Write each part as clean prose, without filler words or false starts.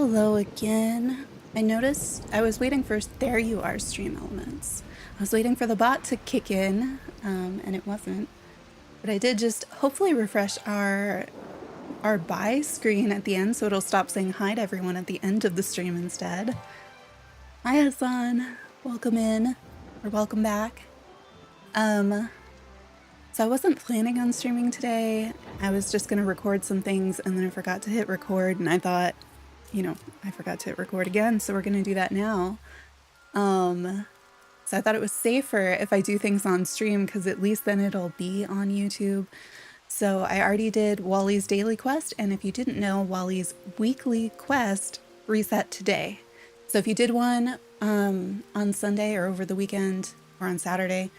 Hello again. I noticed I was waiting for there you are, stream elements. I was waiting for the bot to kick in, and it wasn't. But I did just hopefully refresh our buy screen at the end, so it'll stop saying hi to everyone at the end of the stream instead. Hi Hassan, welcome in, or welcome back. So I wasn't planning on streaming today. I was just gonna record some things and then I forgot to hit record, and I thought, you know, I forgot to hit record again, so we're gonna do that now. So I thought it was safer if I do things on stream, because at least then it'll be on YouTube. So I already did Wally's daily quest, and if you didn't know, Wally's weekly quest reset today. So if you did one on Sunday or over the weekend or on Saturday,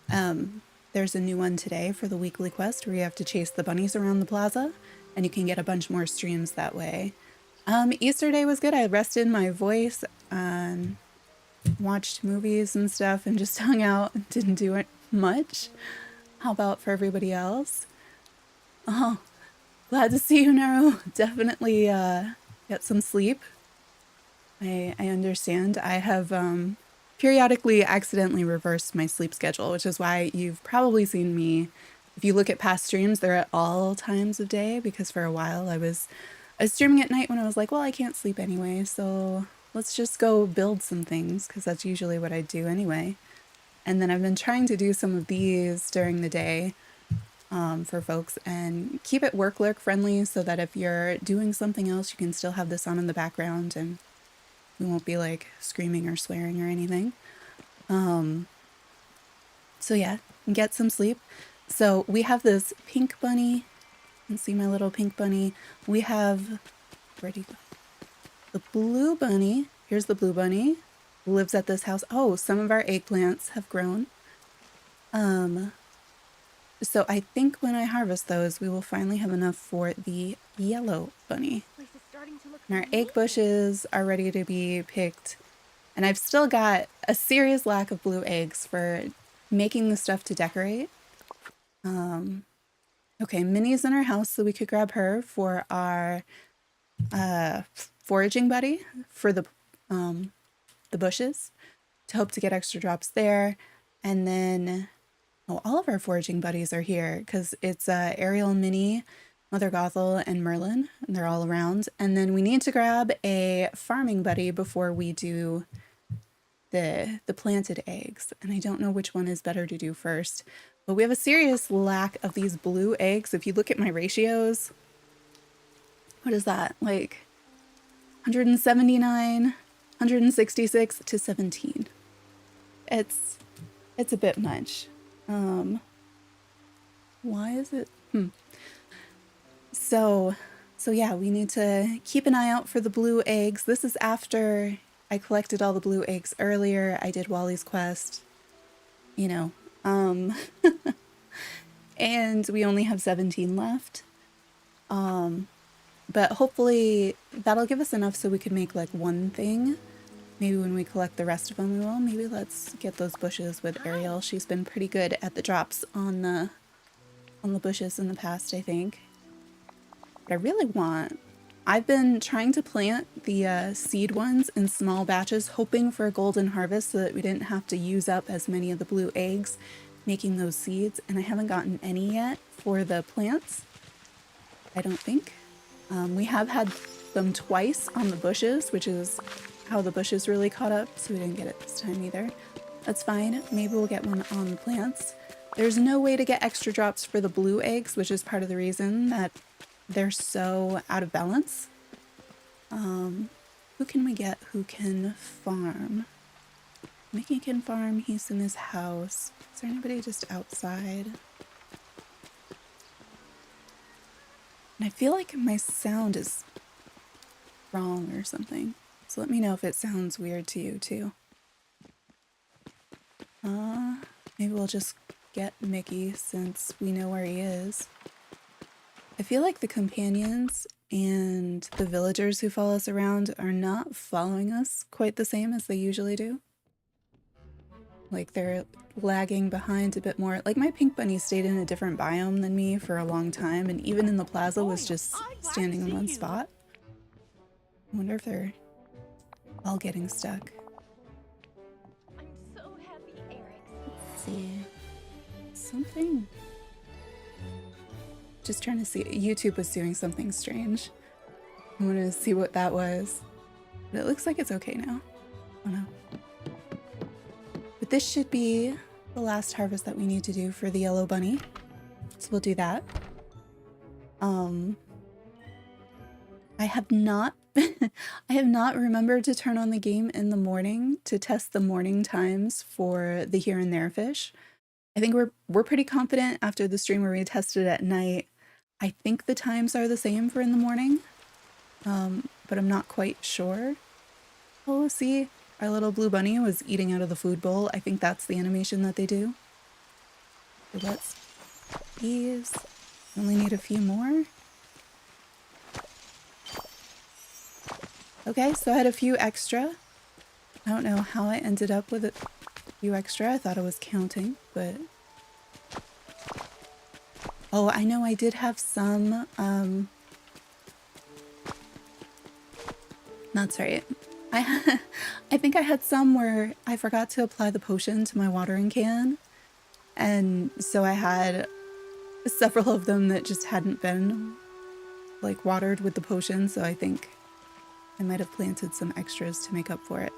there's a new one today for the weekly quest where you have to chase the bunnies around the plaza, and you can get a bunch more streams that way. Easter Day was good. I rested my voice, watched movies and stuff, and just hung out and didn't do it much. How about for everybody else? Oh, glad to see you, Naru. Definitely get some sleep. I understand. I have periodically accidentally reversed my sleep schedule, which is why you've probably seen me. If you look at past streams, they're at all times of day, because for a while I was streaming at night when I was like, well, I can't sleep anyway, so let's just go build some things, because that's usually what I do anyway. And then I've been trying to do some of these during the day for folks and keep it work lurk friendly, so that if you're doing something else, you can still have this on in the background and we won't be like screaming or swearing or anything. So yeah, get some sleep. So we have this pink bunny. You can see my little pink bunny. We have, where'd he go? The blue bunny. Here's the blue bunny. Lives at this house. Oh, some of our eggplants have grown. So I think when I harvest those, we will finally have enough for the yellow bunny. And our egg bushes are ready to be picked. And I've still got a serious lack of blue eggs for making the stuff to decorate. Okay, Minnie's in our house, so we could grab her for our foraging buddy for the bushes, to hope to get extra drops there. And then, oh, all of our foraging buddies are here, because it's Ariel, Minnie, Mother Gothel, and Merlin, and they're all around. And then we need to grab a farming buddy before we do the planted eggs, and I don't know which one is better to do first. But we have a serious lack of these blue eggs. If you look at my ratios, what is that? Like 179, 166 to 17. It's a bit much. Why is it? So yeah, we need to keep an eye out for the blue eggs. This is after I collected all the blue eggs earlier. I did Wally's quest, you know. And we only have 17 left. But hopefully that'll give us enough so we can make like one thing. Maybe when we collect the rest of them, we will. Maybe let's get those bushes with Ariel. She's been pretty good at the drops on the bushes in the past, I think. But I really want, I've been trying to plant the seed ones in small batches, hoping for a golden harvest so that we didn't have to use up as many of the blue eggs making those seeds, and I haven't gotten any yet for the plants, I don't think. We have had them twice on the bushes, which is how the bushes really caught up, so we didn't get it this time either. That's fine. Maybe we'll get one on the plants. There's no way to get extra drops for the blue eggs, which is part of the reason that they're so out of balance. Who can we get who can farm? Mickey can farm. He's in his house. Is there anybody just outside? And I feel like my sound is wrong or something. So let me know if it sounds weird to you too. Maybe we'll just get Mickey since we know where he is. I feel like the companions and the villagers who follow us around are not following us quite the same as they usually do. Like they're lagging behind a bit more. Like my pink bunny stayed in a different biome than me for a long time, and even in the plaza was just standing in one spot. I wonder if they're all getting stuck. I'm so happy, Eric. Let's see. Something. Just trying to see. YouTube was doing something strange. I want to see what that was. But it looks like it's okay now. Oh no. But this should be the last harvest that we need to do for the yellow bunny. So we'll do that. I have not I have not remembered to turn on the game in the morning to test the morning times for the here and there fish. I think we're pretty confident after the stream where we tested at night. I think the times are the same for in the morning. But I'm not quite sure. Oh, see, our little blue bunny was eating out of the food bowl. I think that's the animation that they do. So let's these. Only need a few more. Okay, so I had a few extra. I don't know how I ended up with a few extra. I thought I was counting, but... Oh, I know I did have some, That's right. I think I had some where I forgot to apply the potion to my watering can. And so I had several of them that just hadn't been, like, watered with the potion, so I think I might have planted some extras to make up for it.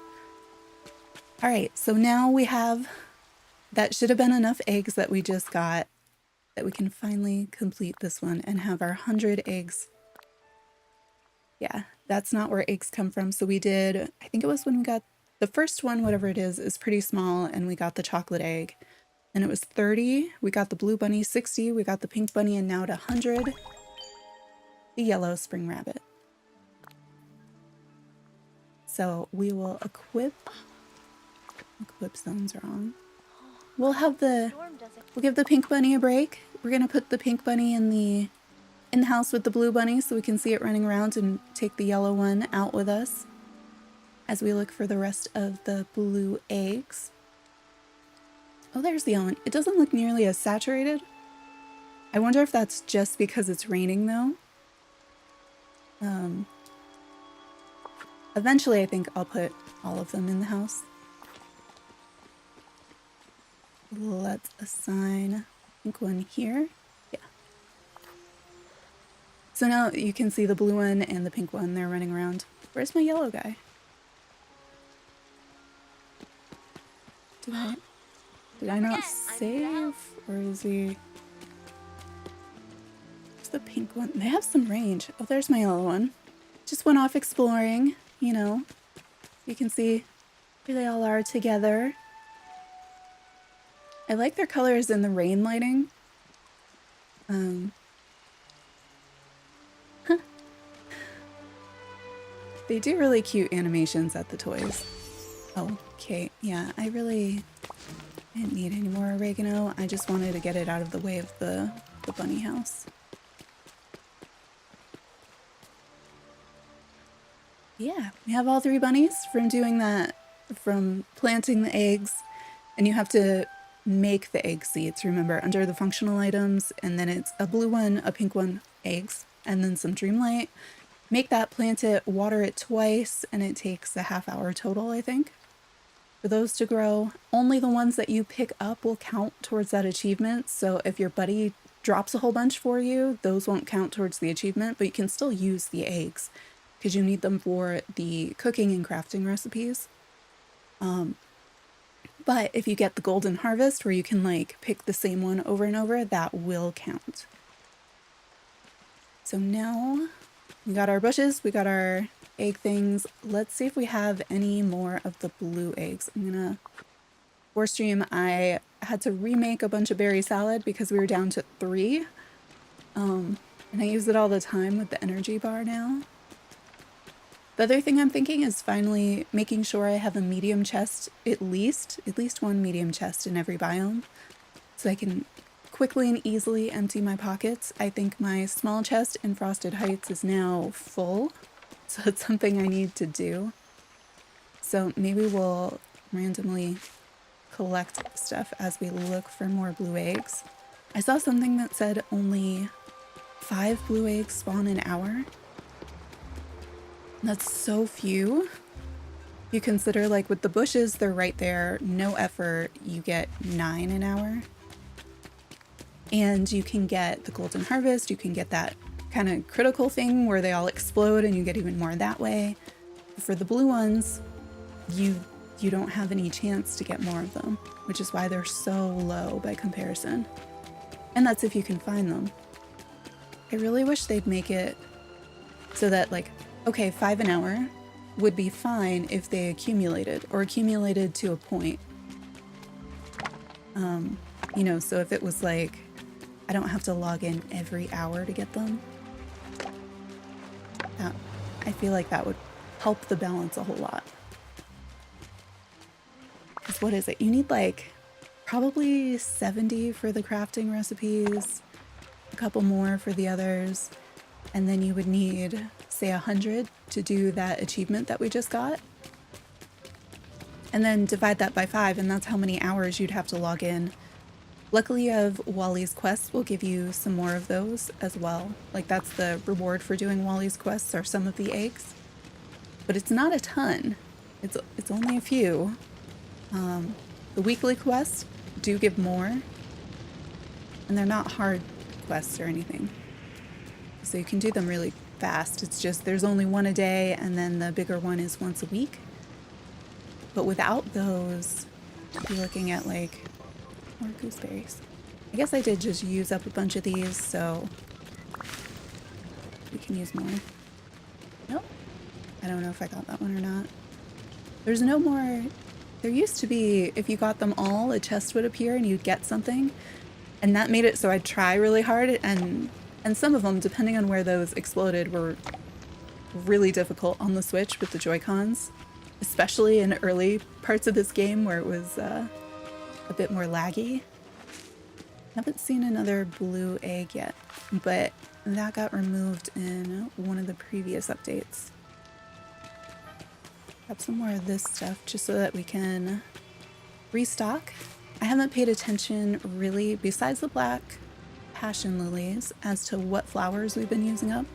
All right, so now we have, that should have been enough eggs that we just got, that we can finally complete this one and have our 100 eggs. Yeah, that's not where eggs come from. So we did, I think it was when we got the first one, whatever it is pretty small, and we got the chocolate egg. And it was 30. We got the blue bunny, 60. We got the pink bunny, and now at 100, the yellow spring rabbit. So we will equip sounds wrong. We'll give the pink bunny a break. We're gonna put the pink bunny in the house with the blue bunny so we can see it running around, and take the yellow one out with us as we look for the rest of the blue eggs. Oh, there's the yellow one. It doesn't look nearly as saturated. I wonder if that's just because it's raining though. Eventually I think I'll put all of them in the house. Let's assign, I think, one here. Yeah. So now you can see the blue one and the pink one. They're running around. Where's my yellow guy? Did I not save? Or is he... Where's the pink one? They have some range. Oh, there's my yellow one. Just went off exploring, you know. You can see where they all are together. I like their colors in the rain lighting. They do really cute animations at the toys. Okay, yeah, I didn't need any more oregano. I just wanted to get it out of the way of the bunny house. Yeah, we have all 3 bunnies from doing that, from planting the eggs, and you have to make the egg seeds, remember, under the functional items, and then it's a blue one, a pink one, eggs, and then some Dreamlight. Make that, plant it, water it twice, and it takes a half hour total, I think, for those to grow. Only the ones that you pick up will count towards that achievement, so if your buddy drops a whole bunch for you, those won't count towards the achievement, but you can still use the eggs because you need them for the cooking and crafting recipes. But if you get the golden harvest where you can like pick the same one over and over, that will count. So now we got our bushes, we got our egg things. Let's see if we have any more of the blue eggs. I'm gonna, for stream, I had to remake a bunch of berry salad because we were down to 3. And I use it all the time with the energy bar now. The other thing I'm thinking is finally making sure I have a medium chest, at least one medium chest in every biome, so I can quickly and easily empty my pockets. I think my small chest in Frosted Heights is now full, so it's something I need to do. So maybe we'll randomly collect stuff as we look for more blue eggs. I saw something that said only 5 blue eggs spawn an hour. That's so few. You consider, like, with the bushes, they're right there, no effort, you get 9 an hour. And you can get the golden harvest, you can get that kind of critical thing where they all explode and you get even more that way. For the blue ones, you don't have any chance to get more of them, which is why they're so low by comparison. And that's if you can find them. I really wish they'd make it so that, like, okay, 5 an hour would be fine if they accumulated or accumulated to a point. You know, so if it was like, I don't have to log in every hour to get them. I feel like that would help the balance a whole lot. Because what is it? You need like probably 70 for the crafting recipes, a couple more for the others, and then you would need, say, 100 to do that achievement that we just got. And then divide that by 5, and that's how many hours you'd have to log in. Luckily, you have Wally's Quests will give you some more of those as well. Like, that's the reward for doing Wally's Quests, are some of the eggs. But it's not a ton. It's only a few. The weekly quests do give more. And they're not hard quests or anything. So you can do them really fast. It's just there's only one a day, and then the bigger one is once a week. But without those, you'd be looking at like more gooseberries. I guess I did just use up a bunch of these, so we can use more. Nope. I don't know if I got that one or not. There's no more. There used to be, if you got them all, a chest would appear and you'd get something. And that made it so I'd try really hard, and some of them, depending on where those exploded, were really difficult on the Switch with the Joy-Cons. Especially in early parts of this game where it was a bit more laggy. Haven't seen another blue egg yet, but that got removed in one of the previous updates. Grab some more of this stuff just so that we can restock. I haven't paid attention really, besides the black passion lilies, as to what flowers we've been using up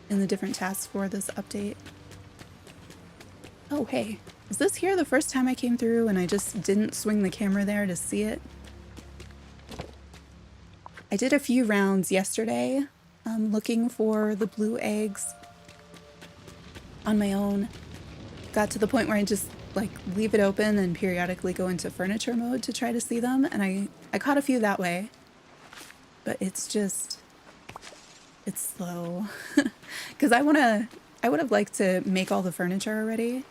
in the different tasks for this update. Oh, hey, is this here the first time I came through and I just didn't swing the camera there to see it? I did a few rounds yesterday looking for the blue eggs on my own. Got to the point where I just like leave it open and periodically go into furniture mode to try to see them, and I caught a few that way. But it's slow. Because I would have liked to make all the furniture already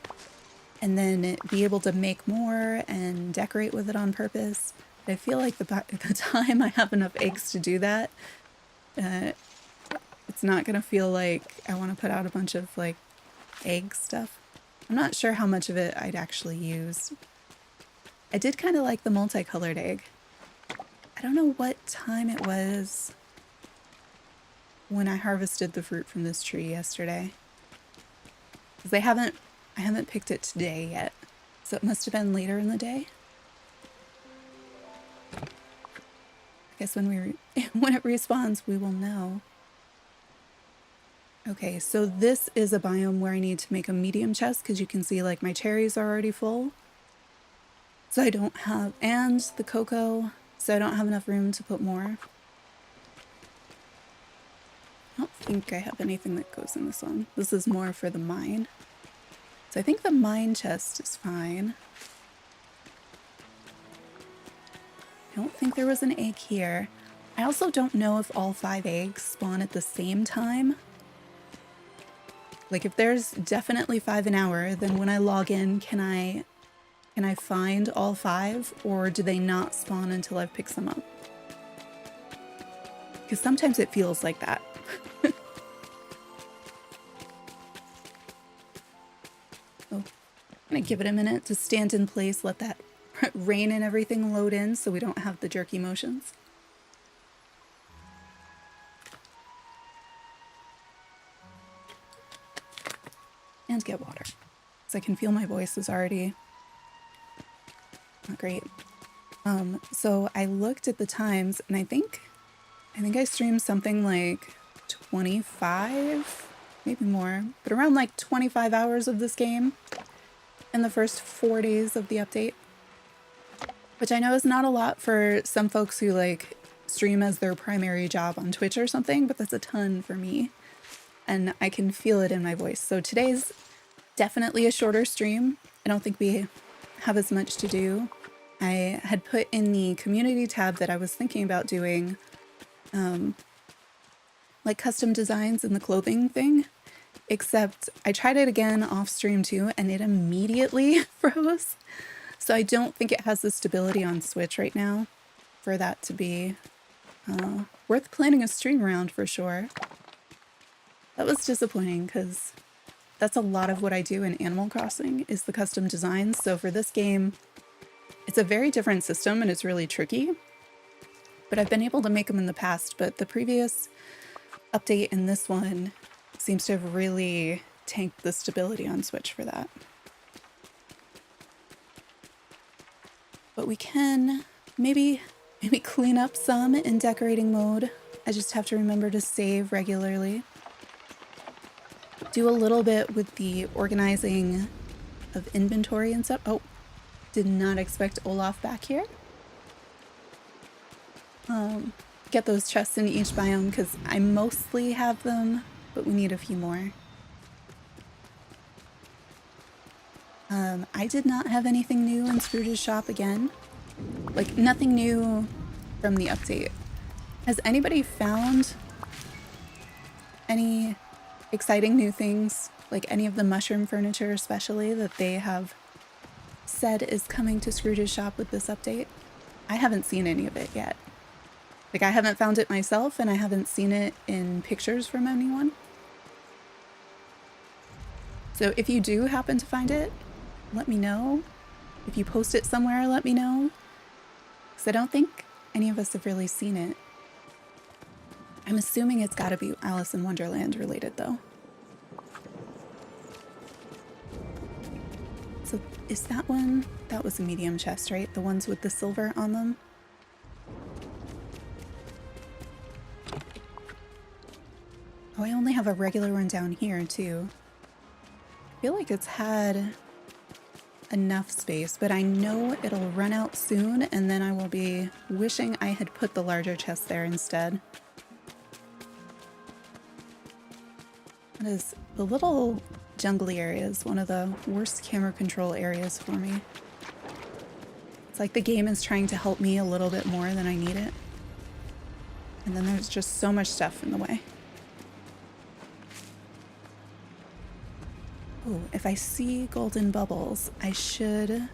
and then be able to make more and decorate with it on purpose. But I feel like the time I have enough eggs to do that, it's not gonna feel like I want to put out a bunch of like egg stuff. I'm not sure how much of it I'd actually use. I did kind of like the multicolored egg. I don't know what time it was when I harvested the fruit from this tree yesterday. Because I haven't picked it today yet. So it must have been later in the day. I guess when when it respawns, we will know. Okay, so this is a biome where I need to make a medium chest because you can see like my cherries are already full. So I don't have, and the cocoa, so I don't have enough room to put more. I don't think I have anything that goes in this one. This is more for the mine. So I think the mine chest is fine. I don't think there was an egg here. I also don't know if all 5 eggs spawn at the same time. Like if there's definitely 5 an hour, then when I log in, can I find all 5, or do they not spawn until I've picked some up? Because sometimes it feels like that. Oh, I'm gonna give it a minute to stand in place, let that rain and everything load in so we don't have the jerky motions. And get water. So I can feel my voice is already not great. So I looked at the times and I think I streamed something like 25 maybe more, but around like 25 hours of this game in the first 4 days of the update, which I know is not a lot for some folks who like stream as their primary job on Twitch or something, but that's a ton for me, and I can feel it in my voice. So today's definitely a shorter stream. I don't think we have as much to do. I had put in the community tab that I was thinking about doing like custom designs in the clothing thing, except I tried it again off stream too and it immediately froze. So I don't think it has the stability on Switch right now for that to be worth planning a stream around for sure. That was disappointing because that's a lot of what I do in Animal Crossing is the custom designs. So for this game, it's a very different system and it's really tricky, but I've been able to make them in the past, but the previous update in this one seems to have really tanked the stability on Switch for that. But we can maybe clean up some in decorating mode. I just have to remember to save regularly. Do a little bit with the organizing of inventory and stuff. Oh, did not expect Olaf back here. Get those chests in each biome because I mostly have them, but we need a few more. I did not have anything new in Scrooge's shop again. Like, nothing new from the update. Has anybody found any exciting new things, like any of the mushroom furniture especially, that they have said is coming to Scrooge's shop with this update? I haven't seen any of it yet. Like, I haven't found it myself, and I haven't seen it in pictures from anyone. So if you do happen to find it, let me know. If you post it somewhere, let me know. Because I don't think any of us have really seen it. I'm assuming it's gotta be Alice in Wonderland related, though. So is that one? That was a medium chest, right? The ones with the silver on them? Oh, I only have a regular one down here, too. I feel like it's had enough space, but I know it'll run out soon, and then I will be wishing I had put the larger chest there instead. That is the little jungly area is one of the worst camera control areas for me. It's like the game is trying to help me a little bit more than I need it. And then there's just so much stuff in the way. Oh, if I see golden bubbles, I should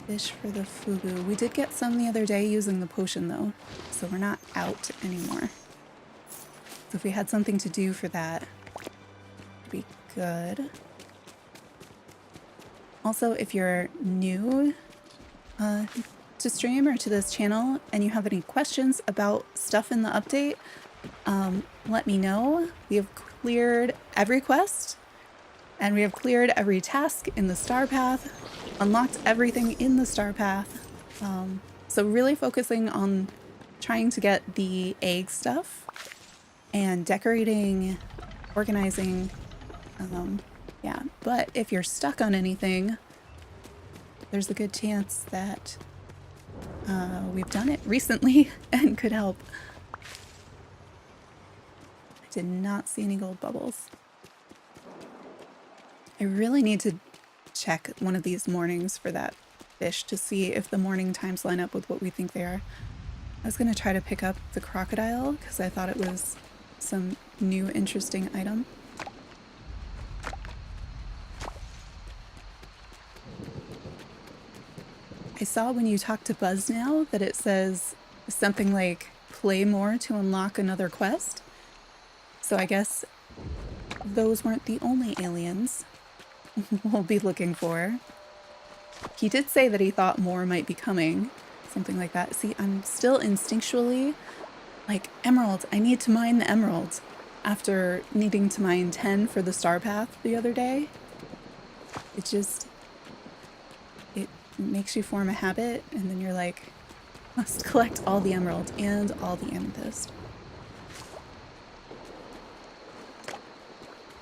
fish for the fugu. We did get some the other day using the potion though, so we're not out anymore. So if we had something to do for that, it'd be good. Also, if you're new to stream or to this channel and you have any questions about stuff in the update, let me know. We have cleared every quest and we have cleared every task in the star path, unlocked everything in the star path. So really focusing on trying to get the egg stuff and decorating, organizing, yeah. But if you're stuck on anything, there's a good chance that we've done it recently and could help. I did not see any gold bubbles. I really need to check one of these mornings for that fish to see if the morning times line up with what we think they are. I was going to try to pick up the crocodile because I thought it was some new interesting item. I saw when you talk to Buzz now that it says something like play more to unlock another quest. So I guess those weren't the only aliens we'll be looking for. He did say that he thought more might be coming, something like that. See, I'm still instinctually like, emeralds, I need to mine the emeralds after needing to mine 10 for the star path the other day. It just, it makes you form a habit and then you're like, must collect all the emeralds and all the amethyst.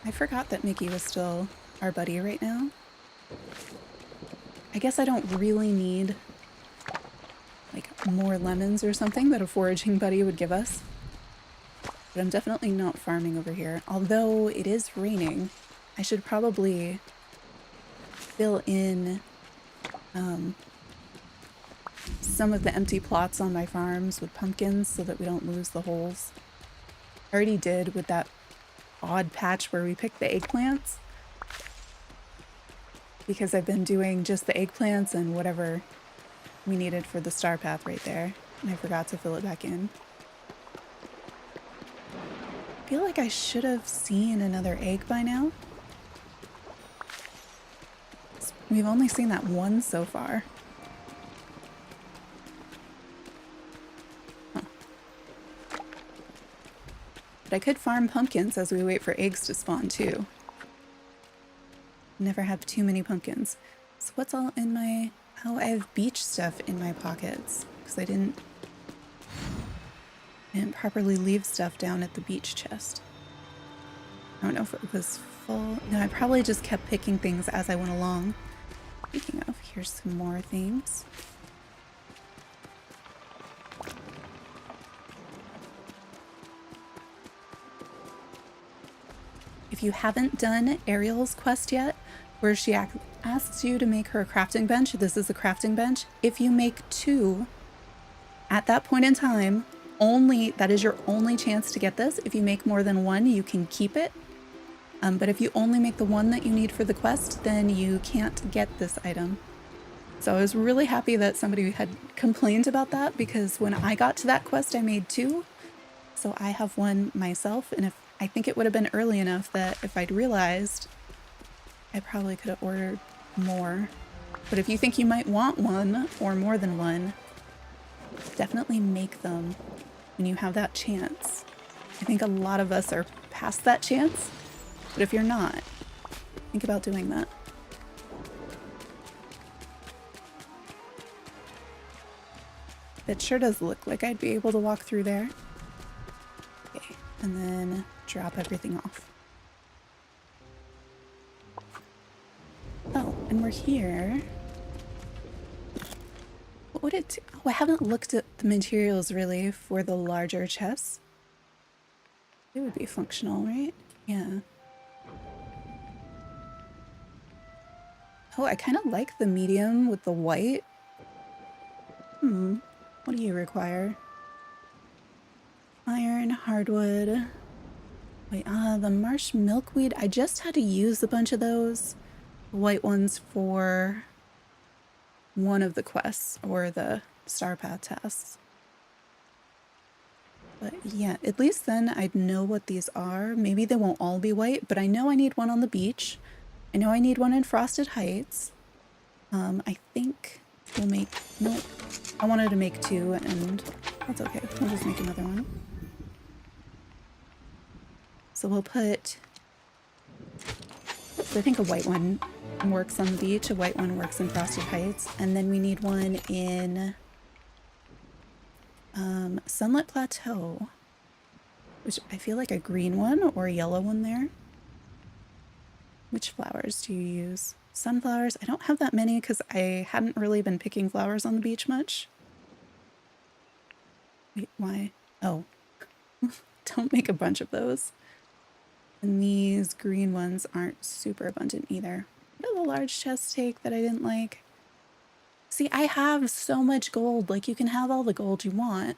I forgot that Mickey was still our buddy right now. I guess I don't really need like more lemons or something that a foraging buddy would give us. But I'm definitely not farming over here. Although it is raining, I should probably fill in some of the empty plots on my farms with pumpkins so that we don't lose the holes. I already did with that odd patch where we picked the eggplants, because I've been doing just the eggplants and whatever we needed for the star path right there, and I forgot to fill it back in. I feel like I should have seen another egg by now. We've only seen that one so far. Huh. But I could farm pumpkins as we wait for eggs to spawn too. Never have too many pumpkins. So what's all in my... Oh, I have beach stuff in my pockets because I didn't properly leave stuff down at the beach chest. I don't know if it was full. No, I probably just kept picking things as I went along. Speaking of, here's some more things. If you haven't done Ariel's quest yet, where she asks you to make her a crafting bench, this is a crafting bench. If you make 2 at that point in time, that is your only chance to get this. If you make more than 1, you can keep it. But if you only make the 1 that you need for the quest, then you can't get this item. So I was really happy that somebody had complained about that, because when I got to that quest, I made 2. So I have 1 myself, and I think it would have been early enough that if I'd realized, I probably could have ordered more. But if you think you might want 1 or more than 1, definitely make them when you have that chance. I think a lot of us are past that chance, but if you're not, think about doing that. It sure does look like I'd be able to walk through there. Okay, and then drop everything off. Oh, and we're here. What would it do? Oh, I haven't looked at the materials really for the larger chests. It would be functional, right? Yeah. Oh, I kind of like the medium with the white. What do you require? Iron, hardwood. Wait, the marsh milkweed. I just had to use a bunch of those. The white ones for one of the quests or the star path tasks. But yeah, at least then I'd know what these are. Maybe they won't all be white, but I know I need one on the beach. I know I need one in Frosted Heights. I think we'll make... Nope. I wanted to make 2, and that's okay. We'll just make another one. So we'll put... So I think a white one works on the beach, a white one works in Frosted Heights, and then we need one in Sunlit Plateau, which I feel like a green one or a yellow one there. Which flowers do you use? Sunflowers. I don't have that many because I hadn't really been picking flowers on the beach much. Wait, why? Oh, don't make a bunch of those. And these green ones aren't super abundant either. What did the large chest take that I didn't like? See, I have so much gold. Like, you can have all the gold you want.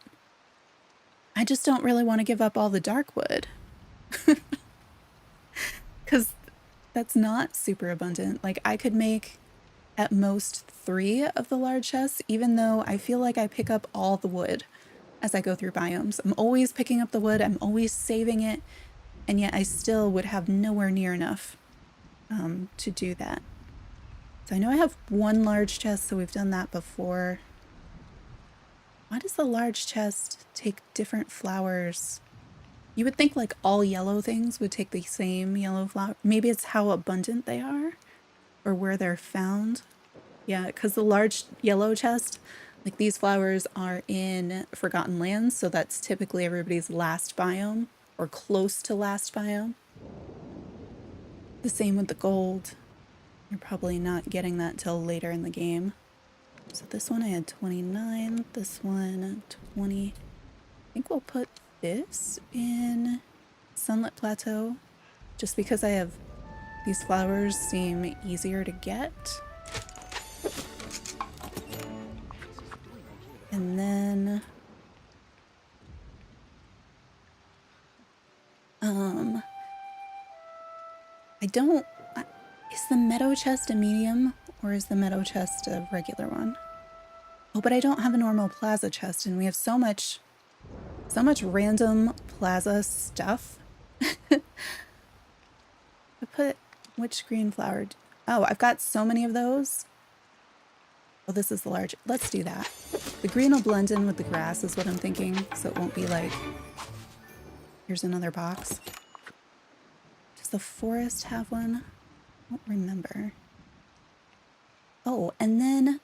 I just don't really want to give up all the dark wood. Because that's not super abundant. Like, I could make at most 3 of the large chests, even though I feel like I pick up all the wood as I go through biomes. I'm always picking up the wood. I'm always saving it. And yet I still would have nowhere near enough to do that. So I know I have 1 large chest, so we've done that before. Why does the large chest take different flowers? You would think like all yellow things would take the same yellow flower. Maybe it's how abundant they are or where they're found. Yeah, because the large yellow chest, like these flowers are in Forgotten Lands, so that's typically everybody's last biome or close to last biome. The same with the gold. You're probably not getting that till later in the game. So this one I had 29, this one 20. I think we'll put this in Sunlit Plateau just because I have these flowers seem easier to get. And then I don't, is the meadow chest a medium or is the meadow chest a regular one? Oh, but I don't have a normal plaza chest and we have so much random plaza stuff. I put, which green flower? Oh, I've got so many of those. Oh, this is the large. Let's do that. The green will blend in with the grass is what I'm thinking. So it won't be like, here's another box. Does the forest have one? I don't remember. Oh, and then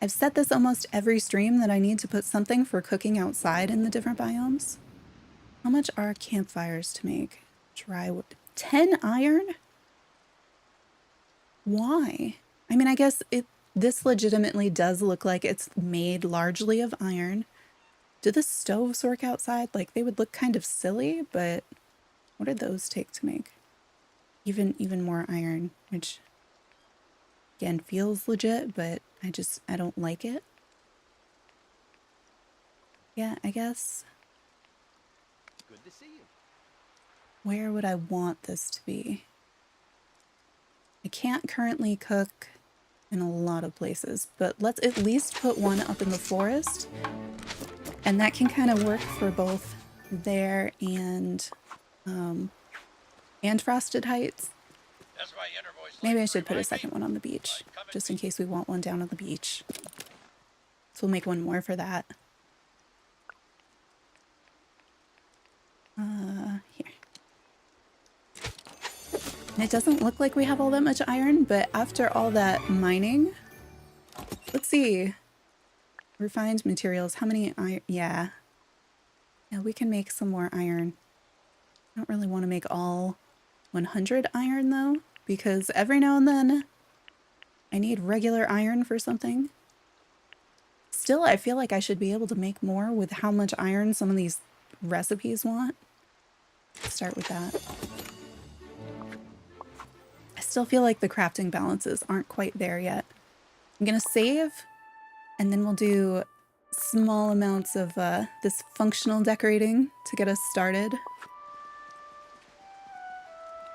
I've said this almost every stream that I need to put something for cooking outside in the different biomes. How much are campfires to make? Dry wood. 10 iron? Why? I mean, I guess this legitimately does look like it's made largely of iron. Do the stoves work outside? Like, they would look kind of silly, but what did those take to make? Even more iron, which again feels legit, but I don't like it. Yeah, I guess. Good to see you. Where would I want this to be? I can't currently cook in a lot of places, but let's at least put one up in the forest. And that can kind of work for both there and Frosted Heights. That's my inner voice. Maybe I should put a second one on the beach, just in case we want one down on the beach. So we'll make one more for that. Here. And it doesn't look like we have all that much iron, but after all that mining, let's see. Refined materials, how many iron? Yeah, we can make some more iron. I don't really want to make all 100 iron though, because every now and then I need regular iron for something. Still, I feel like I should be able to make more with how much iron some of these recipes want. Let's start with that. I still feel like the crafting balances aren't quite there yet. I'm gonna save, and then we'll do small amounts of this functional decorating to get us started.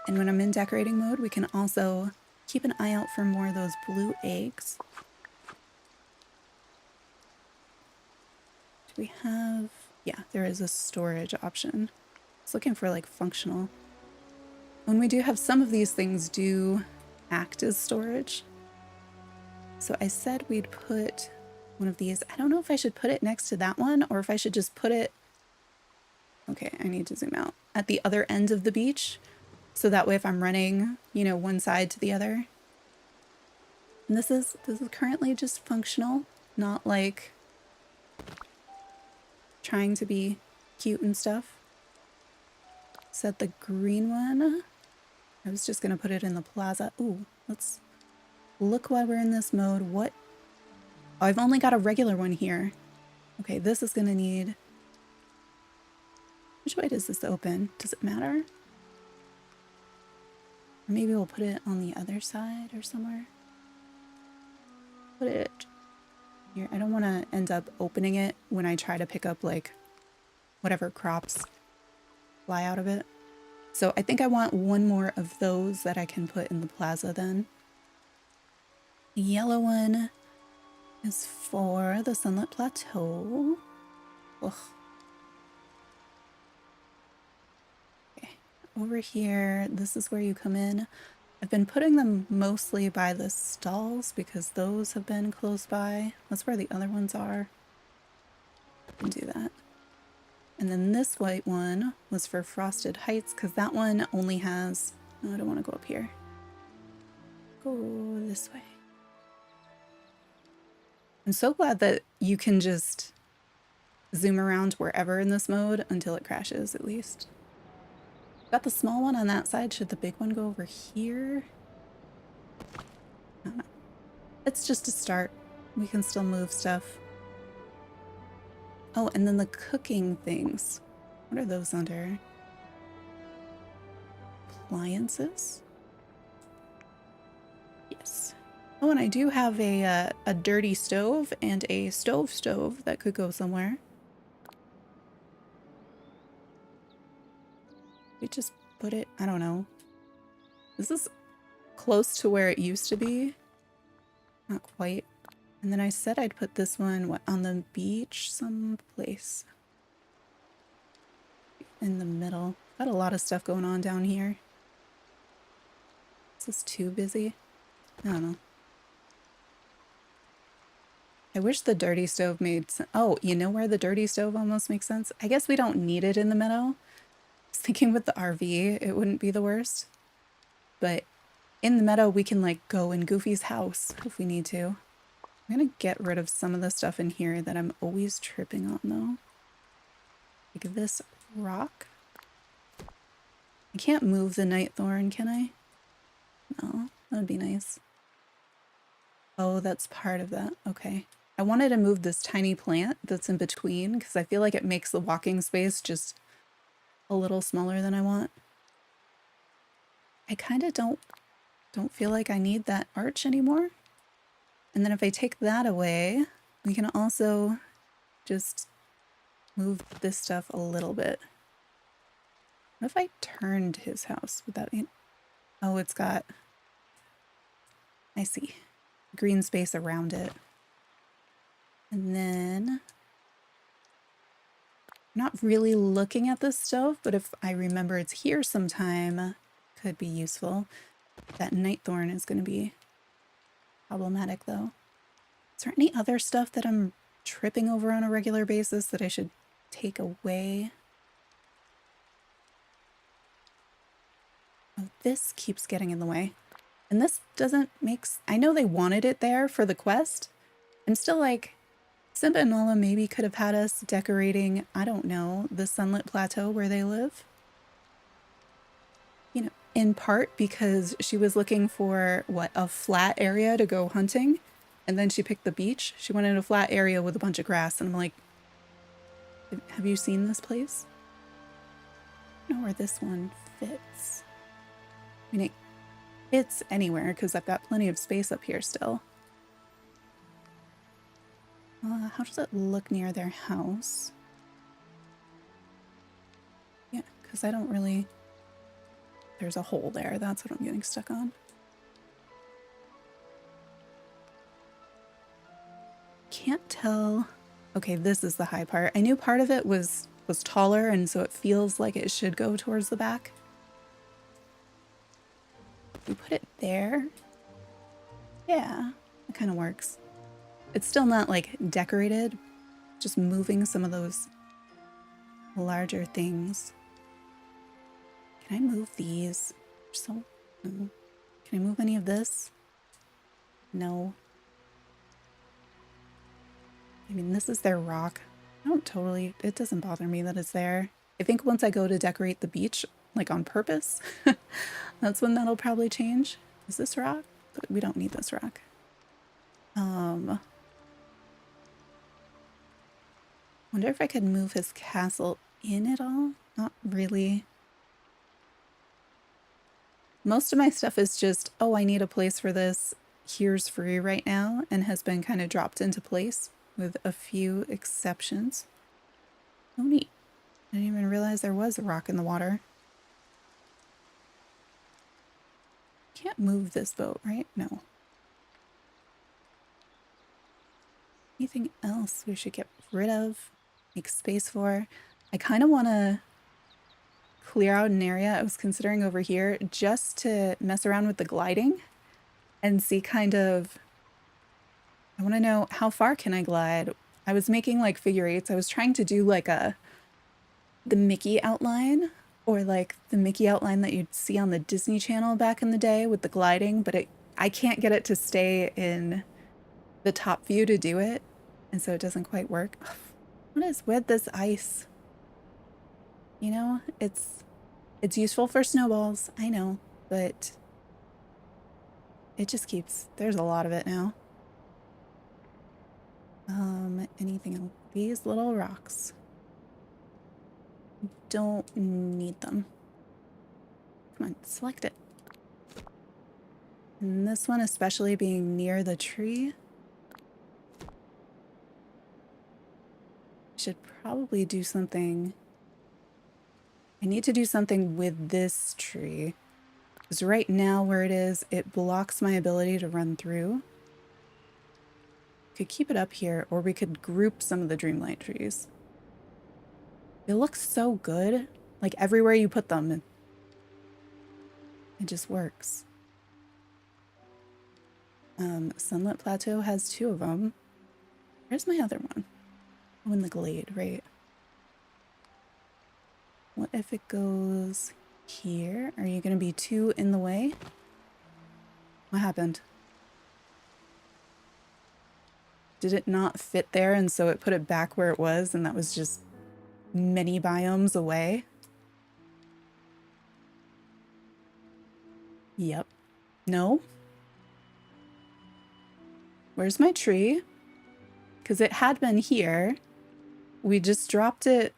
And when I'm in decorating mode, we can also keep an eye out for more of those blue eggs. Do we have... Yeah, there is a storage option. I was looking for like functional. When we do have some of these things do act as storage. So I said we'd put one of these. I don't know if I should put it next to that one or if I should just put it... Okay, I need to zoom out. At the other end of the beach. So that way if I'm running, you know, one side to the other. And this is currently just functional, not like trying to be cute and stuff. Set the green one. I was just gonna put it in the plaza. Ooh, let's look while we're in this mode. What? Oh, I've only got a regular one here. Okay, this is gonna need... Which way does this open? Does it matter? Or maybe we'll put it on the other side or somewhere. Put it here. I don't want to end up opening it when I try to pick up like whatever crops fly out of it. So I think I want one more of those that I can put in the plaza then. The yellow one is for the Sunlit Plateau. Ugh. Okay, over here, this is where you come in. I've been putting them mostly by the stalls because those have been close by. That's where the other ones are. I can do that. And then this white one was for Frosted Heights because that one only has... Oh, I don't want to go up here. Go this way. I'm so glad that you can just zoom around wherever in this mode until it crashes, at least. Got the small one on that side. Should the big one go over here? I don't know. It's just a start. We can still move stuff. Oh, and then the cooking things. What are those under? Appliances? Yes. Oh, and I do have a dirty stove and a stove that could go somewhere. We just put it, I don't know. This is close to where it used to be. Not quite. And then I said I'd put this one, what, on the beach someplace. In the middle. Got a lot of stuff going on down here. Is this too busy? I don't know. I wish the dirty stove made sense. Oh, you know where the dirty stove almost makes sense? I guess we don't need it in the meadow. I was thinking with the RV, it wouldn't be the worst. But in the meadow, we can like go in Goofy's house if we need to. I'm gonna get rid of some of the stuff in here that I'm always tripping on though. Like this rock. I can't move the nightthorn, can I? No, that would be nice. Oh, that's part of that. Okay. I wanted to move this tiny plant that's in between because I feel like it makes the walking space just a little smaller than I want. I kind of don't feel like I need that arch anymore. And then if I take that away, we can also just move this stuff a little bit. What if I turned his house? Would that mean? Oh, it's got, I see, green space around it. And then, I'm not really looking at this stove, but if I remember it's here sometime, could be useful. That nightthorn is going to be problematic though. Is there any other stuff that I'm tripping over on a regular basis that I should take away? Oh, this keeps getting in the way. And this doesn't make... I know they wanted it there for the quest. I'm still like, Simba Naala maybe could have had us decorating, I don't know, the sunlit plateau where they live. You know, in part because she was looking for, what, a flat area to go hunting. And then she picked the beach. She wanted a flat area with a bunch of grass. And I'm like, have you seen this place? I don't know where this one fits. I mean, it fits anywhere because I've got plenty of space up here still. How does it look near their house? Yeah, because I don't really... There's a hole there. That's what I'm getting stuck on. Can't tell. Okay, this is the high part. I knew part of it was taller, and so it feels like it should go towards the back. We put it there. Yeah, it kind of works. It's still not like decorated, just moving some of those larger things. Can I move these? So, no. Can I move any of this? No. I mean, this is their rock. I don't totally, it doesn't bother me that it's there. I think once I go to decorate the beach, like on purpose, that's when that'll probably change. Is this rock? We don't need this rock. Wonder if I could move his castle in at all? Not really. Most of my stuff is just, oh, I need a place for this. Here's free right now, and has been kind of dropped into place with a few exceptions. Oh, neat. I didn't even realize there was a rock in the water. Can't move this boat, right? No. Anything else we should get rid of? Make space for? I kind of want to clear out an area I was considering over here just to mess around with the gliding and see kind of... I want to know how far can I glide? I was making like figure eights. I was trying to do like the Mickey outline, or like the Mickey outline that you'd see on the Disney Channel back in the day with the gliding, but I can't get it to stay in the top view to do it, and so it doesn't quite work. What is with this ice? You know, it's It's useful for snowballs, I know, but it just keeps, there's a lot of it now. Anything else? These little rocks. Don't need them. Come on, select it. And this one, especially being near the tree. Should probably do something. I need to do something with this tree. Because right now where it is, it blocks my ability to run through. Could keep it up here, or we could group some of the Dreamlight trees. It looks so good. Like everywhere you put them, it just works. Sunlit Plateau has 2 of them. Where's my other one? Oh, in the glade, right? What if it goes here? Are you gonna be too in the way? What happened? Did it not fit there and so it put it back where it was and that was just many biomes away? Yep. No? Where's my tree? Because it had been here. We just dropped it.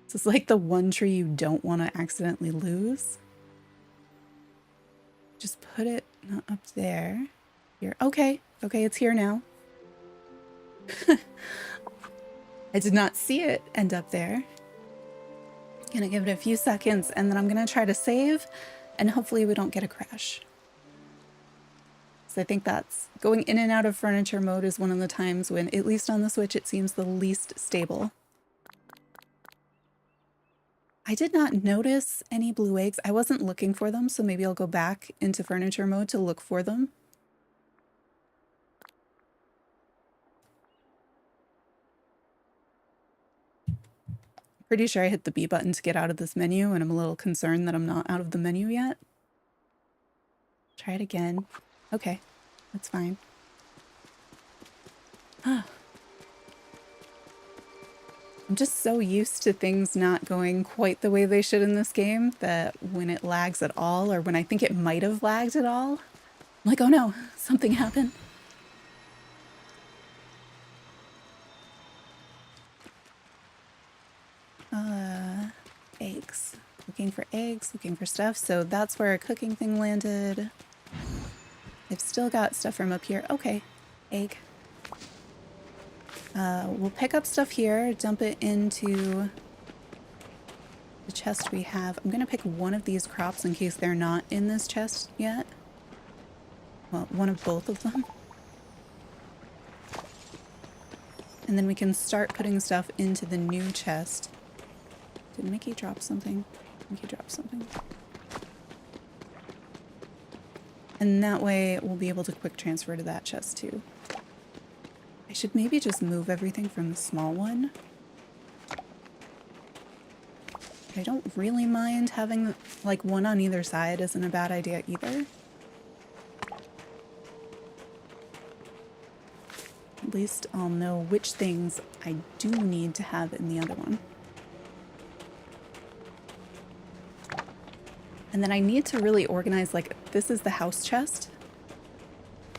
This is like the one tree you don't want to accidentally lose. Just put it not up there. Here. Okay. Okay, it's here now. I did not see it end up there. Gonna give it a few seconds and then I'm gonna try to save and hopefully we don't get a crash. So I think that's going in and out of furniture mode is one of the times when, at least on the Switch, it seems the least stable. I did not notice any blue eggs. I wasn't looking for them, so maybe I'll go back into furniture mode to look for them. Pretty sure I hit the B button to get out of this menu, and I'm a little concerned that I'm not out of the menu yet. Try it again. Okay, that's fine. I'm just so used to things not going quite the way they should in this game that when it lags at all, or when I think it might have lagged at all, I'm like, oh no, something happened. Eggs. Looking for eggs, looking for stuff. So that's where a cooking thing landed. I've still got stuff from up here. Okay, egg. We'll pick up stuff here, dump it into the chest we have. I'm gonna pick one of these crops in case they're not in this chest yet. Well, one of both of them. And then we can start putting stuff into the new chest. Did Mickey drop something? Mickey dropped something. And that way we'll be able to quick transfer to that chest too. I should maybe just move everything from the small one. I don't really mind having like one on either side isn't a bad idea either. At least I'll know which things I do need to have in the other one. And then I need to really organize, like, this is the house chest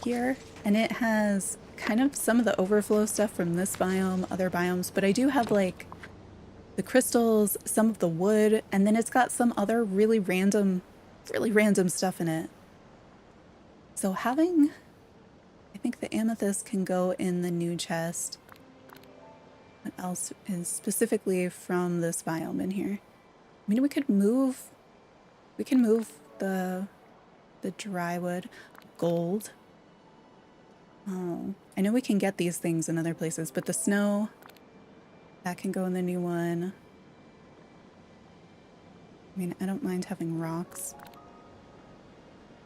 here, and it has kind of some of the overflow stuff from this biome, other biomes, but I do have, like, the crystals, some of the wood, and then it's got some other really random stuff in it. So having, I think the amethyst can go in the new chest. What else is specifically from this biome in here? I mean, we can move the dry wood. Gold. Oh, I know we can get these things in other places, but the snow, that can go in the new one. I mean, I don't mind having rocks.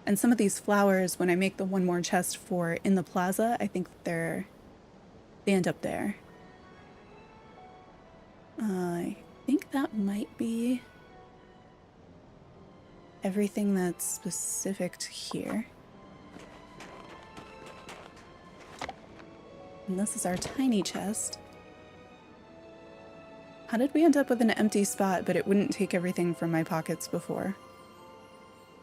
And some of these flowers, when I make the one more chest for in the plaza, I think they end up there. I think that might be everything that's specific to here. And this is our tiny chest. How did we end up with an empty spot, but it wouldn't take everything from my pockets before?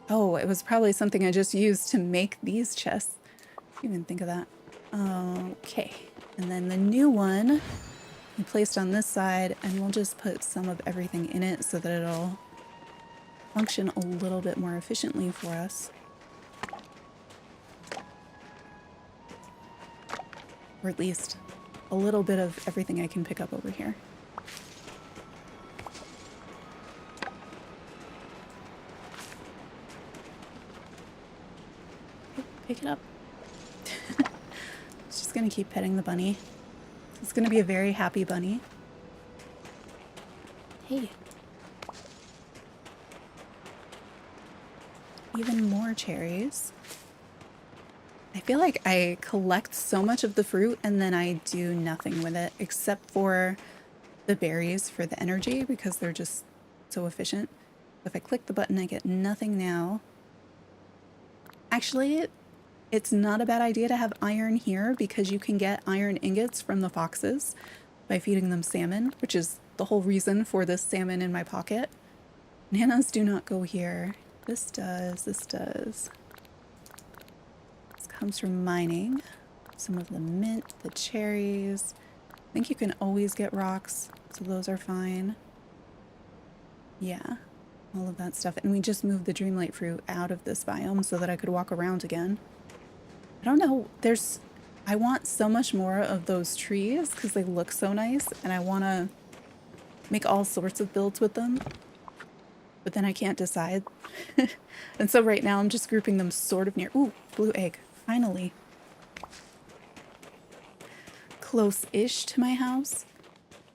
Oh, it was probably something I just used to make these chests. I didn't even think of that. Okay. And then the new one we placed on this side, and we'll just put some of everything in it so that it'll function a little bit more efficiently for us. Or at least a little bit of everything I can pick up over here. Pick it up. It's just gonna keep petting the bunny. It's gonna be a very happy bunny. Hey. Even more cherries. I feel like I collect so much of the fruit and then I do nothing with it except for the berries for the energy because they're just so efficient. If I click the button, I get nothing now. Actually, it's not a bad idea to have iron here because you can get iron ingots from the foxes by feeding them salmon, which is the whole reason for this salmon in my pocket. Nanas do not go here. This does, this does. This comes from mining. Some of the mint, the cherries. I think you can always get rocks, so those are fine. Yeah, all of that stuff. And we just moved the Dreamlight fruit out of this biome so that I could walk around again. I don't know, I want so much more of those trees because they look so nice and I want to make all sorts of builds with them. But then I can't decide. And so right now I'm just grouping them sort of near. Ooh, blue egg. Finally. Close-ish to my house.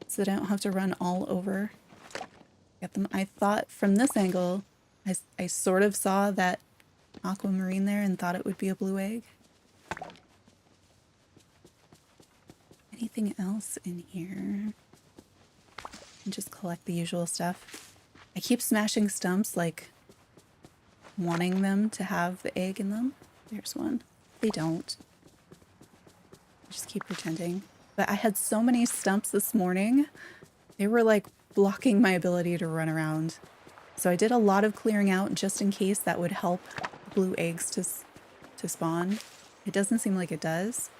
So that I don't have to run all over. Get them. I thought from this angle, I sort of saw that aquamarine there and thought it would be a blue egg. Anything else in here? And just collect the usual stuff. I keep smashing stumps, like wanting them to have the egg in them. There's one. They don't. I just keep pretending. But I had so many stumps this morning. They were like blocking my ability to run around. So I did a lot of clearing out just in case that would help blue eggs to spawn. It doesn't seem like it does,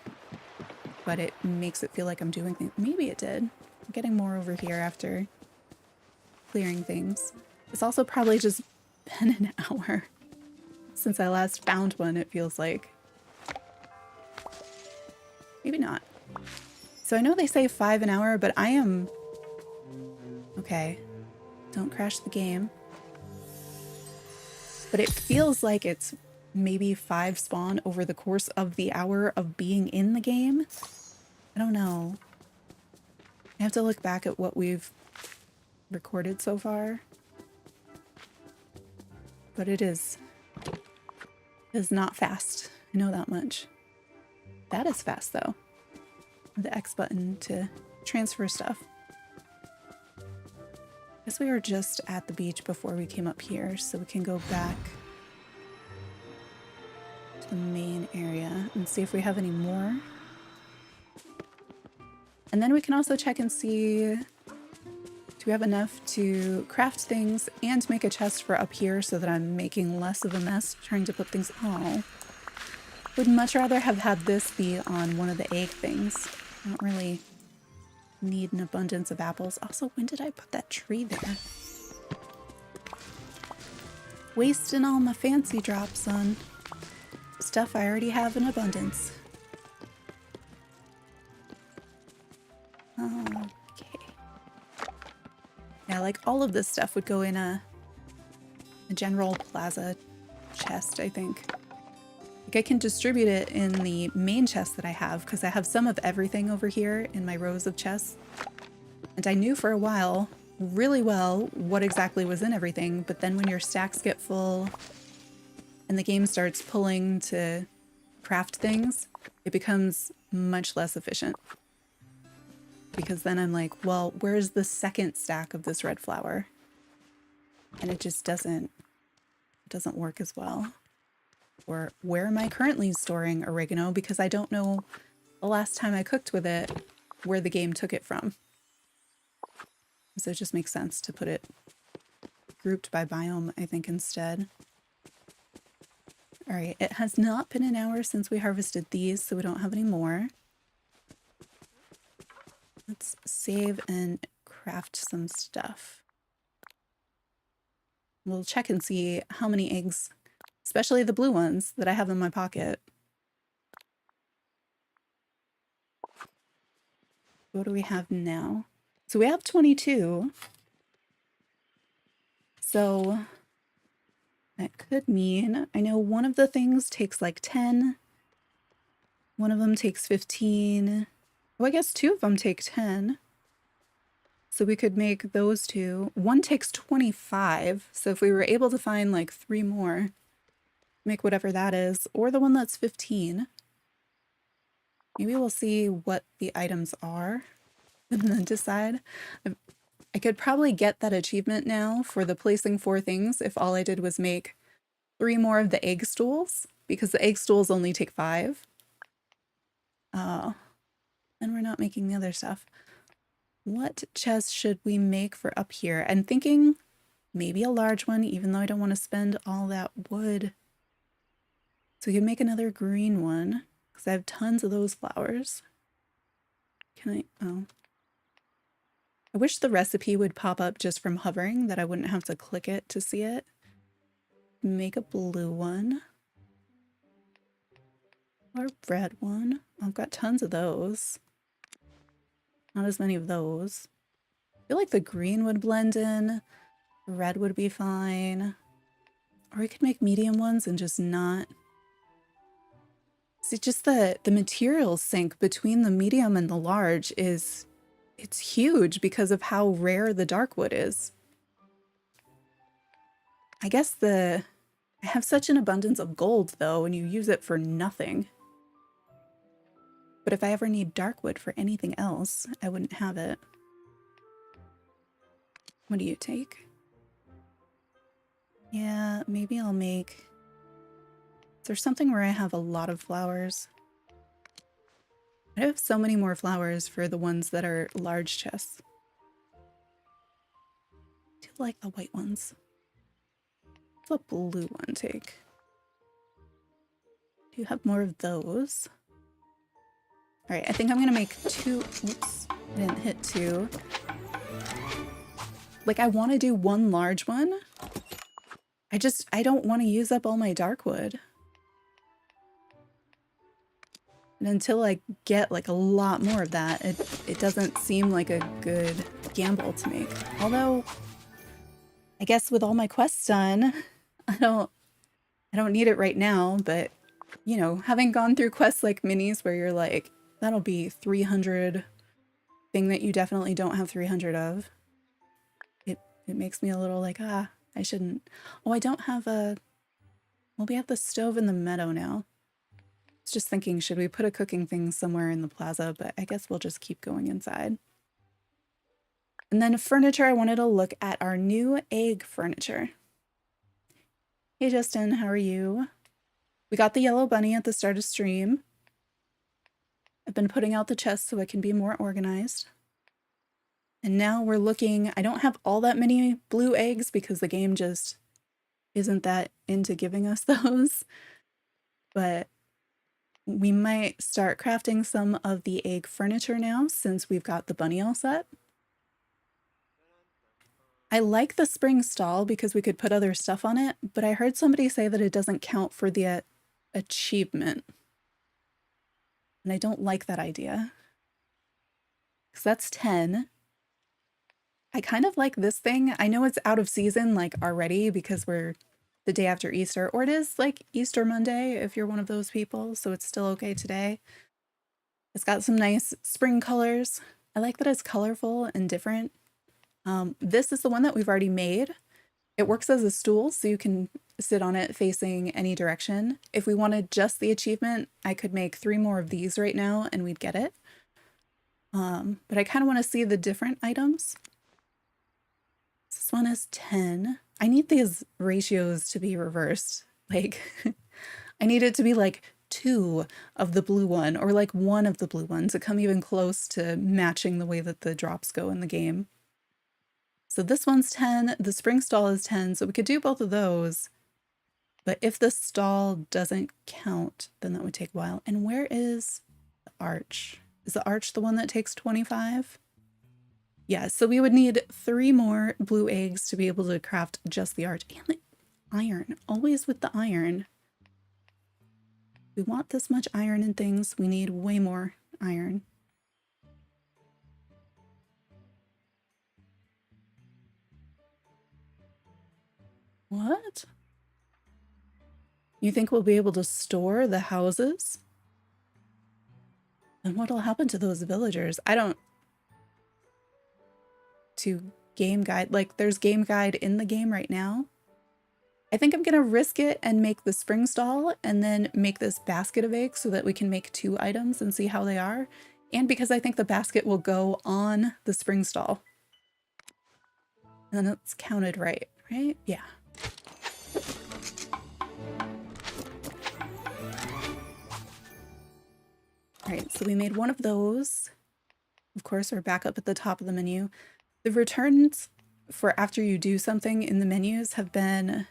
but it makes it feel like I'm doing things. Maybe it did. I'm getting more over here after clearing things. It's also probably just been an hour since I last found one, it feels like. Maybe not. So I know they say 5 an hour, but I am... Okay. Don't crash the game. But it feels like it's maybe 5 spawn over the course of the hour of being in the game. I don't know. I have to look back at what we've recorded so far. But it is not fast. I know that much. That is fast though. The X button to transfer stuff. I guess we were just at the beach before we came up here, so we can go back to the main area and see if we have any more. And then we can also check and see, do we have enough to craft things and make a chest for up here so that I'm making less of a mess trying to put things... Oh. Would much rather have had this be on one of the egg things. I don't really need an abundance of apples. Also, when did I put that tree there? Wasting all my fancy drops on stuff I already have in abundance. Okay. Yeah, like all of this stuff would go in a general plaza chest, I think. Like I can distribute it in the main chest that I have because I have some of everything over here in my rows of chests. And I knew for a while really well what exactly was in everything, but then when your stacks get full and the game starts pulling to craft things, it becomes much less efficient. Because then I'm like, well, where's the second stack of this red flower? And it just doesn't work as well. Or where am I currently storing oregano? Because I don't know the last time I cooked with it, where the game took it from. So it just makes sense to put it grouped by biome, I think, instead. All right, it has not been an hour since we harvested these, so we don't have any more. Let's save and craft some stuff. We'll check and see how many eggs, especially the blue ones, that I have in my pocket. What do we have now? So we have 22. So that could mean, I know one of the things takes like 10. One of them takes 15. Well, I guess two of them take 10. So we could make those two. One takes 25. So if we were able to find like 3 more, make whatever that is, or the one that's 15. Maybe we'll see what the items are and then decide. I could probably get that achievement now for the placing 4 things if all I did was make 3 more of the egg stools, because the egg stools only take 5. And we're not making the other stuff. What chest should we make for up here? I'm thinking maybe a large one, even though I don't want to spend all that wood. So we can make another green one, because I have tons of those flowers. Can I? Oh. I wish the recipe would pop up just from hovering, that I wouldn't have to click it to see it. Make a blue one. Or a red one. I've got tons of those. Not as many of those. I feel like the green would blend in. Red would be fine. Or we could make medium ones and just not. See, just the material sink between the medium and the large is, it's huge because of how rare the dark wood is. I guess I have such an abundance of gold though, and you use it for nothing. But if I ever need dark wood for anything else, I wouldn't have it. What do you take? Yeah, maybe I'll make... Is there something where I have a lot of flowers? I have so many more flowers for the ones that are large chests. I do like the white ones. What's a blue one take? Do you have more of those? All right, I think I'm gonna make 2. Oops, I didn't hit 2. Like, I want to do 1 large one. I don't want to use up all my dark wood. And until I get like a lot more of that, it doesn't seem like a good gamble to make. Although, I guess with all my quests done, I don't need it right now, but you know, having gone through quests like minis where you're like, that'll be 300 thing that you definitely don't have 300 of. It makes me a little like, I shouldn't. Oh, I don't have a... Well, we have the stove in the meadow now. I was just thinking, should we put a cooking thing somewhere in the plaza? But I guess we'll just keep going inside. And then furniture, I wanted to look at our new egg furniture. Hey, Justin, how are you? We got the yellow bunny at the start of stream. I've been putting out the chests so it can be more organized. And now we're looking, I don't have all that many blue eggs because the game just isn't that into giving us those. But we might start crafting some of the egg furniture now since we've got the bunny all set. I like the spring stall because we could put other stuff on it, but I heard somebody say that it doesn't count for the achievement. And I don't like that idea. Because that's 10. I kind of like this thing. I know it's out of season like already because we're the day after Easter, or it is like Easter Monday if you're one of those people, so it's still okay today. It's got some nice spring colors. I like that it's colorful and different. This is the one that we've already made. It works as a stool, so you can sit on it facing any direction. If we wanted just the achievement, I could make 3 more of these right now and we'd get it. But I kind of want to see the different items. This one is 10. I need these ratios to be reversed. Like, I need it to be like 2 of the blue one or like 1 of the blue ones to come even close to matching the way that the drops go in the game. So this one's 10, the spring stall is 10, so we could do both of those. But if the stall doesn't count, then that would take a while. And where is the arch? Is the arch the one that takes 25? Yeah, so we would need 3 more blue eggs to be able to craft just the arch. And the iron, always with the iron. We want this much iron in things, we need way more iron. What? You think we'll be able to store the houses? Then what'll happen to those villagers? I don't... To game guide, like there's game guide in the game right now. I think I'm gonna risk it and make the spring stall and then make this basket of eggs so that we can make 2 items and see how they are. And because I think the basket will go on the spring stall. And then it's counted right? Yeah. All right, so we made one of those. Of course, we're back up at the top of the menu. The returns for after you do something in the menus have been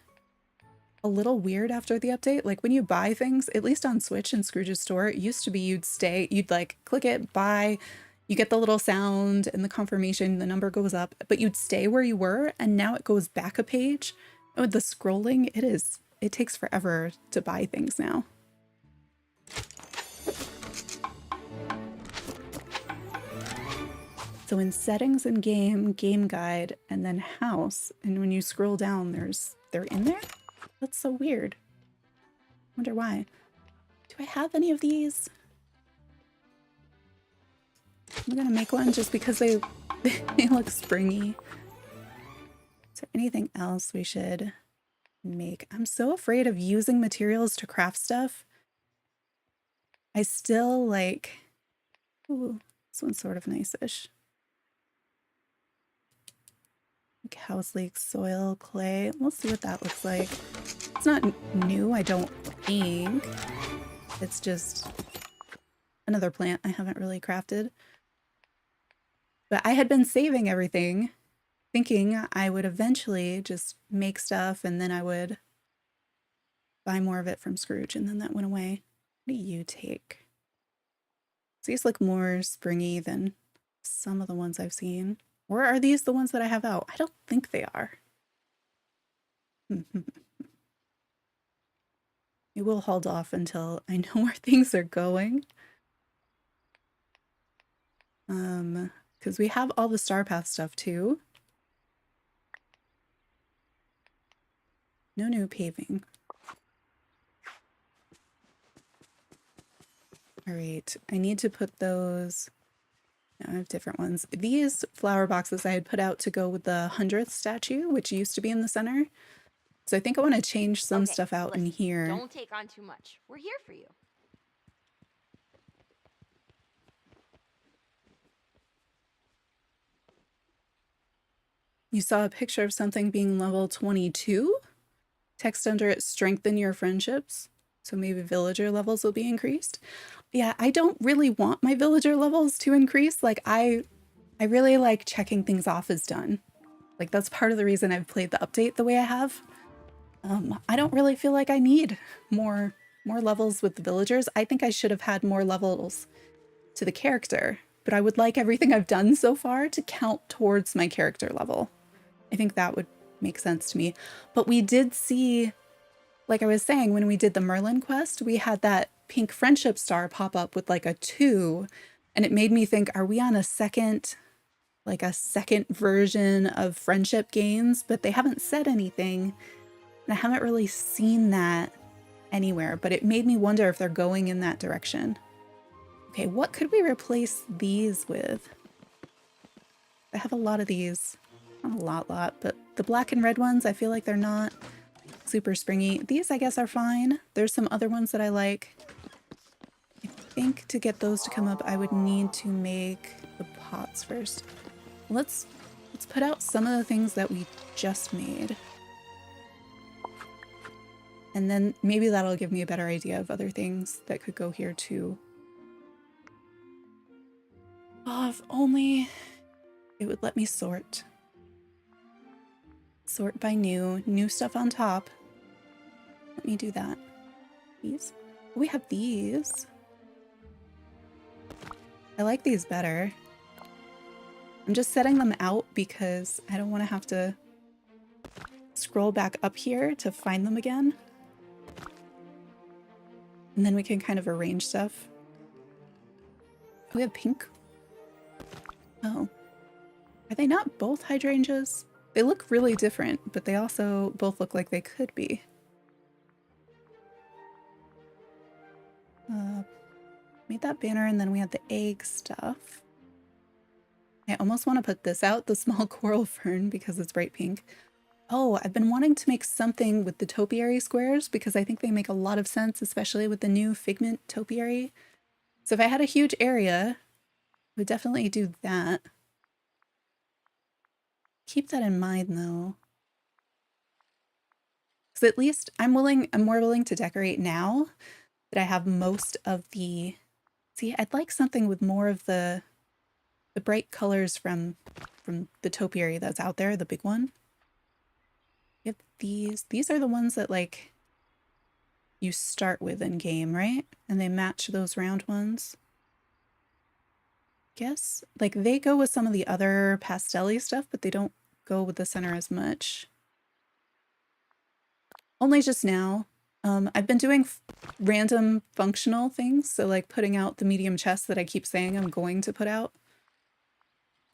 a little weird after the update. Like when you buy things, at least on Switch and Scrooge's store, it used to be you'd like click it, buy, you get the little sound and the confirmation, the number goes up, but you'd stay where you were, and now it goes back a page. And with the scrolling, it takes forever to buy things now. So in settings and game guide, and then house, and when you scroll down, they're in there? That's so weird. Wonder why. Do I have any of these? I'm gonna make one just because they look springy. Is there anything else we should make? I'm so afraid of using materials to craft stuff. I still like... Ooh, this one's sort of nice-ish. Like house leeks, soil, clay. We'll see what that looks like. It's not new, I don't think. It's just another plant I haven't really crafted. But I had been saving everything, thinking I would eventually just make stuff and then I would buy more of it from Scrooge, and then that went away. What do you take? These look more springy than some of the ones I've seen. Or are these the ones that I have out? I don't think they are. We will hold off until I know where things are going. Because we have all the Star Path stuff too. No new paving. All right, I need to put those... No, I have different ones. These flower boxes I had put out to go with the 100th statue, which used to be in the center. So I think I want to change some stuff out in here. Don't take on too much. We're here for you. You saw a picture of something being level 22? Text under it, strengthen your friendships. So maybe villager levels will be increased. Yeah, I don't really want my villager levels to increase. Like I really like checking things off as done. Like that's part of the reason I've played the update the way I have. I don't really feel like I need more levels with the villagers. I think I should have had more levels to the character, but I would like everything I've done so far to count towards my character level. I think that would make sense to me. But we did see, like I was saying, when we did the Merlin quest, we had that pink friendship star pop up with like a 2, and it made me think, are we on a second version of friendship games? But they haven't said anything, and I haven't really seen that anywhere, but it made me wonder if they're going in that direction. Okay, what could we replace these with? I have a lot of these. Not a lot, but the black and red ones, I feel like they're not super springy. These, I guess, are fine. There's some other ones that I like. I think to get those to come up, I would need to make the pots first. Let's put out some of the things that we just made. And then maybe that'll give me a better idea of other things that could go here too. Oh, if only it would let me sort. Sort by new stuff on top. Let me do that. These. We have these. I like these better. I'm just setting them out because I don't want to have to scroll back up here to find them again. And then we can kind of arrange stuff. We have pink. Oh. Are they not both hydrangeas? They look really different, but they also both look like they could be. Made that banner, and then we had the egg stuff. I almost want to put this out, the small coral fern, because it's bright pink. Oh, I've been wanting to make something with the topiary squares because I think they make a lot of sense, especially with the new figment topiary. So if I had a huge area, I would definitely do that. Keep that in mind though. Because at least I'm more willing to decorate now that I have most of the, see, I'd like something with more of the bright colors from the topiary that's out there, the big one. Yep, these are the ones that like you start with in game, right? And they match those round ones. Guess like they go with some of the other pastel-y stuff, but they don't go with the center as much. Only just now. I've been doing random functional things, so like putting out the medium chest that I keep saying I'm going to put out.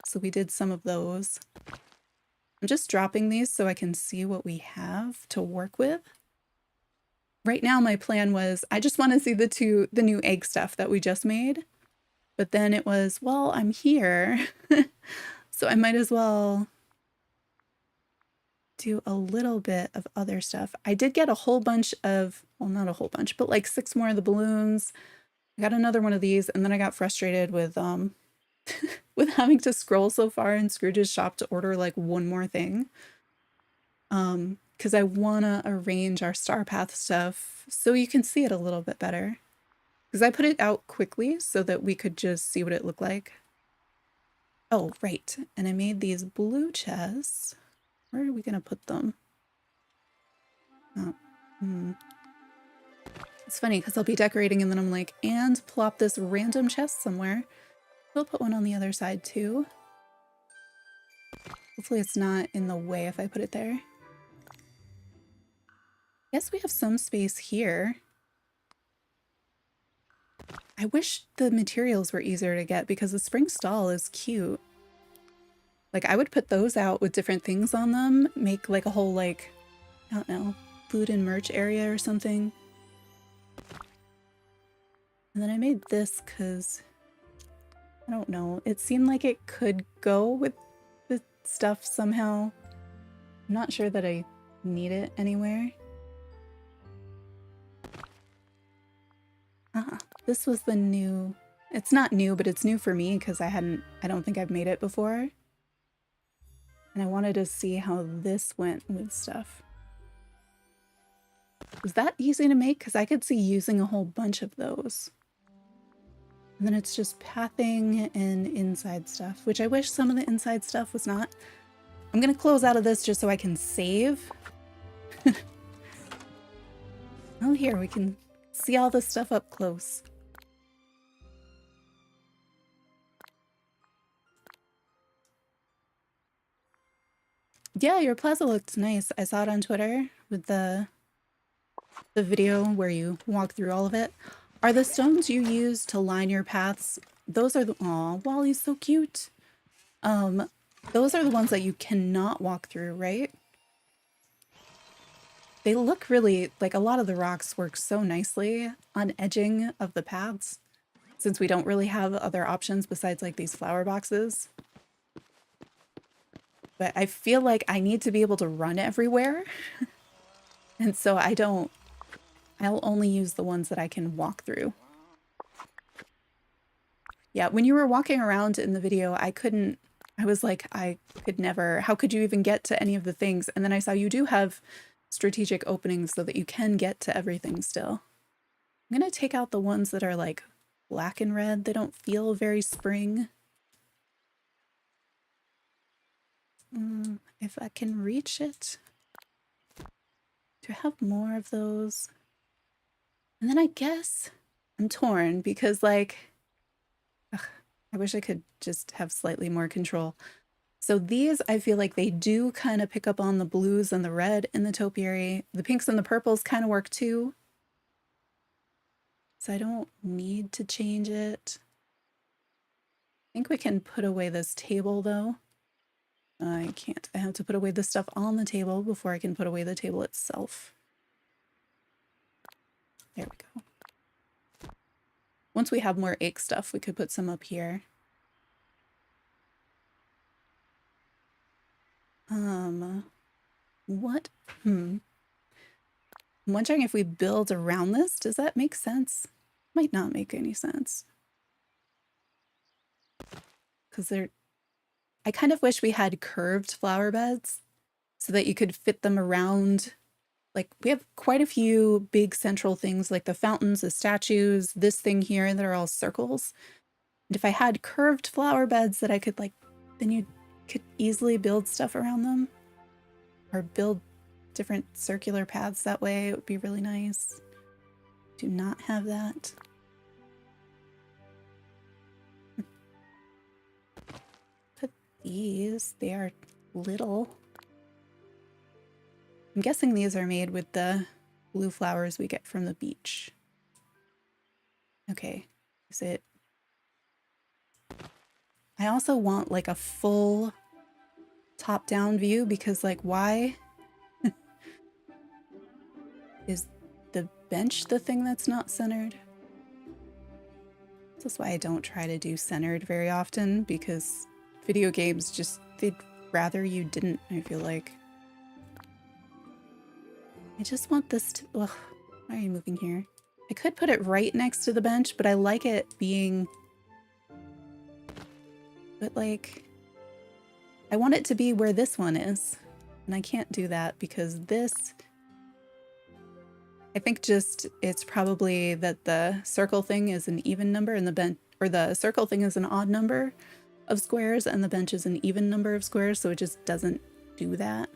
So we did some of those. I'm just dropping these so I can see what we have to work with. Right now my plan was I just want to see the new egg stuff that we just made. But then it was, well, I'm here. So I might as well do a little bit of other stuff. I did get a whole bunch of, well, not a whole bunch, but like 6 more of the balloons. I got another one of these, and then I got frustrated with with having to scroll so far in Scrooge's shop to order like one more thing. Because I want to arrange our Star Path stuff so you can see it a little bit better. Because I put it out quickly so that we could just see what it looked like. Oh, right. And I made these blue chests. Where are we going to put them? Oh, It's funny because I'll be decorating and then I'm like, and plop this random chest somewhere. We'll put one on the other side too. Hopefully it's not in the way if I put it there. Guess we have some space here. I wish the materials were easier to get because the spring stall is cute. Like I would put those out with different things on them, make like a whole like, I don't know, food and merch area or something. And then I made this because, I don't know, it seemed like it could go with the stuff somehow. I'm not sure that I need it anywhere. This was the new, it's not new, but it's new for me because I don't think I've made it before. And I wanted to see how this went with stuff. Was that easy to make? Because I could see using a whole bunch of those. And then it's just pathing and inside stuff, which I wish some of the inside stuff was not. I'm going to close out of this just so I can save. Oh, here we can see all this stuff up close. Yeah, your plaza looked nice. I saw it on Twitter with the video where you walk through all of it. Are the stones you use to line your paths, those are the, aw, Wally's so cute. Those are the ones that you cannot walk through, right? They look really, like a lot of the rocks work so nicely on edging of the paths, since we don't really have other options besides like these flower boxes. But I feel like I need to be able to run everywhere. And so I'll only use the ones that I can walk through. Yeah, when you were walking around in the video, I was like, I could never, how could you even get to any of the things? And then I saw you do have strategic openings so that you can get to everything still. I'm gonna take out the ones that are like black and red. They don't feel very spring. If I can reach it. Do I have more of those? And then I guess I'm torn because, like, ugh, I wish I could just have slightly more control. So these, I feel like they do kind of pick up on the blues and the red in the topiary. The pinks and the purples kind of work too. So I don't need to change it. I think we can put away this table though. I can't. I have to put away the stuff on the table before I can put away the table itself. There we go. Once we have more egg stuff, we could put some up here. What? I'm wondering if we build around this, does that make sense? Might not make any sense. Because I kind of wish we had curved flower beds so that you could fit them around. Like, we have quite a few big central things like the fountains, the statues, this thing here that are all circles. And if I had curved flower beds that I could, like, then you could easily build stuff around them or build different circular paths that way. It would be really nice. Do not have that. Put these, they are little. I'm guessing these are made with the blue flowers we get from the beach. Okay, is it? I also want like a full top-down view because, like, why is the bench the thing that's not centered? This is why I don't try to do centered very often, because video games just, they'd rather you didn't, I feel like. I just want this to, ugh, why are you moving here? I could put it right next to the bench, but I like it being, but like, I want it to be where this one is. And I can't do that because this, I think just, it's probably that the circle thing is an even number and the bench, or the circle thing is an odd number of squares and the bench is an even number of squares, so it just doesn't do that.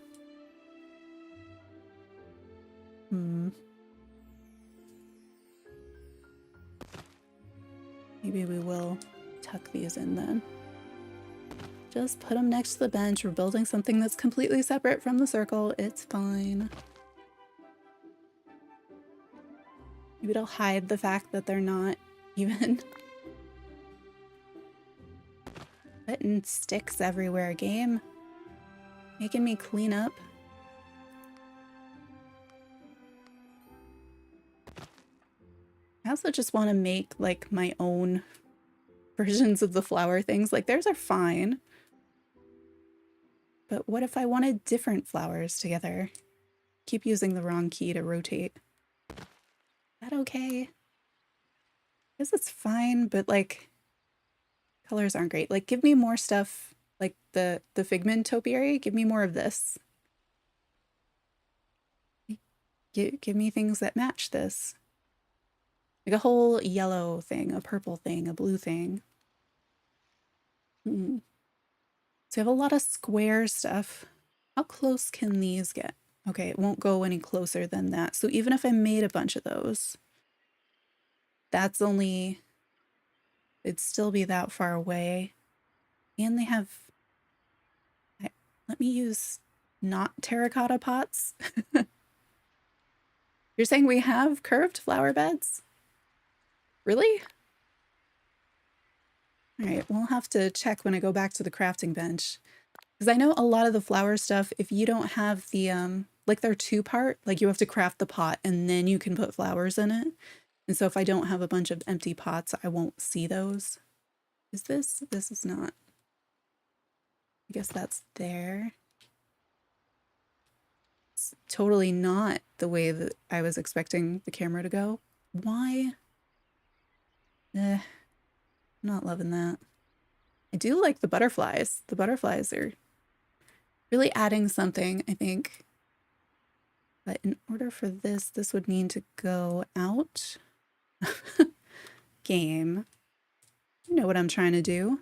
Maybe we will tuck these in then. Just put them next to the bench. We're building something that's completely separate from the circle. It's fine. Maybe it'll hide the fact that they're not even. Putting sticks everywhere, game. Making me clean up. I also just want to make like my own versions of the flower things. Like theirs are fine. But what if I wanted different flowers together? Keep using the wrong key to rotate. Is that okay? I guess it's fine, but like colors aren't great. Like give me more stuff like the Figment topiary. Give me more of this. Give me things that match this. Like a whole yellow thing, a purple thing, a blue thing. So I have a lot of square stuff. How close can these get? Okay, it won't go any closer than that. So even if I made a bunch of those, that's only, it'd still be that far away. And they have, let me use not terracotta pots. You're saying we have curved flower beds? Really? All right, we'll have to check when I go back to the crafting bench. Because I know a lot of the flower stuff, if you don't have the, like they're two-part, like you have to craft the pot and then you can put flowers in it. And so if I don't have a bunch of empty pots, I won't see those. Is this? This is not. I guess that's there. It's totally not the way that I was expecting the camera to go. Why? I'm not loving that. I do like the butterflies. The butterflies are really adding something, I think. But in order for this, this would need to go out. Game. You know what I'm trying to do.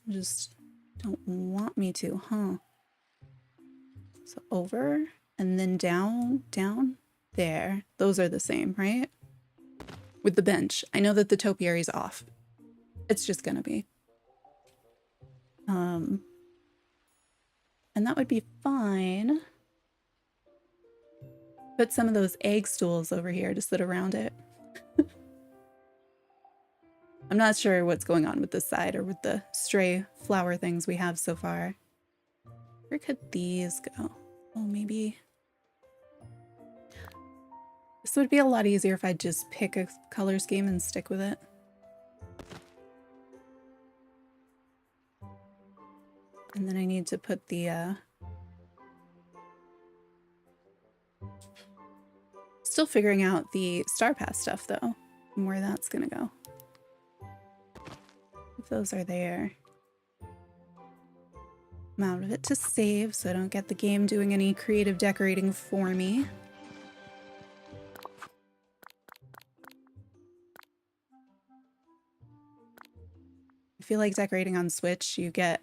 Just Don't want me to, huh? So over and then down, down, there. Those are the same, right? With the bench. I know that the topiary's off. It's just gonna be. And that would be fine. Put some of those egg stools over here to sit around it. I'm not sure what's going on with this side or with the stray flower things we have so far. Where could these go? Oh, maybe. This would be a lot easier if I just pick a color scheme and stick with it. And then I need to put the, still figuring out the Star Pass stuff though, and where that's gonna go. If those are there. I'm out of it to save, so I don't get the game doing any creative decorating for me. I feel like decorating on Switch, you get,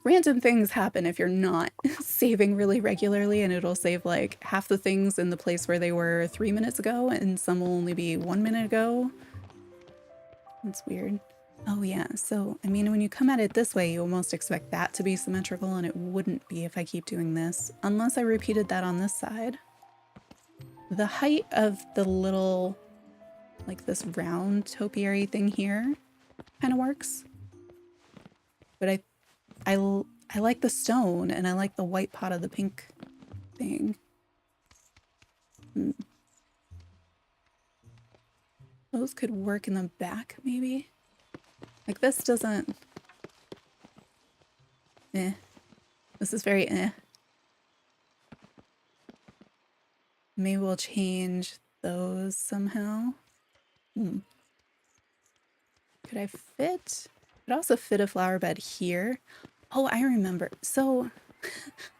random things happen if you're not saving really regularly, and it'll save like half the things in the place where they were 3 minutes ago, and some will only be 1 minute ago. That's weird. Oh yeah, so I mean, when you come at it this way, you almost expect that to be symmetrical, and it wouldn't be if I keep doing this, unless I repeated that on this side. The height of the little, like this round topiary thing here kind of works. But I like the stone, and I like the white pot of the pink thing. Those could work in the back, maybe? Like this doesn't... Eh. This is very eh. Maybe we'll change those somehow. Could I fit? Could also fit a flower bed here. Oh, I remember. So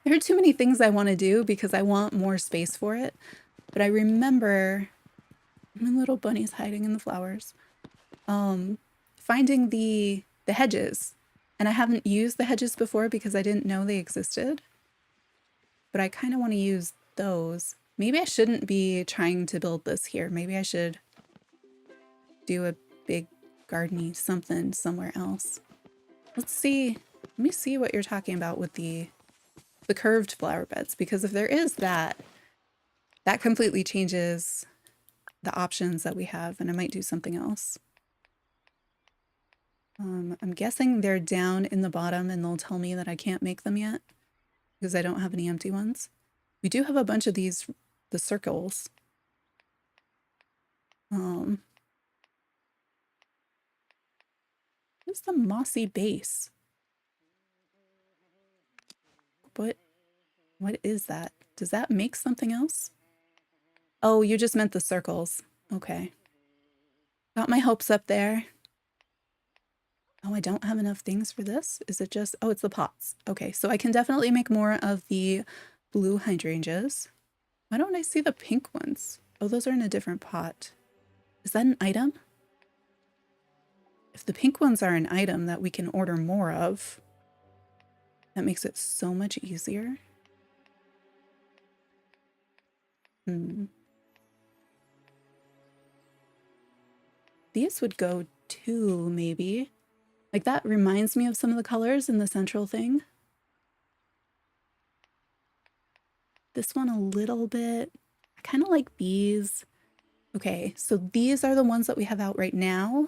there are too many things I want to do because I want more space for it. But I remember my little bunny's hiding in the flowers. Finding the hedges. And I haven't used the hedges before because I didn't know they existed. But I kind of want to use those. Maybe I shouldn't be trying to build this here. Maybe I should do a big gardeny something somewhere else. Let's see. Let me see what you're talking about with the curved flower beds, because if there is that, that completely changes the options that we have, and I might do something else. I'm guessing they're down in the bottom and they'll tell me that I can't make them yet because I don't have any empty ones. We do have a bunch of these, the circles. What's the mossy base? What is that? Does that make something else? Oh, you just meant the circles. Okay. Got my hopes up there. Oh, I don't have enough things for this? Is it just... Oh, it's the pots. Okay, so I can definitely make more of the blue hydrangeas. Why don't I see the pink ones? Oh, those are in a different pot. Is that an item? If the pink ones are an item that we can order more of, that makes it so much easier. These would go too, maybe. Like that reminds me of some of the colors in the central thing. This one a little bit. I kind of like these. Okay, so these are the ones that we have out right now.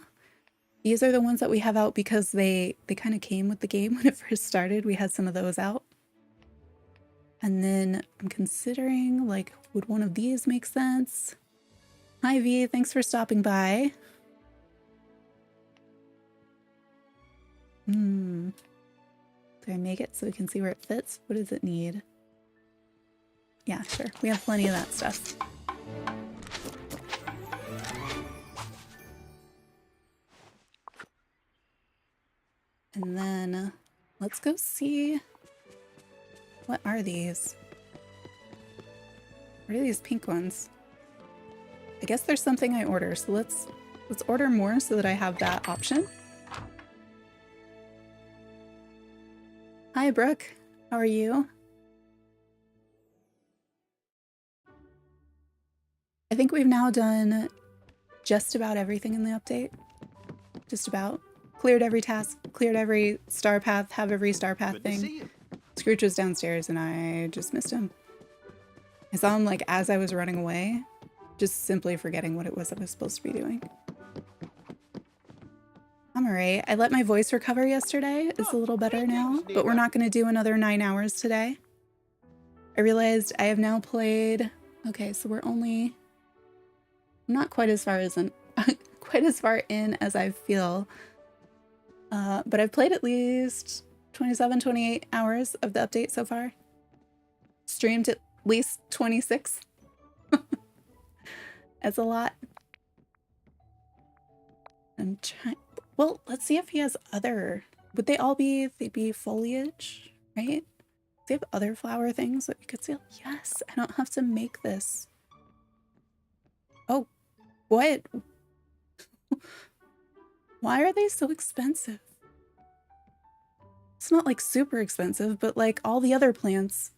These are the ones that we have out because they kind of came with the game when it first started. We had some of those out. And then I'm considering, like, would one of these make sense? Hi, V. Thanks for stopping by. Do I make it so we can see where it fits? What does it need? Yeah, sure. We have plenty of that stuff. And then let's go see, what are these? What are these pink ones? I guess there's something I order, so let's order more so that I have that option. Hi, Brooke. How are you? I think we've now done just about everything in the update. Just about. Cleared every task, cleared every star path, have every star path Good to see thing. you. Scrooge was downstairs and I just missed him. I saw him like as I was running away, just simply forgetting what it was I was supposed to be doing. I'm alright. I let my voice recover yesterday. It's a little better now, but we're not going to do another 9 hours today. I realized I have now played... Okay, so we're only... not quite as far as quite as far in as I feel. But I've played at least 27, 28 hours of the update so far. Streamed at least 26. That's a lot. I'm trying... Well, let's see if he has other... Would they all be... They'd be foliage, right? Do they have other flower things that we could sell? Yes, I don't have to make this. Oh, what? Why are they so expensive? It's not like super expensive, but like all the other plants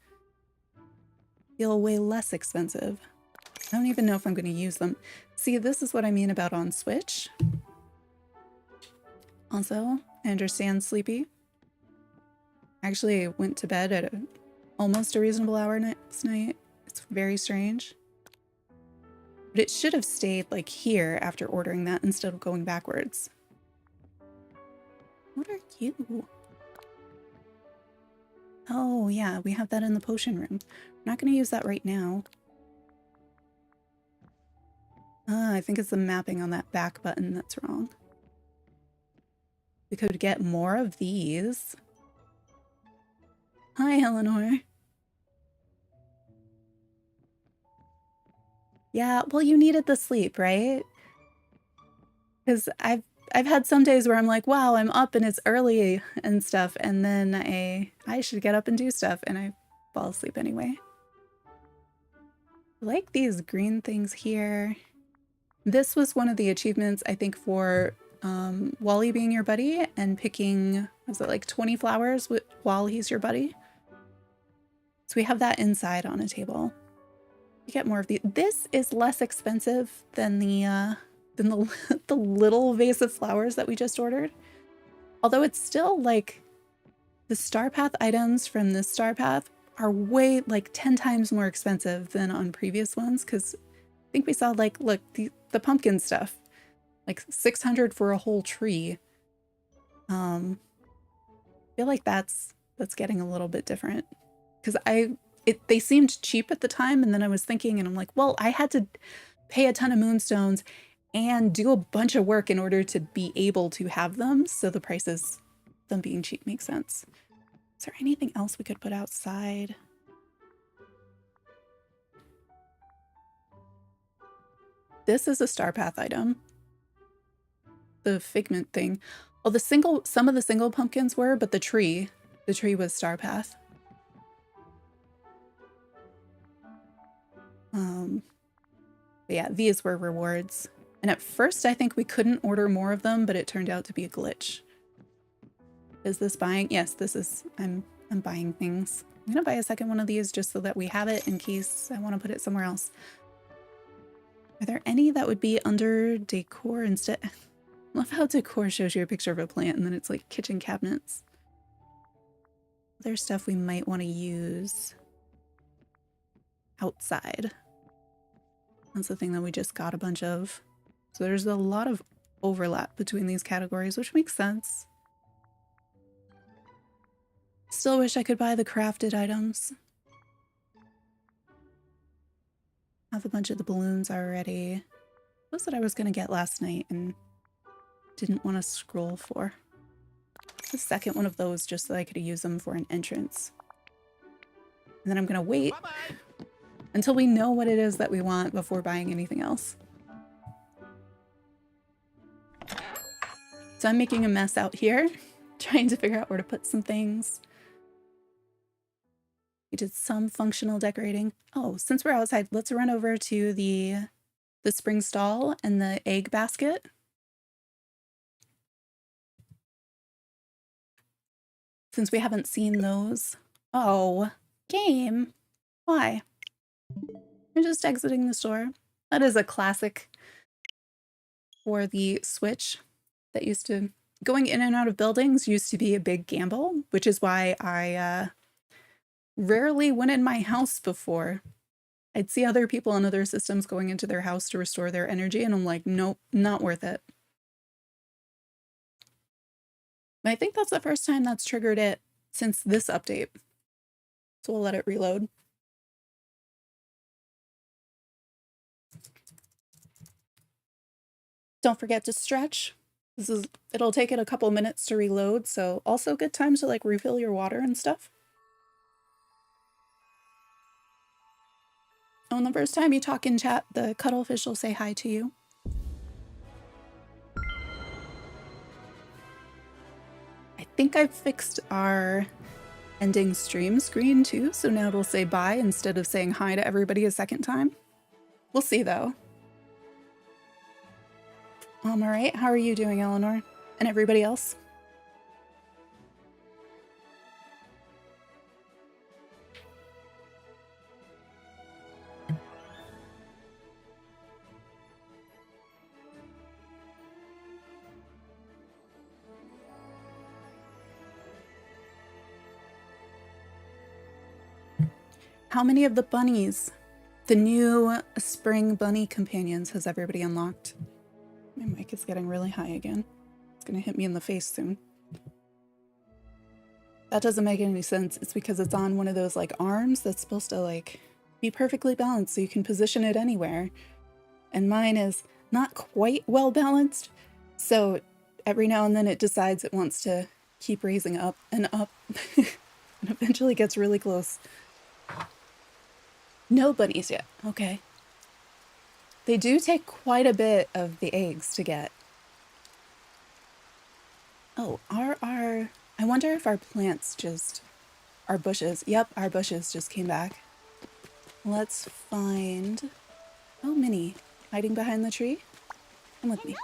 feel way less expensive. I don't even know if I'm going to use them. See, this is what I mean about on Switch. Also, I understand sleepy. I actually went to bed at almost a reasonable hour last night. It's very strange. But it should have stayed like here after ordering that instead of going backwards. What are you? Oh yeah, we have that in the potion room. I'm not going to use that right now. I think it's the mapping on that back button that's wrong. We could get more of these. Hi, Eleanor. Yeah, well, you needed the sleep, right? Because I've had some days where I'm like, wow, I'm up and it's early and stuff, and then I should get up and do stuff, and I fall asleep anyway. I like these green things here. This was one of the achievements, I think, for Wally being your buddy and picking, was it like 20 flowers while he's your buddy? So we have that inside on a table. You get more of these. This is less expensive than the the little vase of flowers that we just ordered. Although it's still like the Star Path items from this Star Path are way like 10 times more expensive than on previous ones, because I think we saw like, look, the pumpkin stuff, like 600 for a whole tree. I feel like that's getting a little bit different, because they seemed cheap at the time, and then I was thinking and I'm like, well, I had to pay a ton of moonstones and do a bunch of work in order to be able to have them, so the prices, them being cheap, makes sense. Is there anything else we could put outside? This is a Star Path item. The figment thing. Well, some of the single pumpkins were, but the tree was Star Path. But yeah, these were rewards. And at first I think we couldn't order more of them, but it turned out to be a glitch. Is this buying? Yes, this is, I'm buying things. I'm gonna buy a second one of these just so that we have it in case I want to put it somewhere else. Are there any that would be under decor instead? I love how decor shows you a picture of a plant and then it's like kitchen cabinets. Other stuff we might want to use outside. That's the thing that we just got a bunch of. So there's a lot of overlap between these categories, which makes sense. Still wish I could buy the crafted items. Have a bunch of the balloons already. What was it I was going to get last night and didn't want to scroll for? The second one of those just so I could use them for an entrance. And then I'm going to wait until we know what it is that we want before buying anything else. So I'm making a mess out here, trying to figure out where to put some things. We did some functional decorating. Oh, since we're outside, let's run over to the spring stall and the egg basket. since we haven't seen those. Oh, game. Why? We're just exiting the store. That is a classic for the Switch. That used to, going in and out of buildings used to be a big gamble, which is why I rarely went in my house before. I'd see other people in other systems going into their house to restore their energy, and I'm like, nope, not worth it. But I think that's the first time that's triggered it since this update. So we'll let it reload. Don't forget to stretch. It'll take it a couple minutes to reload, so also good time to like refill your water and stuff. Oh, and the first time you talk in chat, the cuttlefish will say hi to you. I think I've fixed our ending stream screen too, so now it'll say bye instead of saying hi to everybody a second time. We'll see though. All right, how are you doing, Eleanor? And everybody else? How many of the bunnies, the new spring bunny companions, has everybody unlocked? My mic is getting really high again. It's gonna hit me in the face soon. That doesn't make any sense. It's because it's on one of those like arms that's supposed to like be perfectly balanced so you can position it anywhere. And mine is not quite well balanced. So every now and then it decides it wants to keep raising up and up and eventually gets really close. No bunnies yet. Okay. They do take quite a bit of the eggs to get. Oh, I wonder if our plants just, our bushes, yep, our bushes just came back. Let's find, oh, Minnie, hiding behind the tree. Come with me.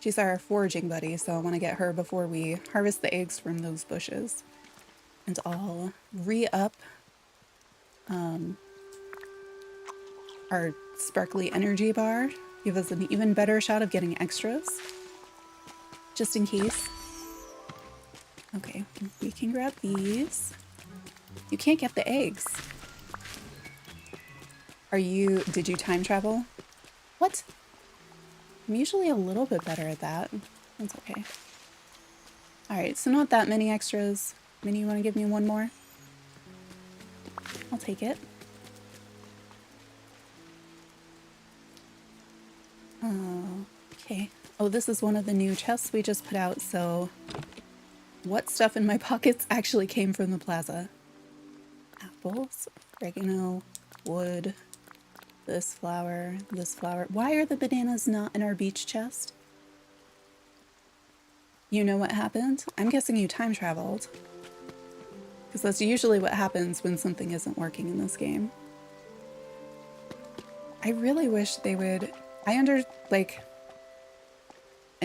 She's our foraging buddy, so I want to get her before we harvest the eggs from those bushes. And I'll re-up our sparkly energy bar, give us an even better shot of getting extras, just in case. Okay, we can grab these. You can't get the eggs. Did you time travel? What? I'm usually a little bit better at that. That's okay. All right, so not that many extras. Minnie, you want to give me one more? I'll take it. Okay. Oh, this is one of the new chests we just put out, so what stuff in my pockets actually came from the plaza? Apples, oregano, wood, this flower, this flower. Why are the bananas not in our beach chest? You know what happened? I'm guessing you time traveled. Because that's usually what happens when something isn't working in this game. I really wish they would... I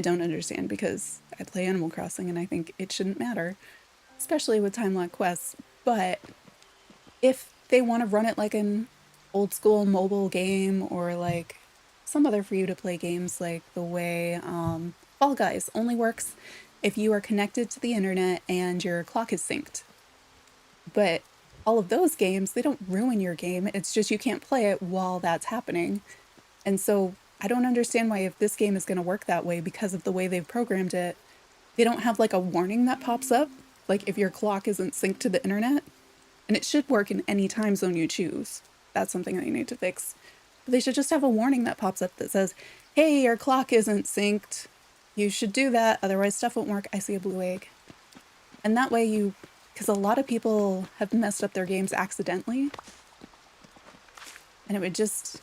don't understand because I play Animal Crossing and I think it shouldn't matter, especially with time lock quests, but if they want to run it like an old school mobile game or like some other free to play games, like the way Fall Guys only works if you are connected to the internet and your clock is synced. But all of those games, they don't ruin your game, it's just you can't play it while that's happening. And so I don't understand why, if this game is going to work that way because of the way they've programmed it, they don't have like a warning that pops up, like if your clock isn't synced to the internet. And it should work in any time zone you choose. That's something that you need to fix. But they should just have a warning that pops up that says, hey, your clock isn't synced. You should do that, otherwise stuff won't work. I see a blue egg. And that way because a lot of people have messed up their games accidentally. And it would just...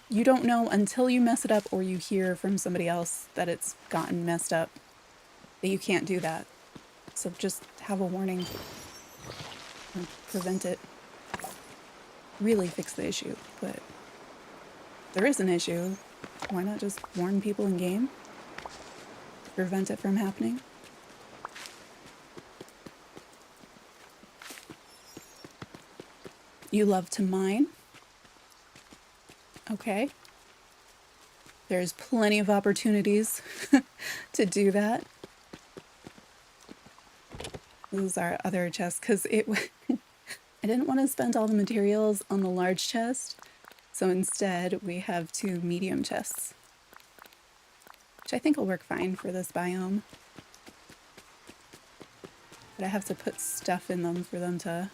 You don't know until you mess it up or you hear from somebody else that it's gotten messed up that you can't do that. So just have a warning and prevent it. Really fix the issue, but if there is an issue, why not just warn people in game? Prevent it from happening? You love to mine. Okay. There's plenty of opportunities to do that. This is our other chest because I didn't want to spend all the materials on the large chest, so instead we have 2 medium chests, which I think will work fine for this biome. But I have to put stuff in them for them to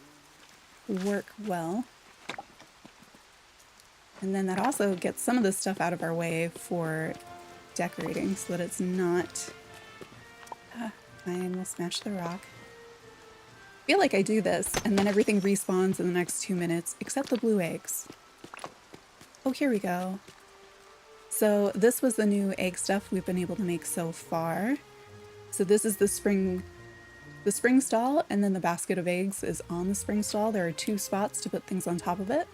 work well. And then that also gets some of the stuff out of our way for decorating so that it's not... fine, we'll smash the rock. I feel like I do this and then everything respawns in the next 2 minutes, except the blue eggs. Oh, here we go. So this was the new egg stuff we've been able to make so far. So this is the spring stall, and then the basket of eggs is on the spring stall. There are 2 spots to put things on top of it.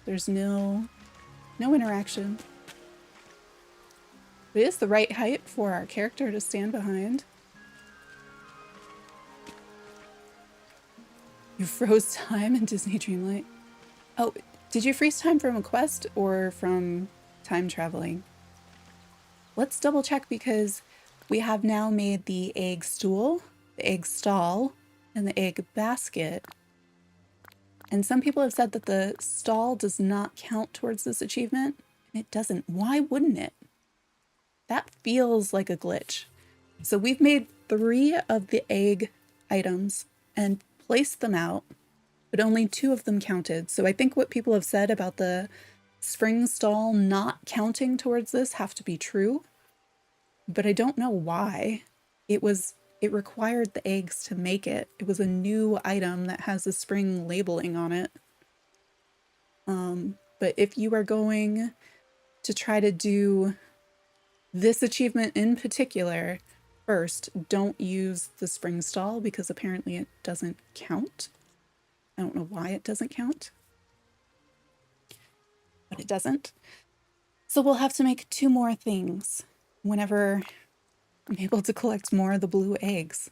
There's no interaction. It is the right height for our character to stand behind. You froze time in Disney Dreamlight. Oh, did you freeze time from a quest or from time traveling? Let's double check because we have now made the egg stool, the egg stall, and the egg basket. And some people have said that the stall does not count towards this achievement. And it doesn't. Why wouldn't it? That feels like a glitch. So we've made 3 of the egg items and placed them out, but only 2 of them counted. So I think what people have said about the spring stall not counting towards this have to be true, but I don't know why. It required the eggs to make it. It was a new item that has a spring labeling on it. But if you are going to try to do this achievement in particular first, don't use the spring stall because apparently it doesn't count. I don't know why it doesn't count, but it doesn't. So we'll have to make 2 more things whenever I'm able to collect more of the blue eggs.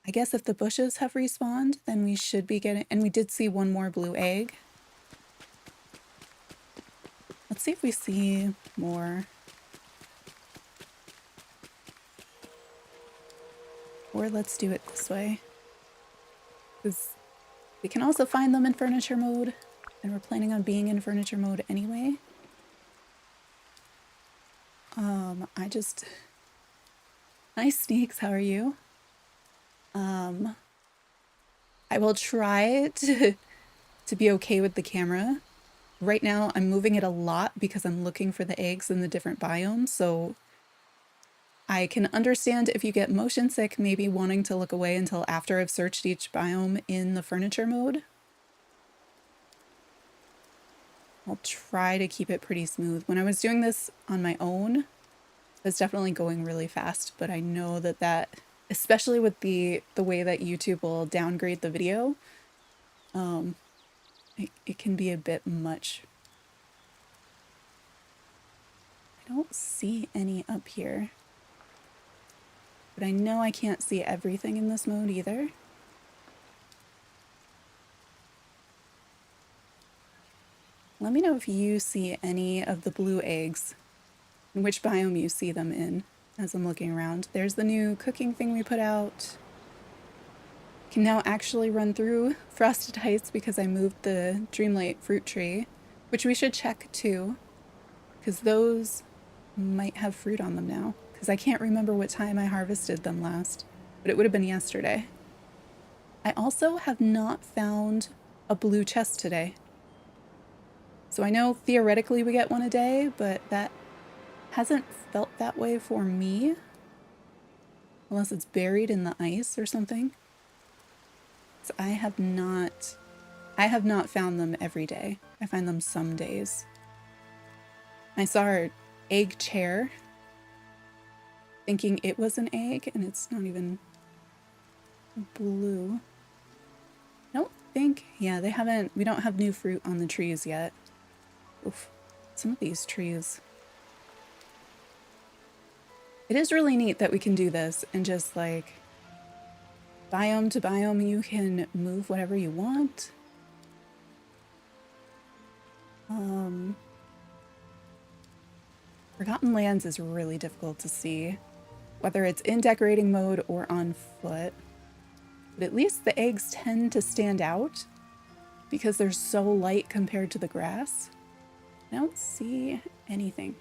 I guess if the bushes have respawned, then we should be getting... And we did see 1 more blue egg. Let's see if we see more. Or let's do it this way. Because we can also find them in furniture mode, and we're planning on being in furniture mode anyway. Hi Sneaks, how are you? I will try to be okay with the camera. Right now I'm moving it a lot because I'm looking for the eggs in the different biomes, so I can understand if you get motion sick, maybe wanting to look away until after I've searched each biome in the furniture mode. I'll try to keep it pretty smooth. When I was doing this on my own, I was definitely going really fast, but I know that especially with the way that YouTube will downgrade the video, it can be a bit much. I don't see any up here, but I know I can't see everything in this mode either. Let me know if you see any of the blue eggs and which biome you see them in as I'm looking around. There's the new cooking thing we put out. Can now actually run through Frosted Heights because I moved the Dreamlight fruit tree, which we should check too, because those might have fruit on them now, because I can't remember what time I harvested them last, but it would have been yesterday. I also have not found a blue chest today. So I know theoretically we get 1 a day, but that hasn't felt that way for me. Unless it's buried in the ice or something. So I have not found them every day. I find them some days. I saw our egg chair, thinking it was an egg, and it's not even blue. I don't think, yeah, we don't have new fruit on the trees yet. Oof, some of these trees. It is really neat that we can do this and just like biome to biome, you can move whatever you want. Forgotten Lands is really difficult to see, whether it's in decorating mode or on foot. But at least the eggs tend to stand out because they're so light compared to the grass. I don't see anything.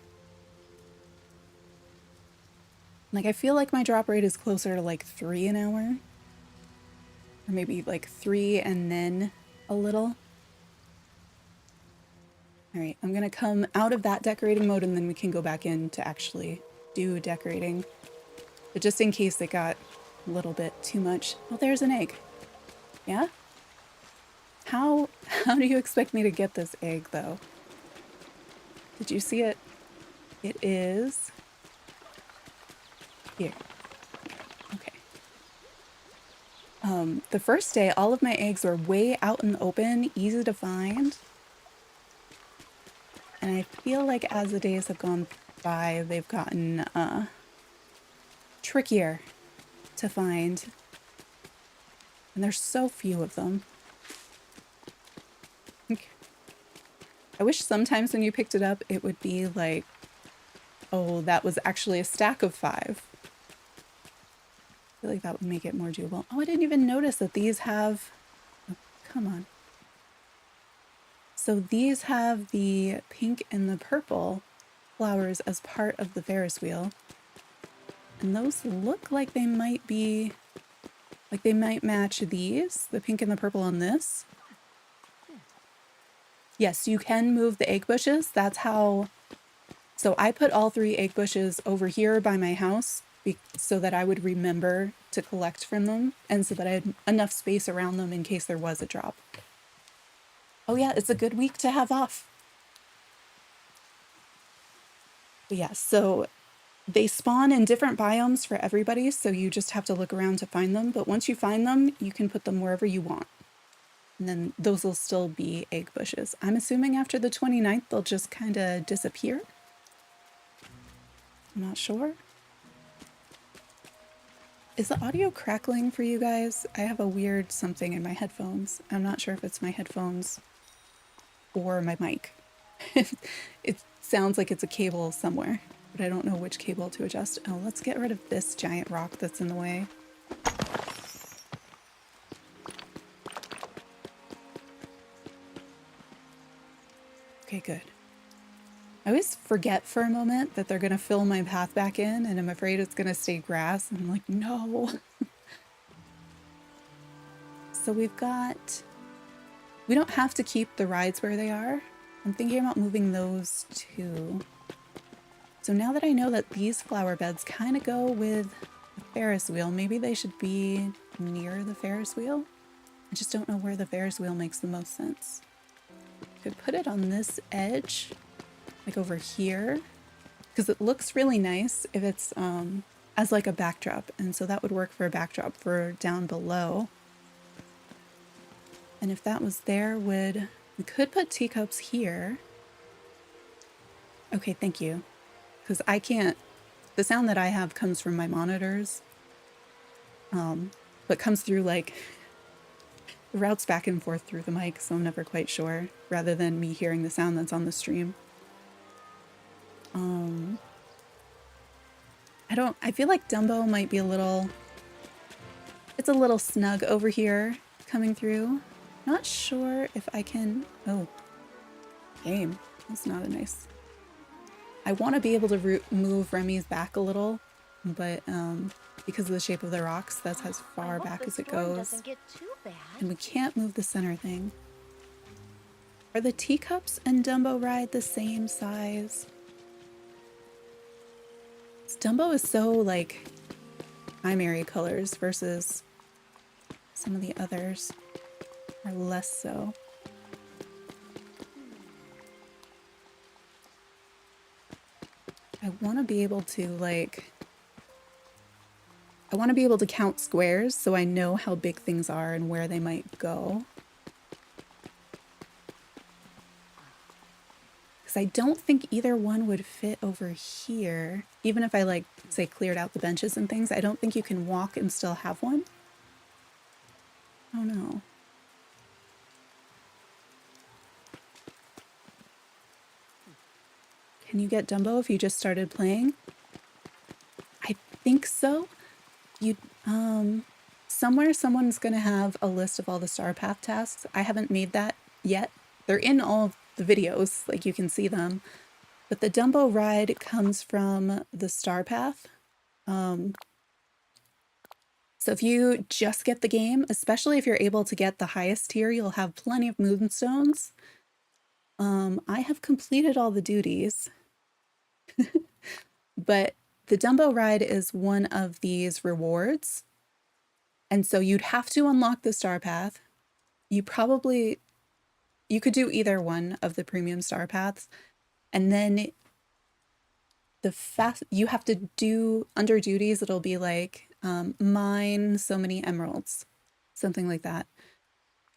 Like, I feel like my drop rate is closer to like 3 an hour. Or maybe like 3 and then a little. All right, I'm gonna come out of that decorating mode and then we can go back in to actually do decorating. But just in case it got a little bit too much. Oh, there's an egg. Yeah? How do you expect me to get this egg though? Did you see it? It is here. Okay. The first day, all of my eggs were way out in the open, easy to find. And I feel like as the days have gone by, they've gotten trickier to find. And there's so few of them. I wish sometimes when you picked it up, it would be like, oh, that was actually a stack of 5. I feel like that would make it more doable. Oh, I didn't even notice that these have, oh, come on. So these have the pink and the purple flowers as part of the Ferris wheel. And those look like they might be, like they might match these, the pink and the purple on this. Yes, you can move the egg bushes. That's how, so I put all 3 egg bushes over here by my house so that I would remember to collect from them and so that I had enough space around them in case there was a drop. Oh yeah, it's a good week to have off. But yeah, so they spawn in different biomes for everybody, so you just have to look around to find them. But once you find them, you can put them wherever you want. And then those will still be egg bushes. I'm assuming after the 29th, they'll just kind of disappear. I'm not sure. Is the audio crackling for you guys? I have a weird something in my headphones. I'm not sure if it's my headphones or my mic. It sounds like it's a cable somewhere, but I don't know which cable to adjust. Oh, let's get rid of this giant rock that's in the way. Okay, good. I always forget for a moment that they're gonna fill my path back in and I'm afraid it's gonna stay grass. And I'm like, no. So we don't have to keep the rides where they are. I'm thinking about moving those too. So now that I know that these flower beds kind of go with the Ferris wheel, maybe they should be near the Ferris wheel. I just don't know where the Ferris wheel makes the most sense. Could put it on this edge, like over here, because it looks really nice if it's as like a backdrop, and so that would work for a backdrop for down below. And if that was there, we could put teacups here. Okay, thank you, because I can't, the sound that I have comes from my monitors, but comes through like the routes back and forth through the mic, so I'm never quite sure, rather than me hearing the sound that's on the stream. I feel like Dumbo might be it's a little snug over here coming through. Not sure if I can, oh, game, that's not a nice. I want to be able to move Remy's back a little, but because of the shape of the rocks, that's as far back as it goes. And we can't move the center thing. Are the teacups and Dumbo ride the same size? Dumbo is so like primary colors versus some of the others are less so. I want to be able to count squares so I know how big things are and where they might go. Because I don't think either one would fit over here. Even if I say cleared out the benches and things, I don't think you can walk and still have one. Oh no. Can you get Dumbo if you just started playing? I think so. You, somewhere someone's gonna have a list of all the Star Path tasks. I haven't made that yet. They're in all of the videos, like you can see them. But the Dumbo ride comes from the Star Path. So if you just get the game, especially if you're able to get the highest tier, you'll have plenty of moonstones. I have completed all the duties, but the Dumbo ride is one of these rewards. And so you'd have to unlock the Star Path. You could do either one of the premium Star Paths. And then you have to do under duties, it'll be like mine so many emeralds, something like that.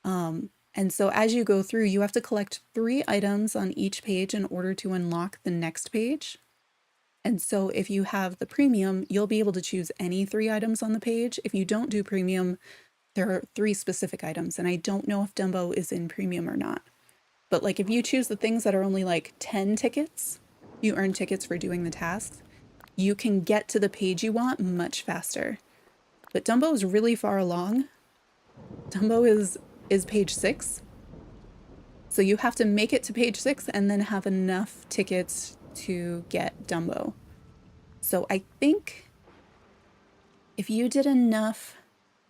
And so as you go through, you have to collect 3 items on each page in order to unlock the next page. And so if you have the premium, you'll be able to choose any 3 items on the page. If you don't do premium, there are 3 specific items. And I don't know if Dumbo is in premium or not. But like if you choose the things that are only like 10 tickets, you earn tickets for doing the tasks, you can get to the page you want much faster. But Dumbo is really far along. Dumbo is page 6. So you have to make it to page 6 and then have enough tickets to get Dumbo. So I think if you did enough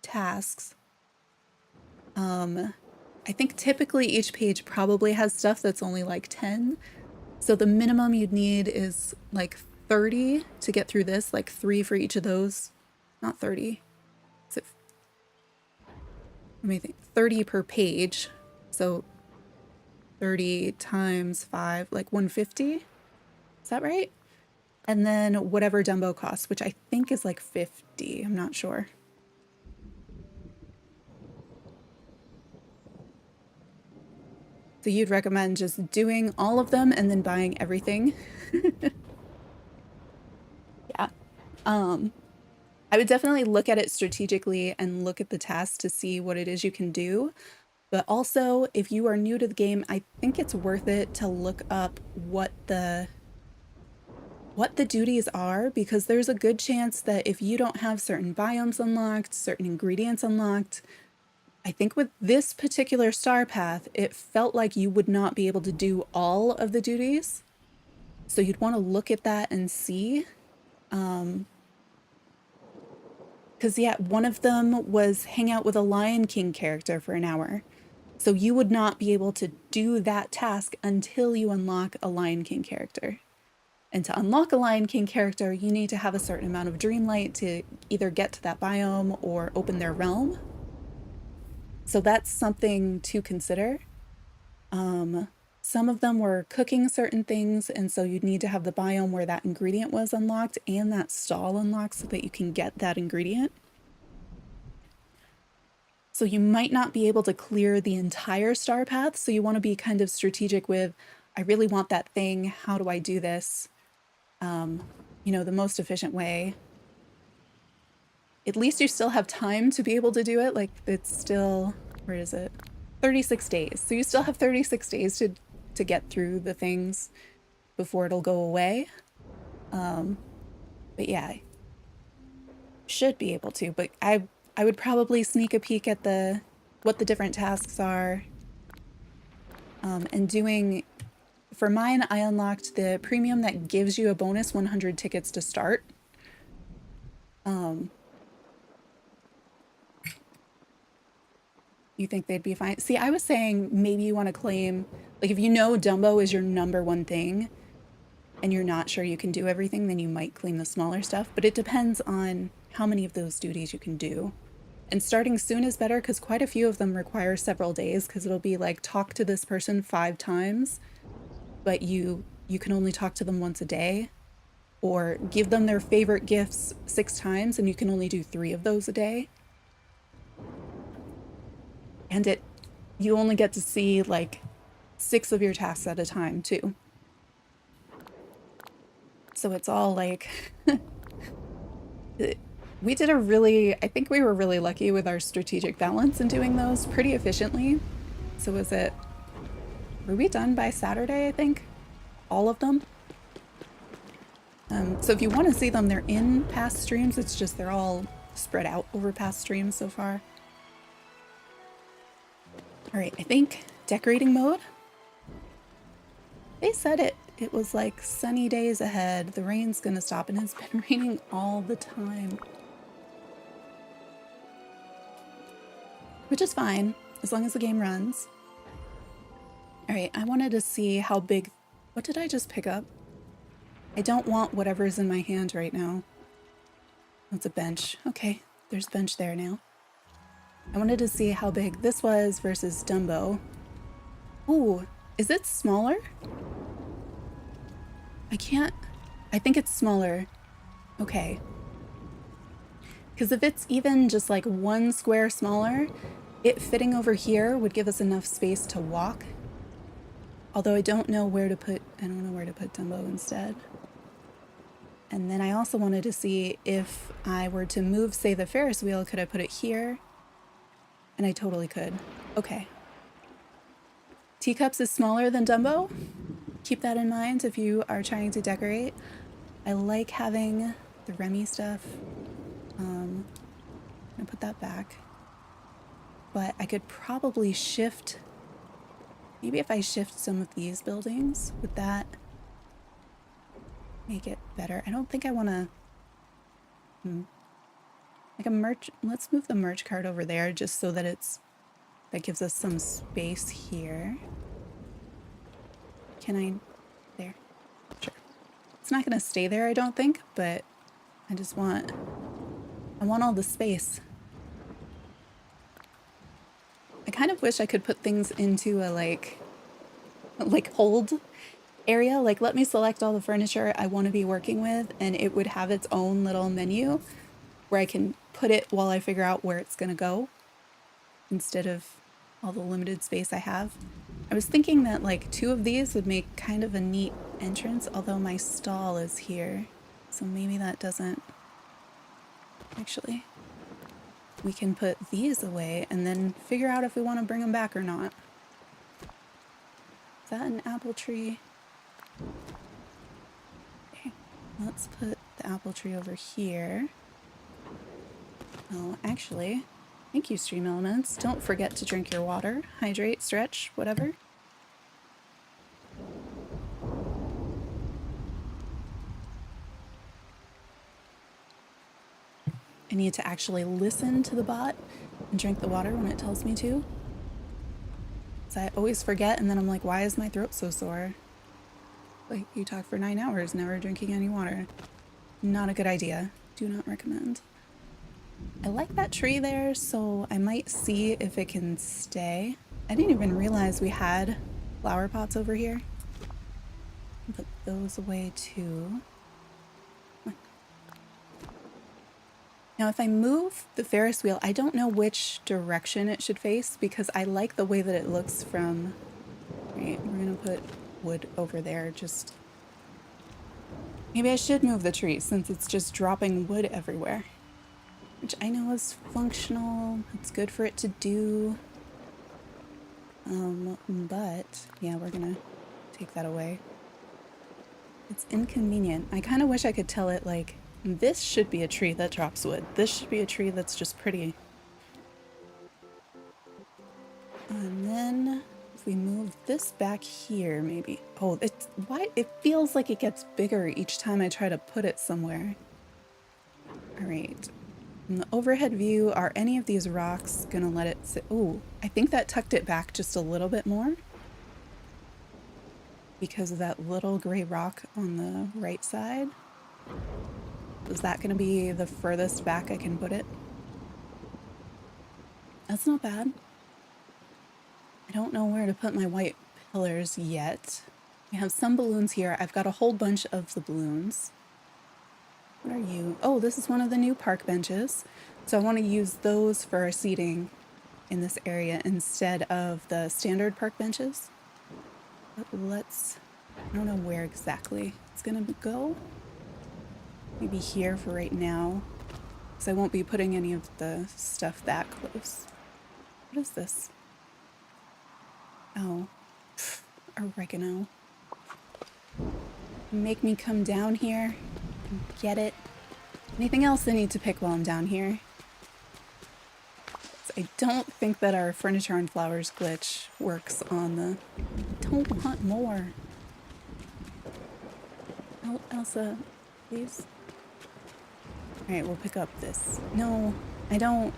tasks, I think typically each page probably has stuff that's only like 10. So the minimum you'd need is like 30 to get through this, like 3 for each of those. Not 30. Is it? Let me think. 30 per page. So 30 times 5, like 150. Is that right? And then whatever Dumbo costs, which I think is like 50. I'm not sure. So you'd recommend just doing all of them and then buying everything. Yeah. I would definitely look at it strategically and look at the tasks to see what it is you can do. But also, if you are new to the game, I think it's worth it to look up what the duties are, because there's a good chance that if you don't have certain biomes unlocked, certain ingredients unlocked, I think with this particular star path, it felt like you would not be able to do all of the duties. So you'd want to look at that and see. Because yeah, one of them was hang out with a Lion King character for an hour. So you would not be able to do that task until you unlock a Lion King character. And to unlock a Lion King character, you need to have a certain amount of Dreamlight to either get to that biome or open their realm. So that's something to consider. Some of them were cooking certain things, and so you'd need to have the biome where that ingredient was unlocked and that stall unlocked so that you can get that ingredient. So you might not be able to clear the entire star path, so you want to be kind of strategic with, I really want that thing, how do I do this? You know, the most efficient way. At least you still have time to be able to do it. Like, it's still, where is it? 36 days. So you still have 36 days to get through the things before it'll go away. But yeah, should be able to. But I would probably sneak a peek at what the different tasks are. And doing, for mine, I unlocked the premium that gives you a bonus 100 tickets to start. You think they'd be fine? See, I was saying maybe you want to claim, like if you know Dumbo is your #1 thing and you're not sure you can do everything, then you might claim the smaller stuff. But it depends on how many of those duties you can do. And starting soon is better because quite a few of them require several days, because it'll be like talk to this person 5 times, but you can only talk to them once a day, or give them their favorite gifts 6 times and you can only do 3 of those a day. And you only get to see like 6 of your tasks at a time too. So it's all like We did I think we were really lucky with our strategic balance in doing those pretty efficiently. So were we done by Saturday, I think? All of them? So if you want to see them, they're in past streams. It's just they're all spread out over past streams so far. All right, I think decorating mode. They said it was like sunny days ahead. The rain's gonna stop, and it's been raining all the time. Which is fine, as long as the game runs. All right, I wanted to see how big... What did I just pick up? I don't want whatever's in my hand right now. It's a bench. Okay, there's a bench there now. I wanted to see how big this was versus Dumbo. Ooh, is it smaller? I think it's smaller. Okay. Because if it's even just like 1 square smaller, it fitting over here would give us enough space to walk. Although I don't know where to put Dumbo instead. And then I also wanted to see if I were to move, say, the Ferris wheel, could I put it here? And I totally could. Okay. Teacups is smaller than Dumbo. Keep that in mind if you are trying to decorate. I like having the Remy stuff. I'm gonna put that back. But I could probably shift... Maybe if I shift some of these buildings, would that make it better? I don't think I want to... Like a merch... Let's move the merch cart over there just so that that gives us some space here. Can I... There. Sure. It's not going to stay there, I don't think, but I just want... I want all the space. I kind of wish I could put things into a like hold area. Like, let me select all the furniture I want to be working with, and it would have its own little menu where I can put it while I figure out where it's going to go instead of all the limited space I have. I was thinking that like 2 of these would make kind of a neat entrance, although my stall is here. So maybe that doesn't... Actually, we can put these away and then figure out if we want to bring them back or not. Is that an apple tree? Okay, let's put the apple tree over here. Oh, actually, thank you, Stream Elements. Don't forget to drink your water, hydrate, stretch, whatever. I need to actually listen to the bot and drink the water when it tells me to. So I always forget, and then I'm like, why is my throat so sore? Like, you talk for 9 hours, never drinking any water. Not a good idea. Do not recommend. I like that tree there, so I might see if it can stay. I didn't even realize we had flower pots over here. Put those away too. Now, if I move the Ferris wheel, I don't know which direction it should face because I like the way that it looks from... Right, we're gonna put wood over there, just... Maybe I should move the tree since it's just dropping wood everywhere. Which I know is functional, it's good for it to do. But, yeah, we're gonna take that away. It's inconvenient. I kind of wish I could tell it, like, this should be a tree that drops wood. This should be a tree that's just pretty. And then if we move this back here, maybe. Oh, it's why it feels like it gets bigger each time I try to put it somewhere. All right. In the overhead view, are any of these rocks gonna let it sit? Oh, I think that tucked it back just a little bit more because of that little gray rock on the right side. Is that going to be the furthest back I can put it? That's not bad. I don't know where to put my white pillars yet. We have some balloons here. I've got a whole bunch of the balloons. What are you? Oh, this is one of the new park benches. So I want to use those for our seating in this area instead of the standard park benches. But I don't know where exactly it's going to go. Maybe here for right now. Because I won't be putting any of the stuff that close. What is this? Oh, oregano. Make me come down here and get it. Anything else I need to pick while I'm down here? I don't think that our furniture and flowers glitch works on the... I don't want more. Oh, Elsa, please. Alright, we'll pick up this. No, I don't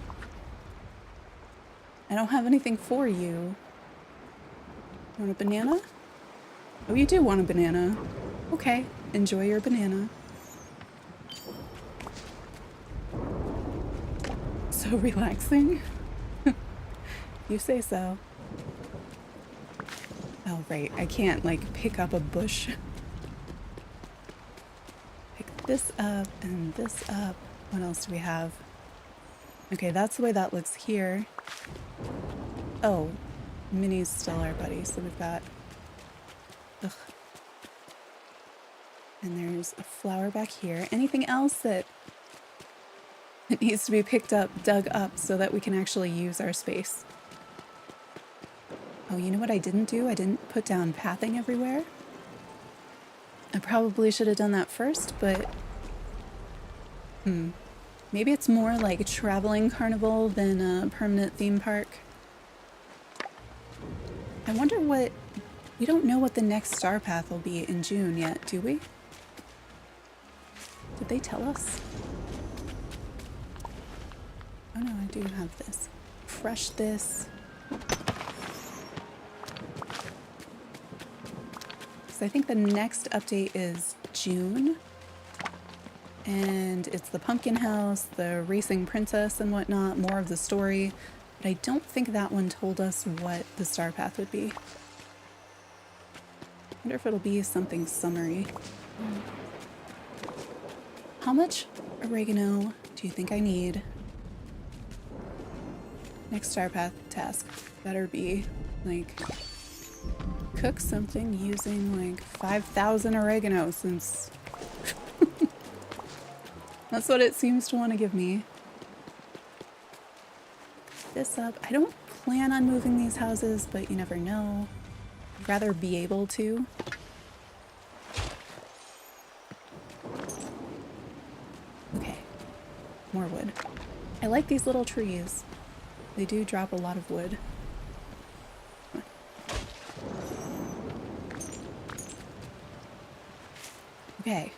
have anything for you. Want a banana? Oh, you do want a banana. Okay, enjoy your banana. So relaxing. You say so. Oh, right. I can't, like, pick up a bush. Pick this up and this up. What else do we have? Okay, that's the way that looks here. Oh, Minnie's still our buddy, so we've got... Ugh. And there's a flower back here. Anything else that needs to be picked up, dug up, so that we can actually use our space? Oh, you know what I didn't do? I didn't put down pathing everywhere. I probably should have done that first, but... Maybe it's more like a traveling carnival than a permanent theme park. I wonder what... We don't know what the next star path will be in June yet, do we? Did they tell us? Oh no, I do have this. Crush this. So I think the next update is June. And it's the pumpkin house, the racing princess and whatnot, more of the story. But I don't think that one told us what the star path would be. I wonder if it'll be something summery. How much oregano do you think I need? Next star path task better be like cook something using like 5,000 oregano, since that's what it seems to want to give me. This up. I don't plan on moving these houses, but you never know. I'd rather be able to. Okay, more wood. I like these little trees. They do drop a lot of wood. Okay,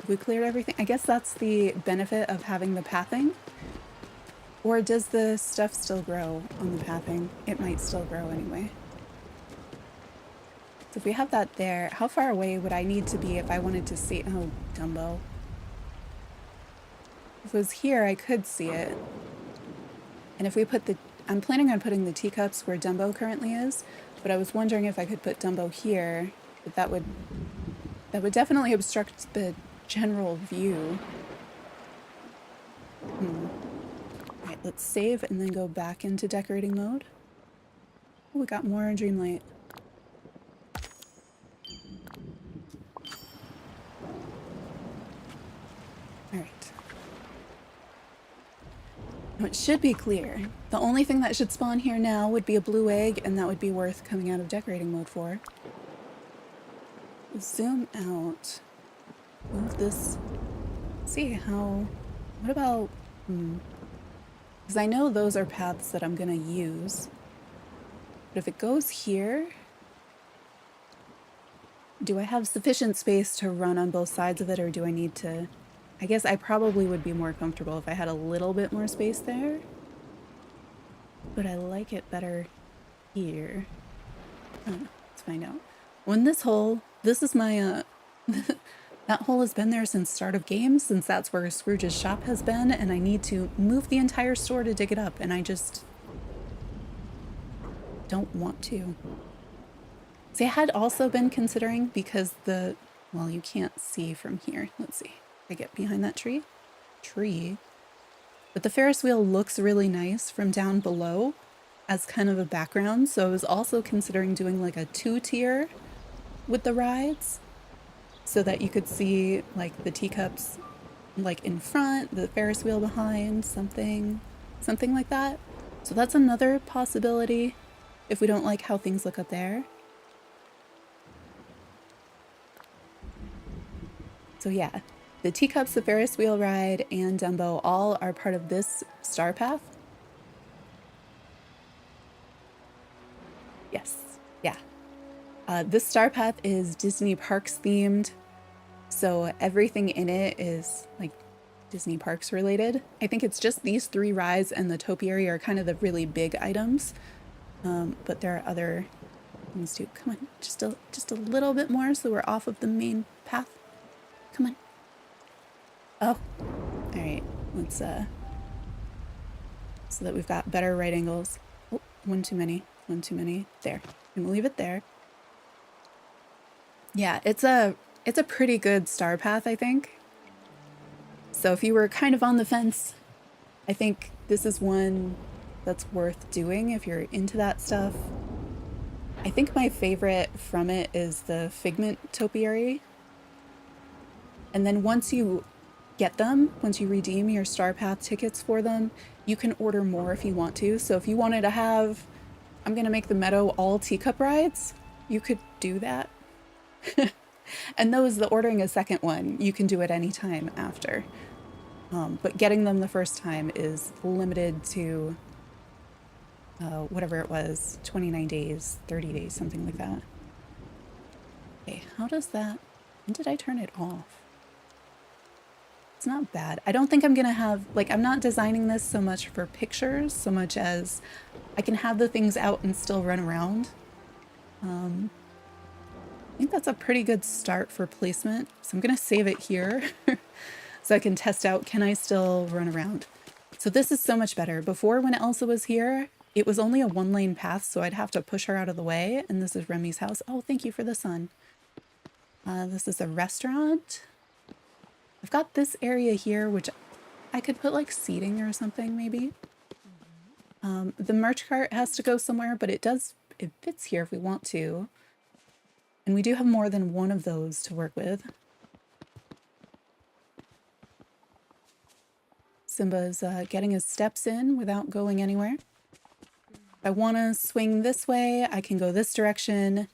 we cleared everything. I guess that's the benefit of having the pathing. Or does the stuff still grow on the pathing? It might still grow anyway. So if we have that there, how far away would I need to be if I wanted to see... Oh, Dumbo. If it was here, I could see it. And if we put the... I'm planning on putting the teacups where Dumbo currently is, but I was wondering if I could put Dumbo here, but that would definitely obstruct the general view. Alright, let's save and then go back into decorating mode. Oh, we got more Dreamlight. Alright. Now it should be clear. The only thing that should spawn here now would be a blue egg, and that would be worth coming out of decorating mode for. Zoom out. Move this. See how... What about... Because I know those are paths that I'm going to use. But if it goes here... Do I have sufficient space to run on both sides of it, or do I need to... I guess I probably would be more comfortable if I had a little bit more space there. But I like it better here. Let's find out. When this hole... This is my, that hole has been there since start of game, since that's where Scrooge's shop has been, and I need to move the entire store to dig it up, and I just don't want to. See, I had also been considering, because the... Well, you can't see from here. Let's see. I get behind that tree. But the Ferris wheel looks really nice from down below as kind of a background, so I was also considering doing like a 2-tier with the rides, so that you could see like the teacups like in front, the Ferris wheel behind, something like that. So that's another possibility if we don't like how things look up there. So yeah, the teacups, the Ferris wheel ride, and Dumbo all are part of this star path. Yes, yeah. This star path is Disney Parks themed, so everything in it is like Disney Parks related. I think it's just these 3 rides and the topiary are kind of the really big items, but there are other things too. Come on, just a little bit more so we're off of the main path. Come on. Oh, all right. Let's so that we've got better right angles. Oh, one too many. There. I'm gonna leave it there. Yeah, it's a pretty good star path, I think. So if you were kind of on the fence, I think this is one that's worth doing if you're into that stuff. I think my favorite from it is the Figment topiary. And then once you get them, once you redeem your Star Path tickets for them, you can order more if you want to. So if you wanted to have, I'm going to make the meadow all teacup rides, you could do that. And the ordering a second one, you can do it anytime after. But getting them the first time is limited to whatever it was, 29 days, 30 days, something like that. Okay, how does that, when did I turn it off? It's not bad. I don't think I'm gonna have, like, I'm not designing this so much for pictures, so much as I can have the things out and still run around. I think that's a pretty good start for placement. So I'm gonna save it here so I can test out, can I still run around? So this is so much better. Before, when Elsa was here, it was only a 1-lane path, so I'd have to push her out of the way. And this is Remy's house. Oh, thank you for the sun. This is a restaurant. I've got this area here, which I could put like seating or something maybe. The merch cart has to go somewhere, but it fits here if we want to. And we do have more than one of those to work with. Simba's getting his steps in without going anywhere. If I want to swing this way, I can go this direction.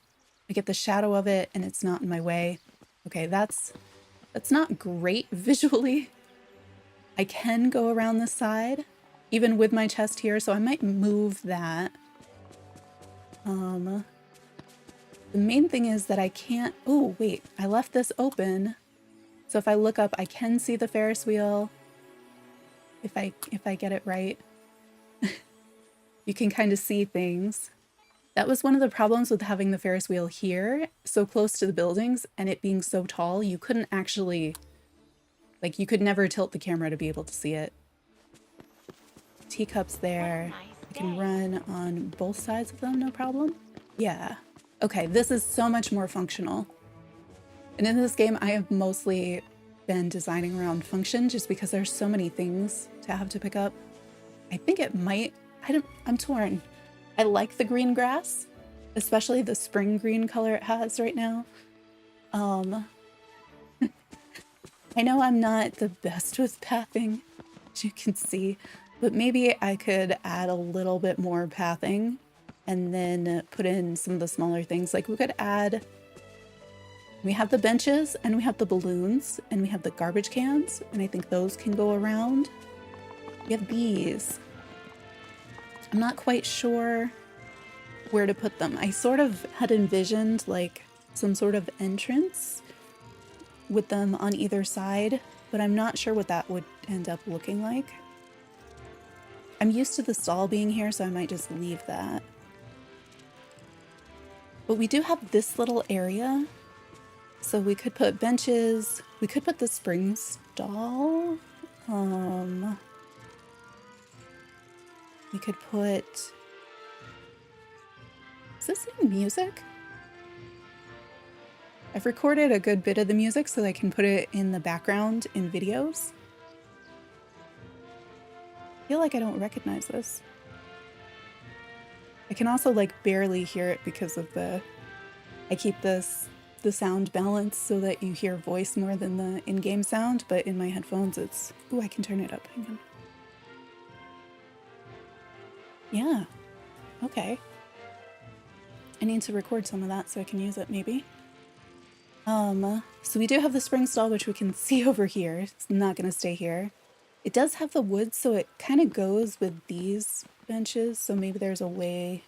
I get the shadow of it and it's not in my way. Okay, that's not great visually. I can go around this side, even with my chest here, so I might move that. The main thing is that I can't, oh wait, I left this open. So if I look up, I can see the Ferris wheel. If I get it right. You can kind of see things. That was one of the problems with having the Ferris wheel here, so close to the buildings, and it being so tall, you couldn't actually, like, you could never tilt the camera to be able to see it. Teacups there. I can run on both sides of them, no problem. Yeah. Okay, this is so much more functional. And in this game, I have mostly been designing around function just because there's so many things to have to pick up. I think it might, I'm torn. I like the green grass, especially the spring green color it has right now. I know I'm not the best with pathing, as you can see, but maybe I could add a little bit more pathing and then put in some of the smaller things. Like we could add, we have the benches and we have the balloons and we have the garbage cans, and I think those can go around. We have these. I'm not quite sure where to put them. I sort of had envisioned like some sort of entrance with them on either side, but I'm not sure what that would end up looking like. I'm used to the stall being here, so I might just leave that. But we do have this little area, so we could put benches. We could put the spring stall. We could put, is this in music? I've recorded a good bit of the music so I can put it in the background in videos. I feel like I don't recognize this. I can also like barely hear it because of I keep this the sound balance so that you hear voice more than the in-game sound, but in my headphones it's... Ooh, I can turn it up. Hang on. Yeah. Okay. I need to record some of that so I can use it maybe. So we do have the spring stall, which we can see over here. It's not going to stay here. It does have the wood, so it kind of goes with these benches. So maybe there's a way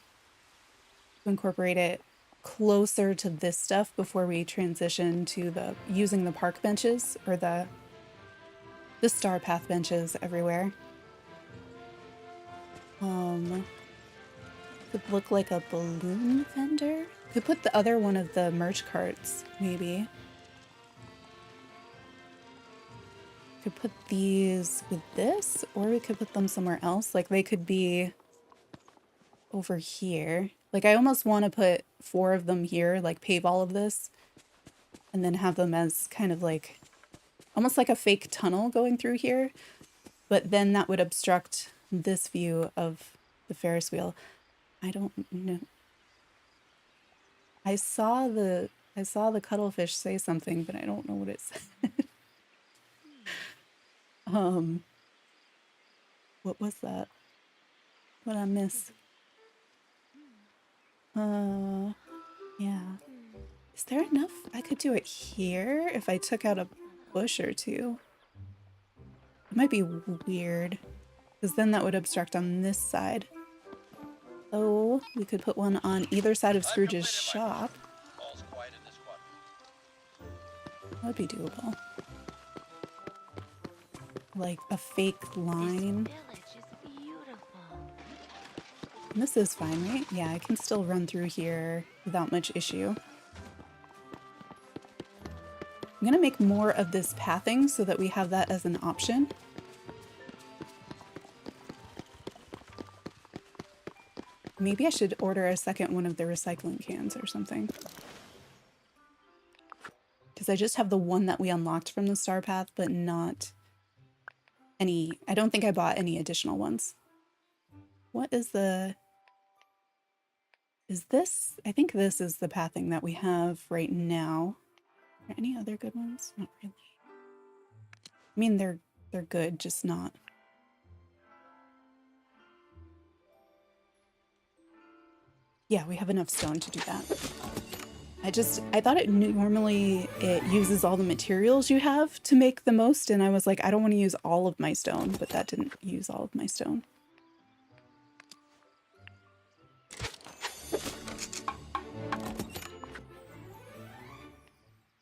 to incorporate it closer to this stuff before we transition to the using the park benches or the star path benches everywhere. Could look like a balloon vendor. Could put the other one of the merch carts, maybe. Could put these with this, or we could put them somewhere else. Like they could be over here. Like I almost want to put 4 of them here, like pave all of this, and then have them as kind of like, almost like a fake tunnel going through here. But then that would obstruct this view of the Ferris wheel. I don't know. I saw the cuttlefish say something, but I don't know what it said. What was that? What I miss? Yeah. Is there enough? I could do it here if I took out a bush or two. It might be weird, because then that would obstruct on this side. So we could put one on either side of Scrooge's shop. All's quiet in this one. That would be doable. Like a fake line. This village is beautiful. And this is fine, right? Yeah, I can still run through here without much issue. I'm gonna make more of this pathing so that we have that as an option. Maybe I should order a second one of the recycling cans or something. Because I just have the one that we unlocked from the star path, but not any... I don't think I bought any additional ones. What is the... Is this... I think this is the pathing that we have right now. Are there any other good ones? Not really. I mean, they're good, just not... Yeah, we have enough stone to do that. I thought it normally it uses all the materials you have to make the most, and I was like, I don't want to use all of my stone, but that didn't use all of my stone.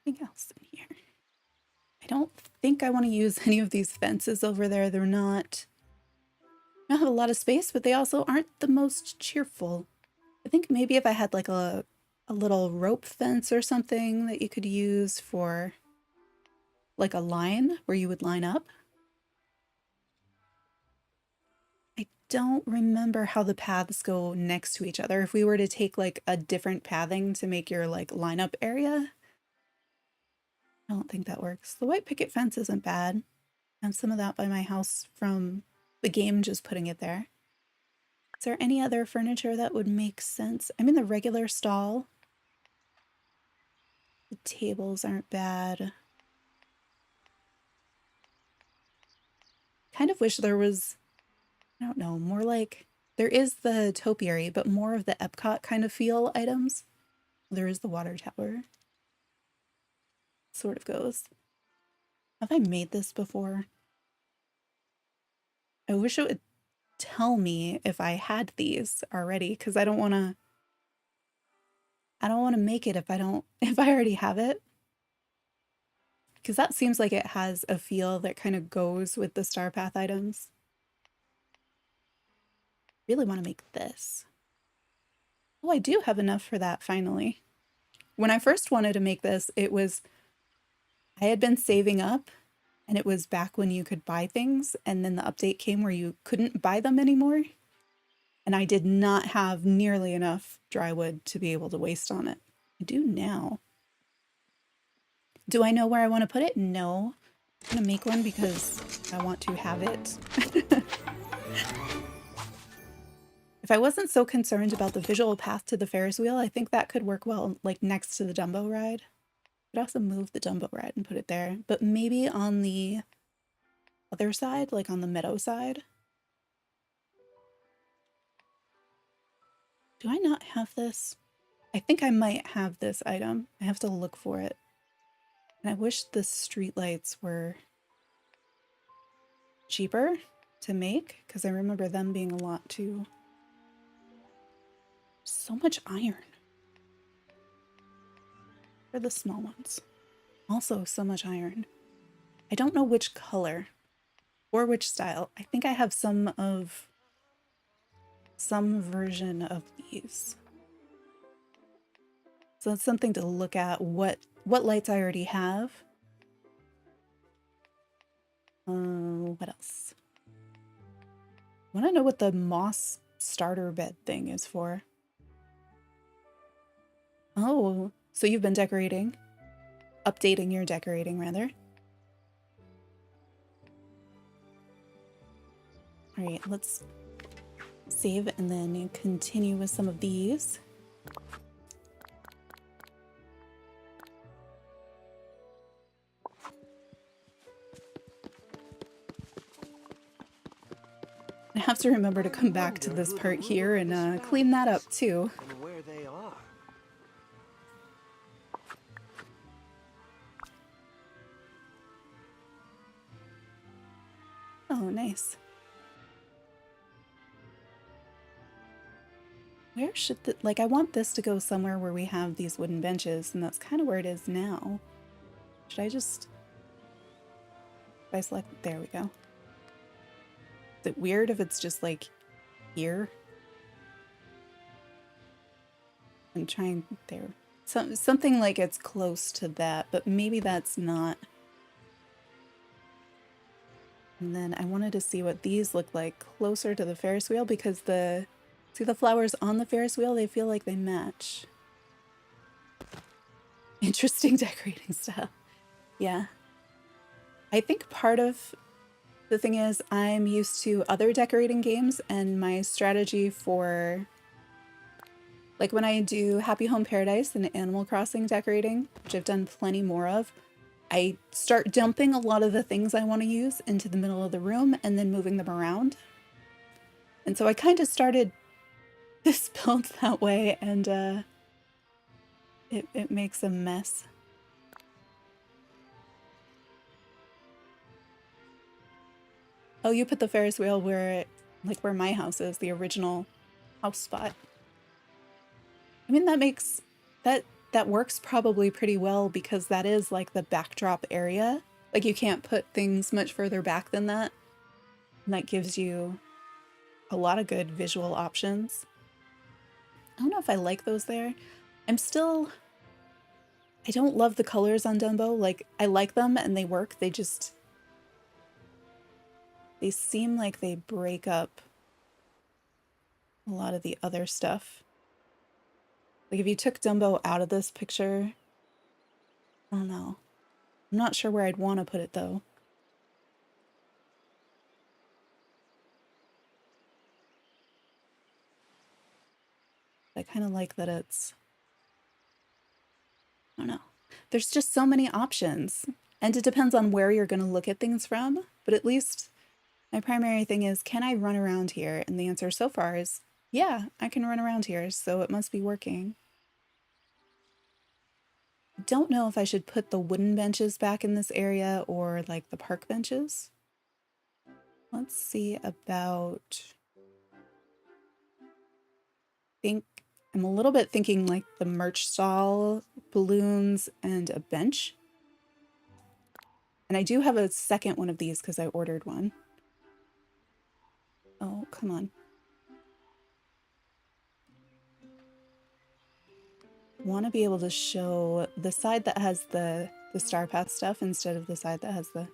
Anything else in here? I don't think I want to use any of these fences over there. They're not... I don't have a lot of space, but they also aren't the most cheerful. I think maybe if I had like a little rope fence or something that you could use for like a line where you would line up. I don't remember how the paths go next to each other. If we were to take like a different pathing to make your like lineup area, I don't think that works. The white picket fence isn't bad. I have some of that by my house from the game just putting it there. Is there any other furniture that would make sense? I mean, the regular stall. The tables aren't bad. Kind of wish there was, I don't know, more like, there is the topiary, but more of the Epcot kind of feel items. There is the water tower. Sort of goes. Have I made this before? I wish it would tell me if I had these already, because I don't want to make it if I already have it, because that seems like it has a feel that kind of goes with the star path items. Really want to make this. Oh, I do have enough for that finally. When I first wanted to make this, I had been saving up. And it was back when you could buy things, and then the update came where you couldn't buy them anymore. And I did not have nearly enough dry wood to be able to waste on it. I do now. Do I know where I want to put it? No. I'm going to make one because I want to have it. If I wasn't so concerned about the visual path to the Ferris wheel, I think that could work well, like next to the Dumbo ride. Could also move the Dumbo ride and put it there, but maybe on the other side, like on the meadow side. Do I not have this? I think I might have this item. I have to look for it. And I wish the streetlights were cheaper to make, because I remember them being a lot too. So much iron. For the small ones. Also so much iron. I don't know which color or which style. I think I have some version of these. So it's something to look at what lights I already have. What else? I want to know what the moss starter bed thing is for. Oh, so you've been decorating. Updating your decorating, rather. All right, let's save and then continue with some of these. I have to remember to come back to this part here and clean that up too. And where they are. Oh, nice. Where should the, like, I want this to go somewhere where we have these wooden benches, and that's kind of where it is now. Should I just, if I select, there we go. Is it weird if it's just like here? I'm trying, there. Something like it's close to that, but maybe that's not. And then I wanted to see what these look like closer to the Ferris wheel, because see the flowers on the Ferris wheel? They feel like they match. Interesting decorating style. Yeah. I think part of the thing is I'm used to other decorating games, and my strategy for, like when I do Happy Home Paradise and Animal Crossing decorating, which I've done plenty more of, I start dumping a lot of the things I want to use into the middle of the room and then moving them around. And so I kind of started this build that way, and it makes a mess. Oh, you put the Ferris wheel where my house is, the original house spot. I mean, that works probably pretty well, because that is like the backdrop area. Like you can't put things much further back than that. And that gives you a lot of good visual options. I don't know if I like those there. I don't love the colors on Dumbo. Like, I like them and they work. They seem like they break up a lot of the other stuff. Like if you took Dumbo out of this picture, I don't know. I'm not sure where I'd want to put it though. I kind of like that it's, I don't know. There's just so many options, and it depends on where you're going to look at things from. But at least my primary thing is, can I run around here? And the answer so far is, yeah, I can run around here, so it must be working. I don't know if I should put the wooden benches back in this area or like the park benches. Let's see about, I'm a little bit thinking like the merch stall, balloons, and a bench. And I do have a second one of these because I ordered one. Oh, come on. Want to be able to show the side that has the Star Path stuff instead of the side that has the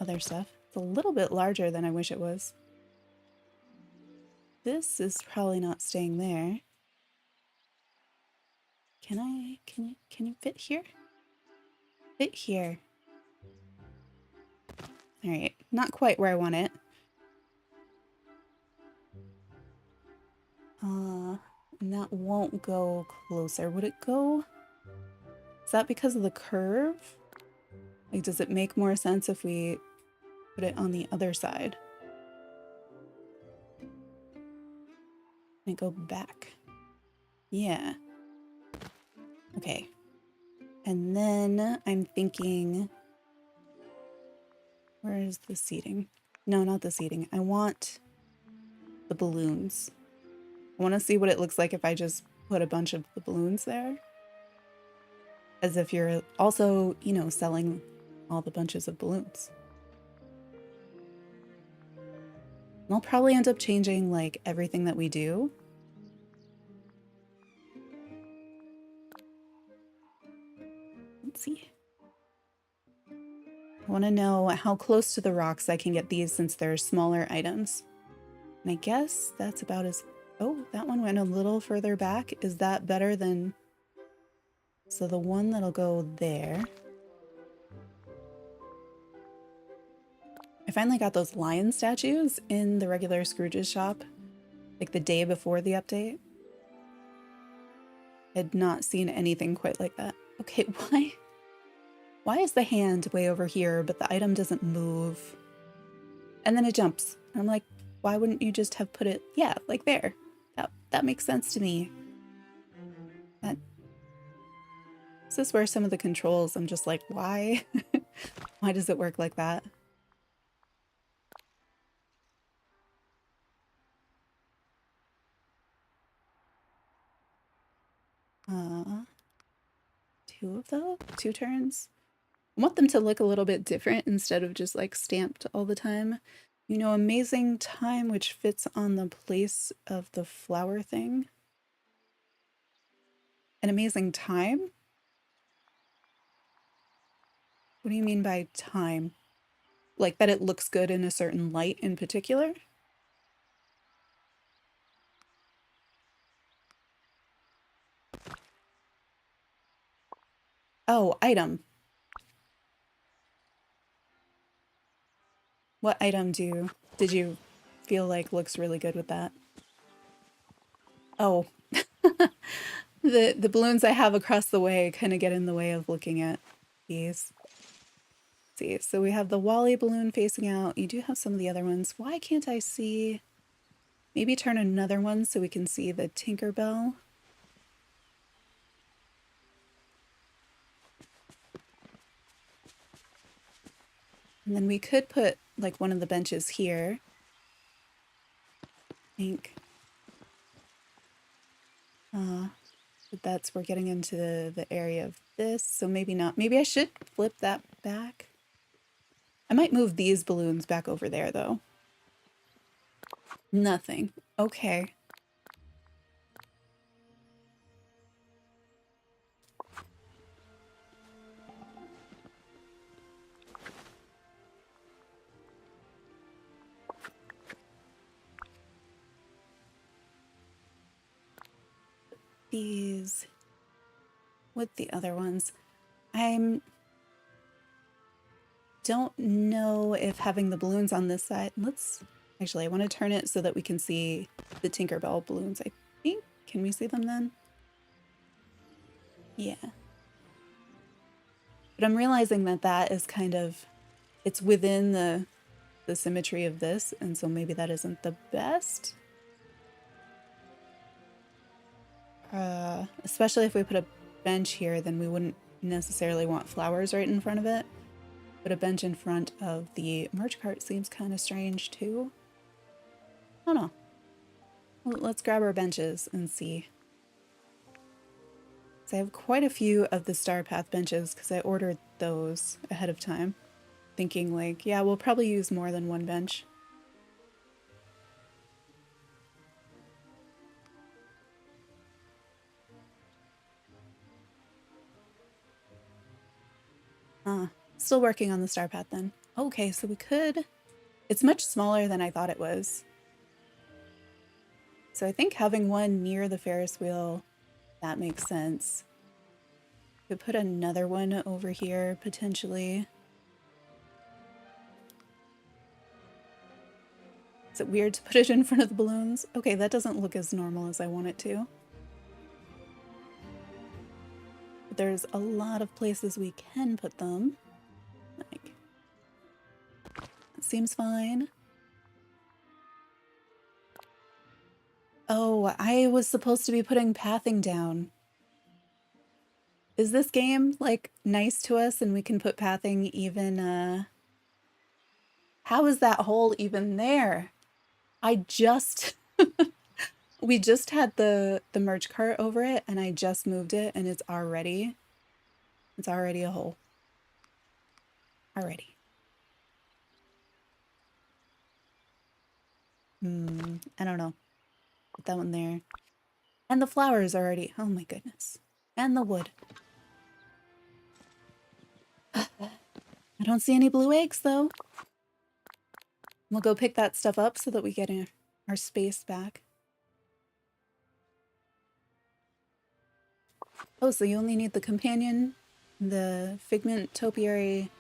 other stuff. It's a little bit larger than I wish it was. This is probably not staying there. Can you fit here? Fit here. All right, not quite where I want it. And that won't go closer. Would it go Is that because of the curve? Like, does it make more sense if we put it on the other side? And go back. Yeah. Okay. And then I'm thinking, where is the seating? No, not the seating. I want the balloons. I want to see what it looks like if I just put a bunch of the balloons there. As if you're also, you know, selling all the bunches of balloons. And I'll probably end up changing like everything that we do. Let's see. I want to know how close to the rocks I can get these since they're smaller items. And I guess that's about as... Oh, that one went a little further back. Is that better than... So the one that'll go there. I finally got those lion statues in the regular Scrooge's shop, like the day before the update. I had not seen anything quite like that. Okay, why is the hand way over here, but the item doesn't move? And then it jumps. And I'm like, why wouldn't you just have put it, yeah, like there? That makes sense to me. This is where some of the controls, I'm just like, why? Why does it work like that? Two of those? 2 turns? I want them to look a little bit different instead of just like stamped all the time. You know, amazing time, which fits on the place of the flower thing. An amazing time? What do you mean by time? Like that it looks good in a certain light in particular? Oh, item. What item did you feel like looks really good with that? Oh, the balloons I have across the way kind of get in the way of looking at these. Let's see, so we have the Wally balloon facing out. You do have some of the other ones. Why can't I see? Maybe turn another one so we can see the Tinkerbell. And then we could put like one of the benches here. I think. But we're getting into the area of this, so maybe not. Maybe I should flip that back. I might move these balloons back over there though. Nothing. Okay. These with the other ones. I don't know if having the balloons on this side. Actually, I want to turn it so that we can see the Tinkerbell balloons, I think. Can we see them then? Yeah. But I'm realizing that is kind of, it's within the symmetry of this, and so maybe that isn't the best. Especially if we put a bench here, then we wouldn't necessarily want flowers right in front of it. But a bench in front of the merch cart seems kind of strange too. I don't know. Let's grab our benches and see. So I have quite a few of the Star Path benches because I ordered those ahead of time. Thinking like, yeah, we'll probably use more than one bench. Still working on the Star Path then. Okay, so we could... It's much smaller than I thought it was. So I think having one near the Ferris wheel, that makes sense. Could put another one over here, potentially. Is it weird to put it in front of the balloons? Okay, that doesn't look as normal as I want it to. there's a lot of places we can put them. Like, it seems fine. Oh, I was supposed to be putting pathing down. Is this game, like, nice to us and we can put pathing even, how is that hole even there? I just... We just had the merch cart over it and I just moved it and it's already a hole. Already. I don't know. Put that one there. And the flowers already. Oh my goodness. And the wood. I don't see any blue eggs though. We'll go pick that stuff up so that we get our space back. Oh, so you only need the companion, the figment topiary,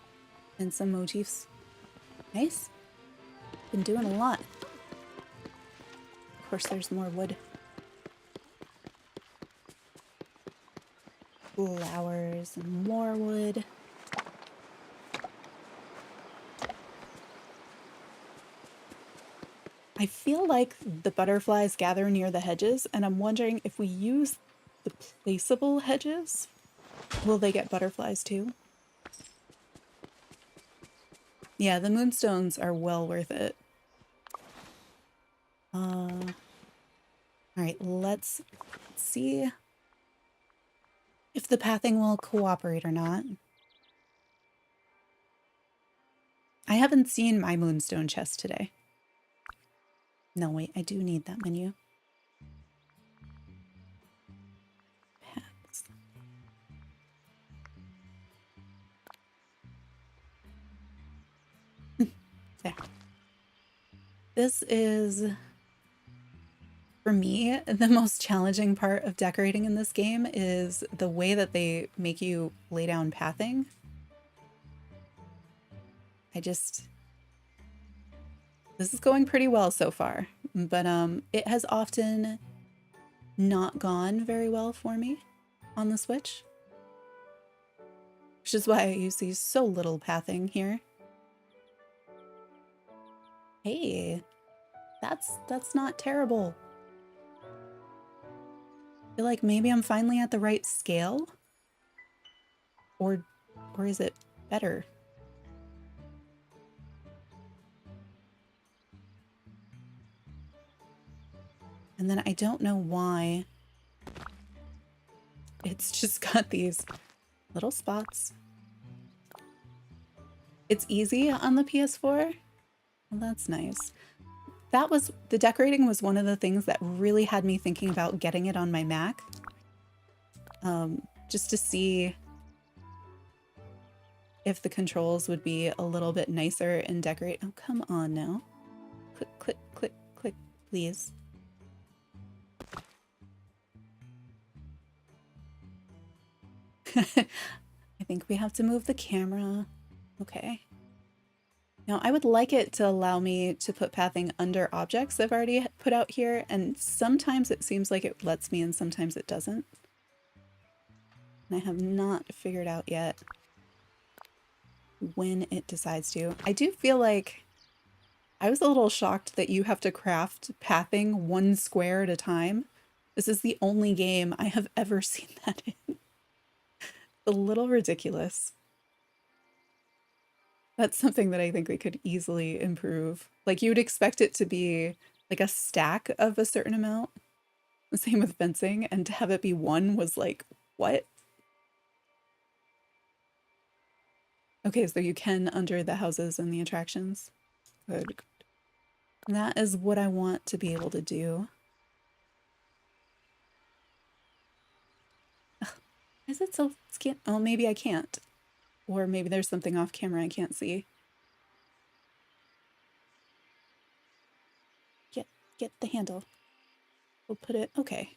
and some motifs. Nice. Been doing a lot. Of course, there's more wood. Flowers and more wood. I feel like the butterflies gather near the hedges, and I'm wondering if we use the placeable hedges, will they get butterflies too? Yeah, the moonstones are well worth it. All right, let's see if the pathing will cooperate or not. I haven't seen my moonstone chest today. No, wait, I do need that menu. Paths. There. This is, for me, the most challenging part of decorating in this game is the way that they make you lay down pathing. This is going pretty well so far, but it has often not gone very well for me on the Switch, which is why you see so little pathing here. Hey, that's not terrible. I feel like maybe I'm finally at the right scale, or is it better? And then I don't know why it's just got these little spots. It's easy on the PS4. Well, that's nice. The decorating was one of the things that really had me thinking about getting it on my Mac. Just to see if the controls would be a little bit nicer and decorate. Oh, come on now. Click, click, click, click, please. I think we have to move the camera. Okay. Now, I would like it to allow me to put pathing under objects I've already put out here, and sometimes it seems like it lets me and sometimes it doesn't. And I have not figured out yet when it decides to. I do feel like I was a little shocked that you have to craft pathing one square at a time. This is the only game I have ever seen that in. A little ridiculous. That's something that I think we could easily improve. Like, you would expect it to be like a stack of a certain amount. The same with fencing, and to have it be one was like, what? Okay, so you can under the houses and the attractions. Good. That is what I want to be able to do. Ugh, is it so scan? Oh, maybe I can't. Or maybe there's something off camera I can't see. Get the handle. We'll put it, okay.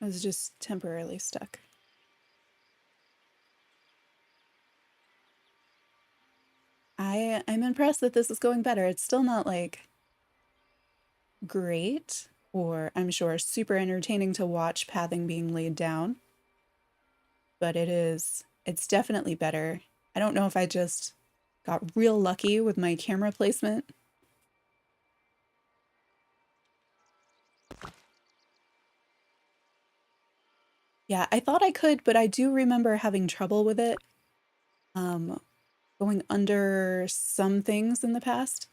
I was just temporarily stuck. I'm impressed that this is going better. It's still not like great, or I'm sure super entertaining to watch pathing being laid down. but it's definitely better. I don't know if I just got real lucky with my camera placement. Yeah, I thought I could, but I do remember having trouble with it. Going under some things in the past.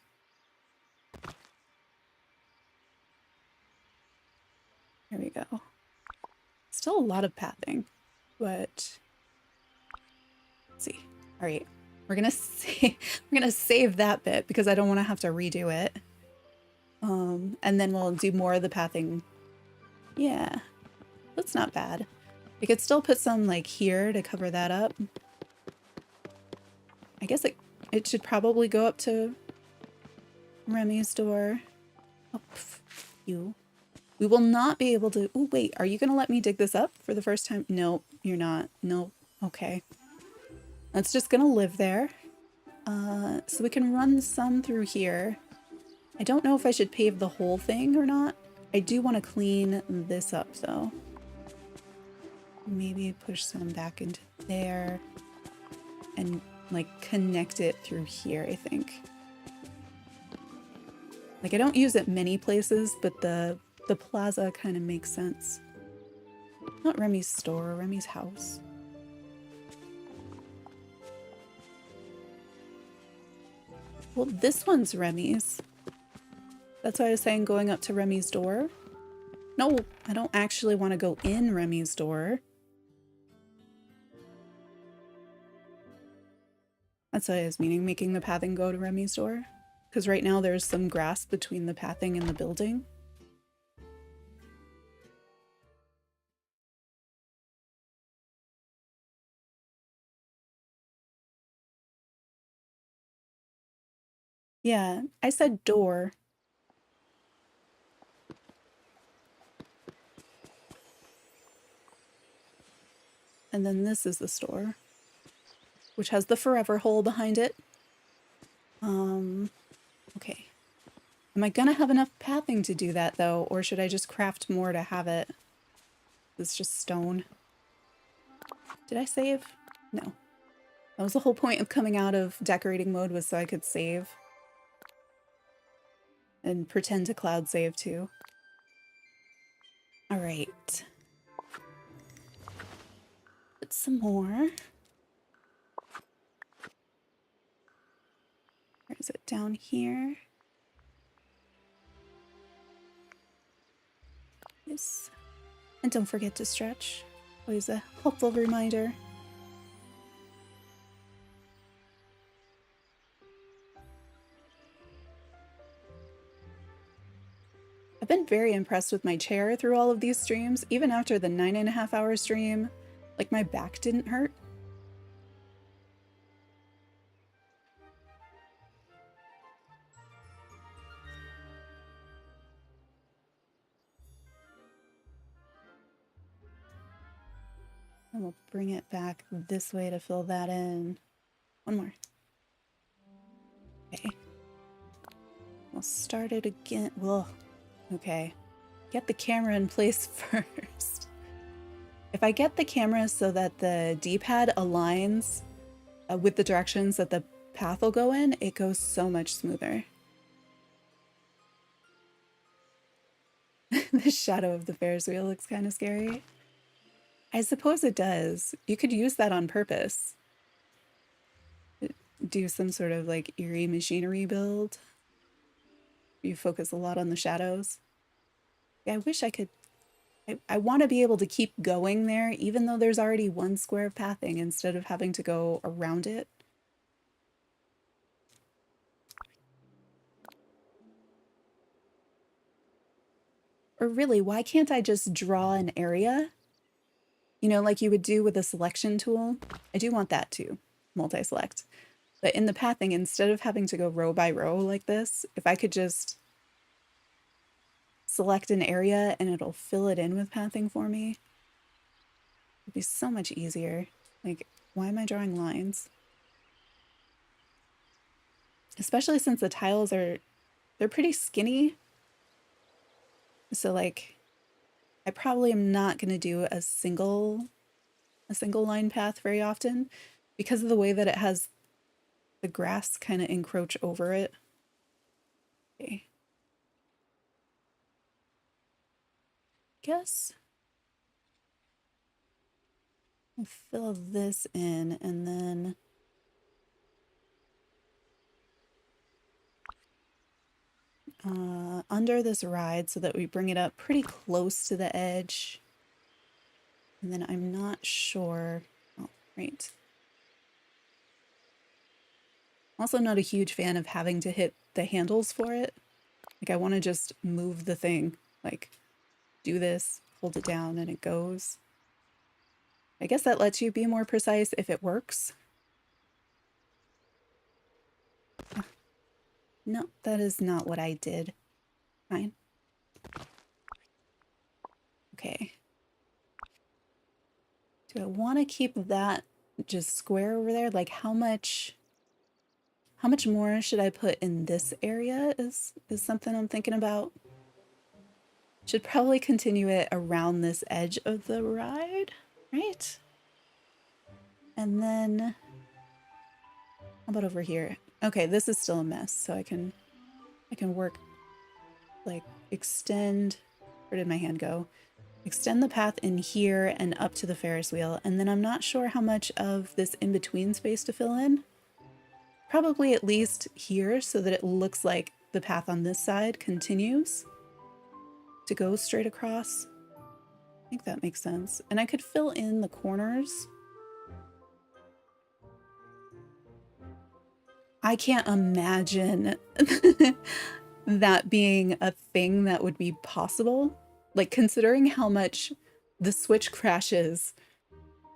Here we go. Still a lot of pathing, but let's see. All right, we're gonna save that bit because I don't want to have to redo it. And then we'll do more of the pathing. Yeah, that's not bad. I could still put some like here to cover that up. I guess it should probably go up to Remy's door. Oh, you. We will not be able to. Oh, wait. Are you going to let me dig this up for the first time? No, you're not. No. Okay. That's just going to live there. So we can run some through here. I don't know if I should pave the whole thing or not. I do want to clean this up, though. Maybe push some back into there and like connect it through here, I think. Like I don't use it many places, but the plaza kind of makes sense. Not Remy's store, Remy's house. Well, this one's Remy's. That's why I was saying going up to Remy's door. No, I don't actually want to go in Remy's door. That's what I was meaning, making the pathing go to Remy's door. Because right now there's some grass between the pathing and the building. Yeah, I said door. And then this is the store, which has the forever hole behind it. Okay. Am I gonna have enough pathing to do that though, or should I just craft more to have it? It's just stone. Did I save? No. That was the whole point of coming out of decorating mode, was so I could save. And pretend to cloud save too. All right. Put some more. Where is it? Down here. Yes. And don't forget to stretch. Always a helpful reminder. I've been very impressed with my chair through all of these streams, even after the 9.5-hour stream. Like, my back didn't hurt. And we'll bring it back this way to fill that in. One more. Okay. We'll start it again. Well, okay. Get the camera in place first. If I get the camera so that the D-pad aligns with the directions that the path will go in, it goes so much smoother. The shadow of the Ferris wheel looks kind of scary. I suppose it does. You could use that on purpose. Do some sort of like eerie machinery build. You focus a lot on the shadows. Yeah, I wish I could. I want to be able to keep going there, even though there's already one square of pathing, instead of having to go around it. Or really, why can't I just draw an area? You know, like you would do with a selection tool. I do want that too, multi-select. But in the pathing, instead of having to go row by row like this, if I could just select an area and it'll fill it in with pathing for me, it'd be so much easier. Like, why am I drawing lines? Especially since the tiles they're pretty skinny. So like, I probably am not going to do a single a single line path very often because of the way that it has the grass kind of encroach over it. Okay. Guess we'll fill this in and then under this ride so that we bring it up pretty close to the edge. And then I'm not sure. Oh, right. I'm also not a huge fan of having to hit the handles for it. Like I want to just move the thing, like do this, hold it down and it goes. I guess that lets you be more precise if it works. No, that is not what I did. Fine. Okay. Do I want to keep that just square over there? Like how much more should I put in this area is something I'm thinking about. Should probably continue it around this edge of the ride, right? And then how about over here? Okay, this is still a mess, so I can work, like extend, where did my hand go? Extend the path in here and up to the Ferris wheel. And then I'm not sure how much of this in-between space to fill in. Probably at least here so that it looks like the path on this side continues to go straight across. I think that makes sense. And I could fill in the corners. I can't imagine that being a thing that would be possible. Like considering how much the Switch crashes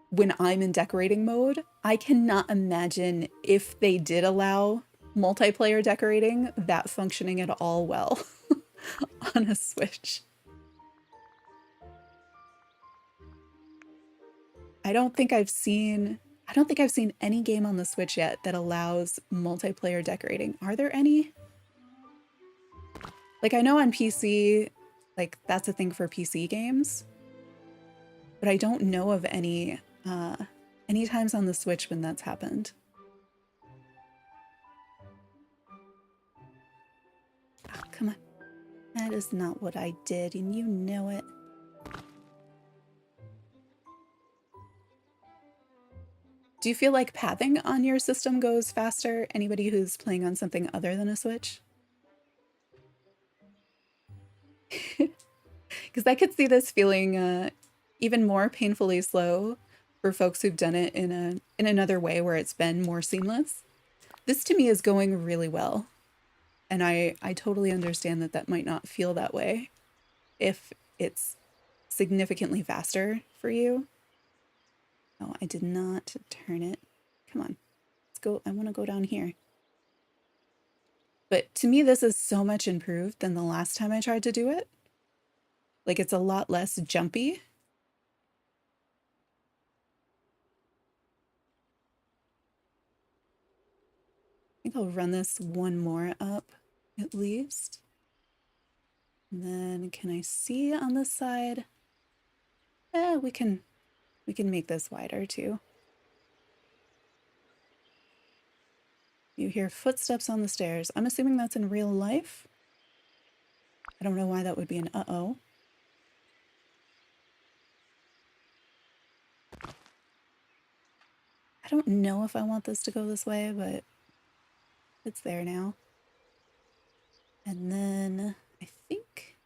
when I'm in decorating mode, I cannot imagine if they did allow multiplayer decorating that functioning at all well on a Switch. I don't think I've seen any game on the Switch yet that allows multiplayer decorating. Are there any? Like I know on PC, like that's a thing for PC games, but I don't know of any times on the Switch when that's happened. Oh, come on. That is not what I did, and you know it. Do you feel like pathing on your system goes faster? Anybody who's playing on something other than a Switch? Because I could see this feeling even more painfully slow for folks who've done it in another way where it's been more seamless. This to me is going really well. And I totally understand that that might not feel that way if it's significantly faster for you. Oh, I did not turn it. Come on, let's go. I want to go down here. But to me, this is so much improved than the last time I tried to do it. Like it's a lot less jumpy. I think I'll run this one more up at least. And then can I see on this side? Yeah, we can make this wider too. You hear footsteps on the stairs. I'm assuming that's in real life. I don't know why that would be an uh-oh. I don't know if I want this to go this way, but it's there now. And then I think,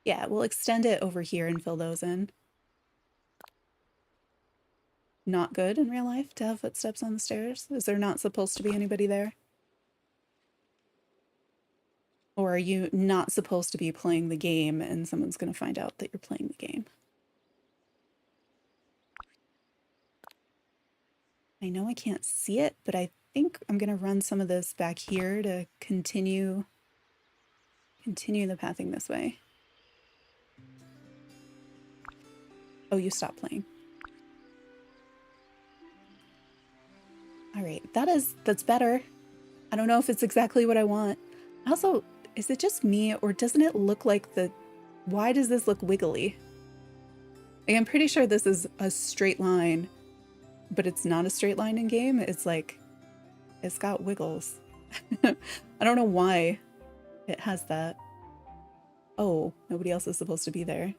yeah, we'll extend it over here and fill those in. Not good in real life to have footsteps on the stairs? Is there not supposed to be anybody there? Or are you not supposed to be playing the game and someone's going to find out that you're playing the game? I know I can't see it, but I think I'm going to run some of this back here to continue the pathing this way. Oh, you stopped playing. All right, that's better. I don't know if it's exactly what I want. Also, is it just me or doesn't it look like why does this look wiggly? Like, I'm pretty sure this is a straight line, but it's not a straight line in game. It's like, it's got wiggles. I don't know why it has that. Oh, nobody else is supposed to be there.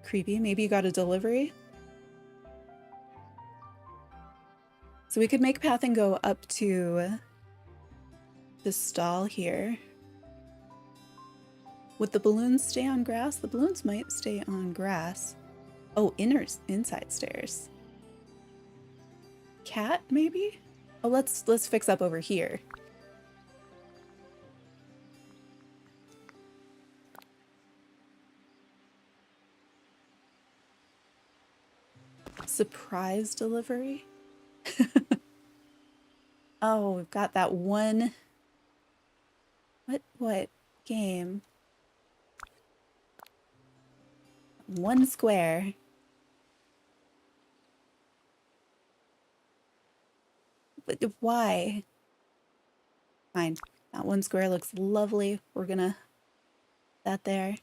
Creepy. Maybe you got a delivery? So we could make pathing go up to the stall here. Would the balloons stay on grass? The balloons might stay on grass. Oh, inside stairs. Cat, maybe? Oh, let's fix up over here. Surprise delivery? Oh, we've got that one. What game? One square. But why? Fine. That one square looks lovely. We're gonna that there.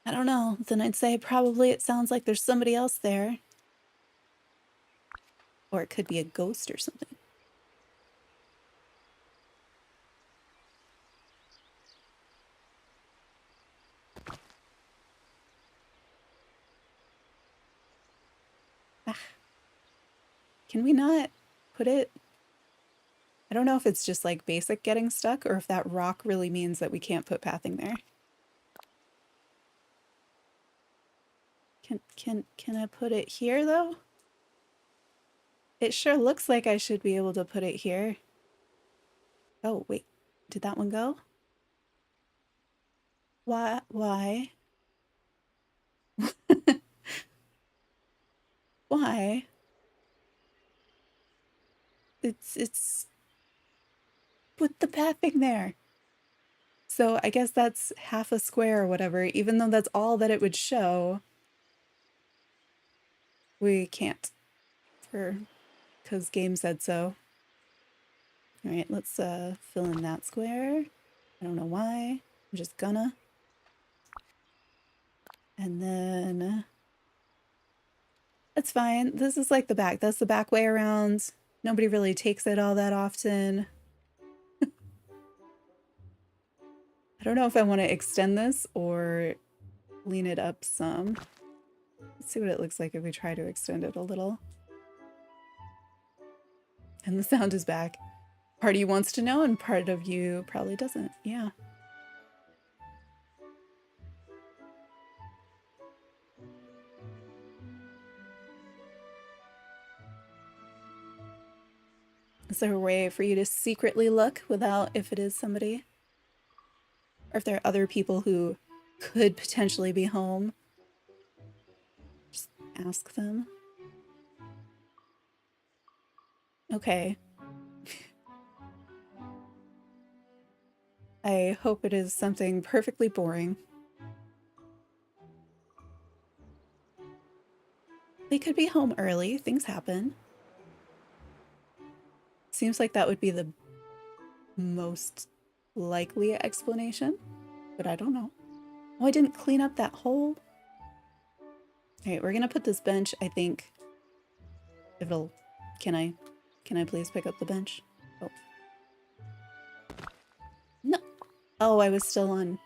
I don't know. Then I'd say probably it sounds like there's somebody else there. Or it could be a ghost or something. Ah. Can we not put it? I don't know if it's just like basic getting stuck or if that rock really means that we can't put pathing there. Can I put it here though? It sure looks like I should be able to put it here. Oh, wait. Did that one go? Why? Why? It's put the pathing there. So I guess that's half a square or whatever, even though that's all that it would show. We can't because game said so. All right, let's fill in that square. I don't know why. I'm just gonna. And then that's fine. This is like the back. That's the back way around. Nobody really takes it all that often. I don't know if I want to extend this or lean it up some. Let's see what it looks like if we try to extend it a little. And the sound is back. Part of you wants to know and part of you probably doesn't. Yeah. Is there a way for you to secretly look without if it is somebody? Or if there are other people who could potentially be home? Just ask them. Okay. I hope it is something perfectly boring. They could be home early. Things happen. Seems like that would be the most likely explanation, but I don't know. Oh, I didn't clean up that hole. All right, we're gonna put this bench. I think it'll. Can I please pick up the bench? Oh. No. Oh, I was still on.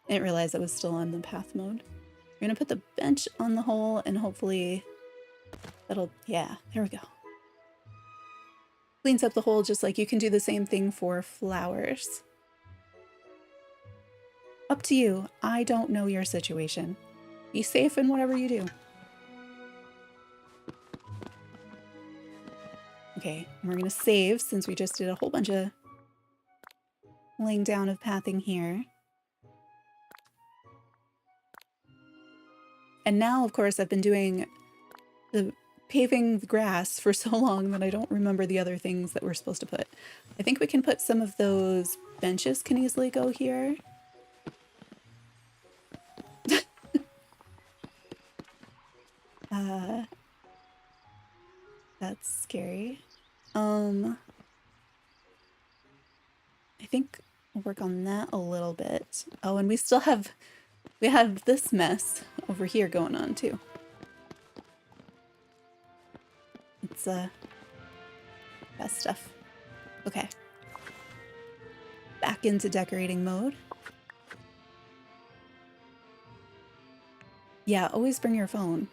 I didn't realize I was still on the path mode. We're gonna put the bench on the hole and hopefully that'll, yeah, there we go. Cleans up the hole just like you can do the same thing for flowers. Up to you. I don't know your situation. Be safe in whatever you do. Okay, and we're gonna save since we just did a whole bunch of laying down of pathing here. And now, of course, I've been doing the paving the grass for so long that I don't remember the other things that we're supposed to put. I think we can put some of those benches can easily go here. That's scary. I think we'll work on that a little bit. Oh, and we We have this mess over here going on too. It's best stuff. Okay. Back into decorating mode. Yeah, always bring your phone.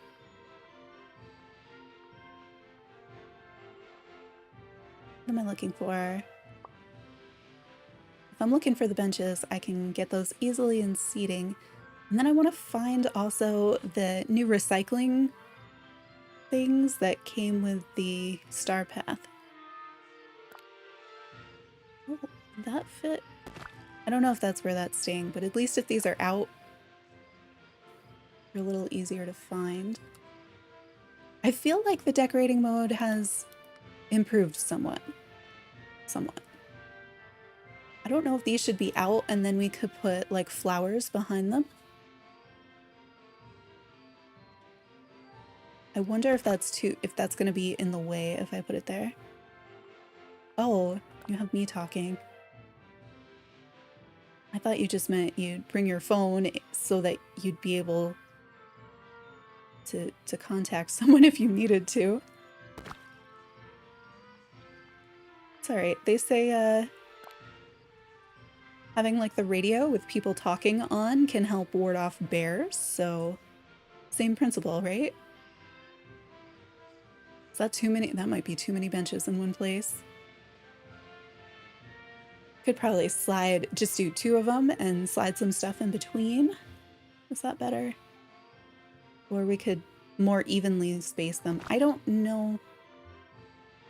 What am I looking for? If I'm looking for the benches, I can get those easily in seating. And then I want to find also the new recycling things that came with the star path. Oh, did that fit? I don't know if that's where that's staying, but at least if these are out, they're a little easier to find. I feel like the decorating mode has improved somewhat. I don't know if these should be out and then we could put like flowers behind them. I wonder if that's going to be in the way if I put it there. Oh, you have me talking. I thought you just meant you'd bring your phone so that you'd be able to contact someone if you needed to. It's alright. They say having like the radio with people talking on can help ward off bears, so same principle, right? Is that too many? That might be too many benches in one place. Could probably just do 2 of them and slide some stuff in between. Is that better? Or we could more evenly space them. I don't know.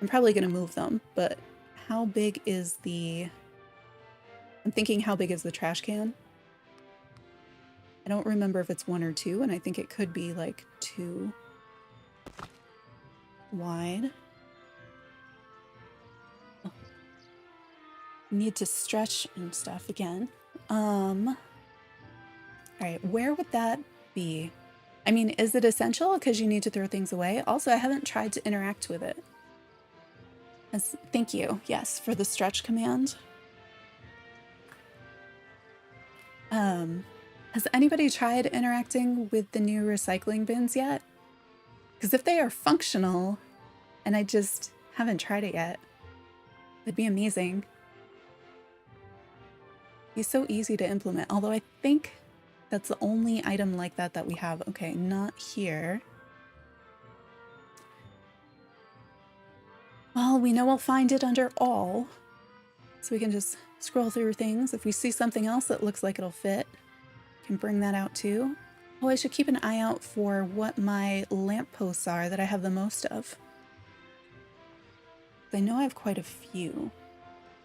I'm probably going to move them, but how big is I'm thinking how big is the trash can? I don't remember if it's 1 or 2, and I think it could be like 2 wide. Oh. Need to stretch and stuff again. All right, where would that be? I mean, is it essential because you need to throw things away? Also, I haven't tried to interact with it. Thank you, yes, for the stretch command. Has anybody tried interacting with the new recycling bins yet? Because if they are functional, and I just haven't tried it yet, it'd be amazing. It's so easy to implement, although I think that's the only item like that that we have. Okay, not here. Well, we know we'll find it under all, so we can just scroll through things. If we see something else that looks like it'll fit, can bring that out too. Oh, I should keep an eye out for what my lampposts are that I have the most of. I know I have quite a few.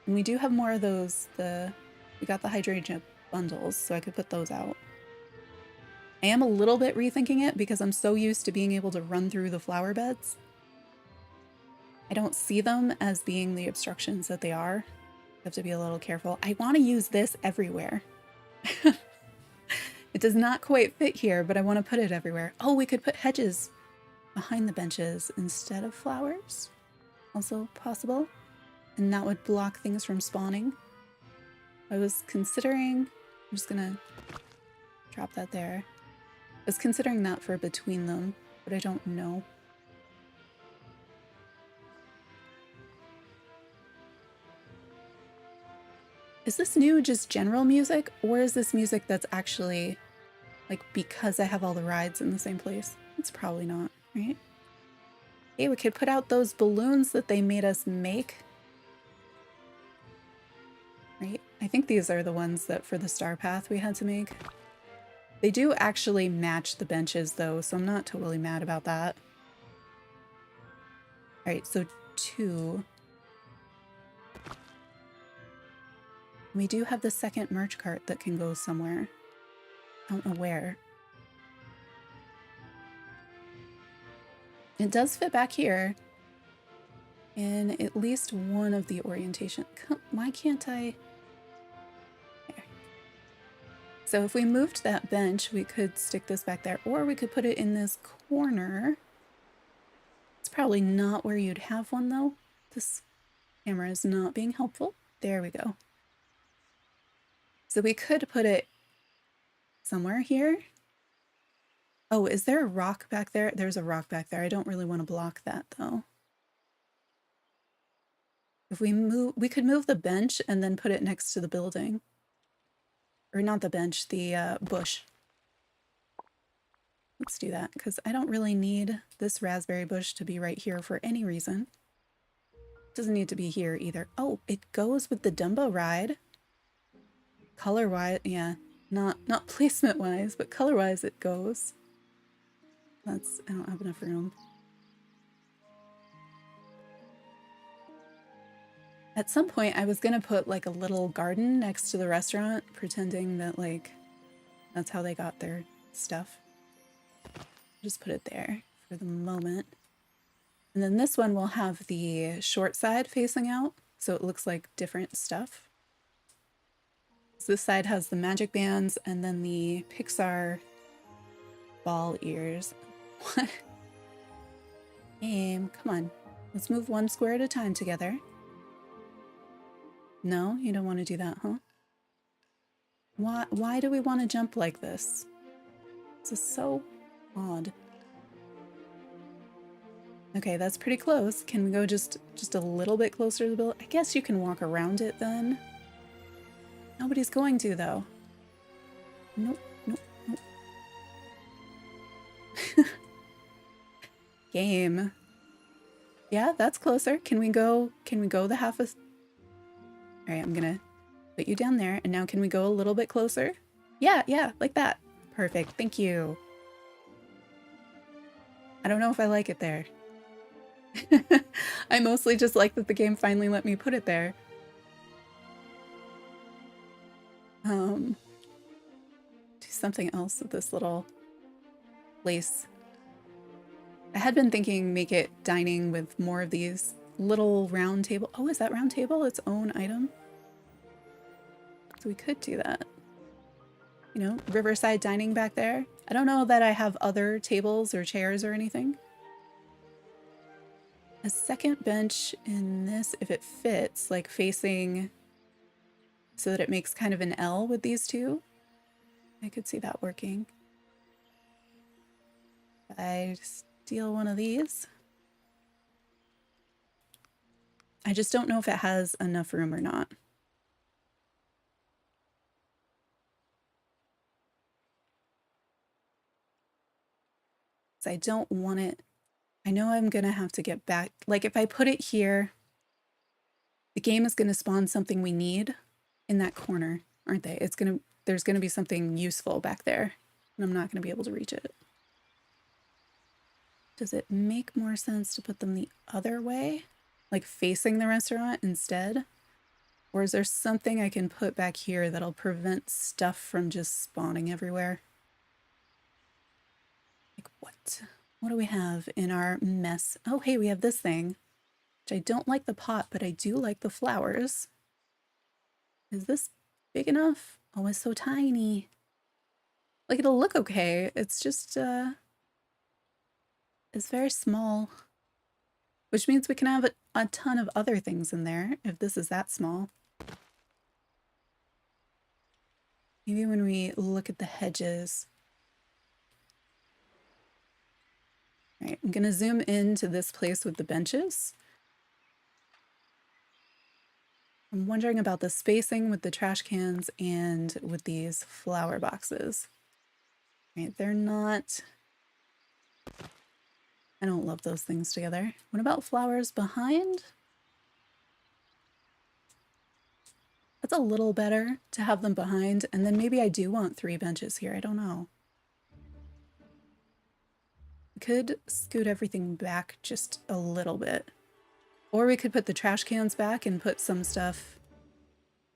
And we do have more of those, we got the hydrangea bundles, so I could put those out. I am a little bit rethinking it because I'm so used to being able to run through the flower beds. I don't see them as being the obstructions that they are. I have to be a little careful. I want to use this everywhere. It does not quite fit here, but I want to put it everywhere. Oh, we could put hedges behind the benches instead of flowers. Also possible. And that would block things from spawning. I was considering, I'm just gonna drop that there. I was considering that for between them, but I don't know. Is this new just general music, or is this music that's actually like because I have all the rides in the same place? It's probably not, right? Hey, we could put out those balloons that they made us make. Right? I think these are the ones that for the star path we had to make. They do actually match the benches though, so I'm not totally mad about that. All right, so 2. We do have the second merch cart that can go somewhere. I don't know where. It does fit back here in at least one of the orientation. Why can't I? There. So if we moved that bench, we could stick this back there, or we could put it in this corner. It's probably not where you'd have one though. This camera is not being helpful. There we go. So we could put it somewhere here. Oh, is there a rock back there? There's a rock back there. I don't really want to block that though. If we move, we could move the bench and then put it next to the building. Or not the bench, the bush. Let's do that, because I don't really need this raspberry bush to be right here for any reason. Doesn't need to be here either. Oh, it goes with the Dumbo ride. Color-wise, yeah. Not placement-wise, but color-wise it goes. I don't have enough room. At some point, I was gonna put like a little garden next to the restaurant, pretending that like that's how they got their stuff. Just put it there for the moment. And then this one will have the short side facing out, so it looks like different stuff. So this side has the magic bands and then the Pixar ball ears. What? Game, come on. Let's move one square at a time together. No, you don't want to do that, huh? Why do we want to jump like this? This is so odd. Okay, that's pretty close. Can we go just a little bit closer to the building? I guess you can walk around it then. Nobody's going to, though. Nope, nope, nope. Game. Yeah, that's closer. Can we go the half a... All right, I'm gonna put you down there. And now can we go a little bit closer? Yeah, like that. Perfect, thank you. I don't know if I like it there. I mostly just like that the game finally let me put it there. Do something else with this little place. I had been thinking make it dining with more of these little round table. Oh, is that round table its own item? So we could do that. You know, riverside dining back there. I don't know that I have other tables or chairs or anything. A second bench in this, if it fits, like facing so that it makes kind of an L with these two. I could see that working. I steal one of these. I just don't know if it has enough room or not. So I don't want it. I know I'm gonna have to get back. Like if I put it here, the game is gonna spawn something we need in that corner, aren't they? There's gonna be something useful back there, and I'm not gonna be able to reach it. Does it make more sense to put them the other way? Like facing the restaurant instead? Or is there something I can put back here that'll prevent stuff from just spawning everywhere? Like what? What do we have in our mess? Oh, hey, we have this thing, which I don't like the pot, but I do like the flowers. Is this big enough? Oh, it's so tiny. Like it'll look okay. It's just, it's very small, which means we can have a ton of other things in there if this is that small. Maybe when we look at the hedges. All right, I'm gonna zoom into this place with the benches. I'm wondering about the spacing with the trash cans and with these flower boxes. All right, they're not... I don't love those things together. What about flowers behind? That's a little better to have them behind, and then maybe I do want 3 benches here. I don't know. We could scoot everything back just a little bit. Or we could put the trash cans back and put some stuff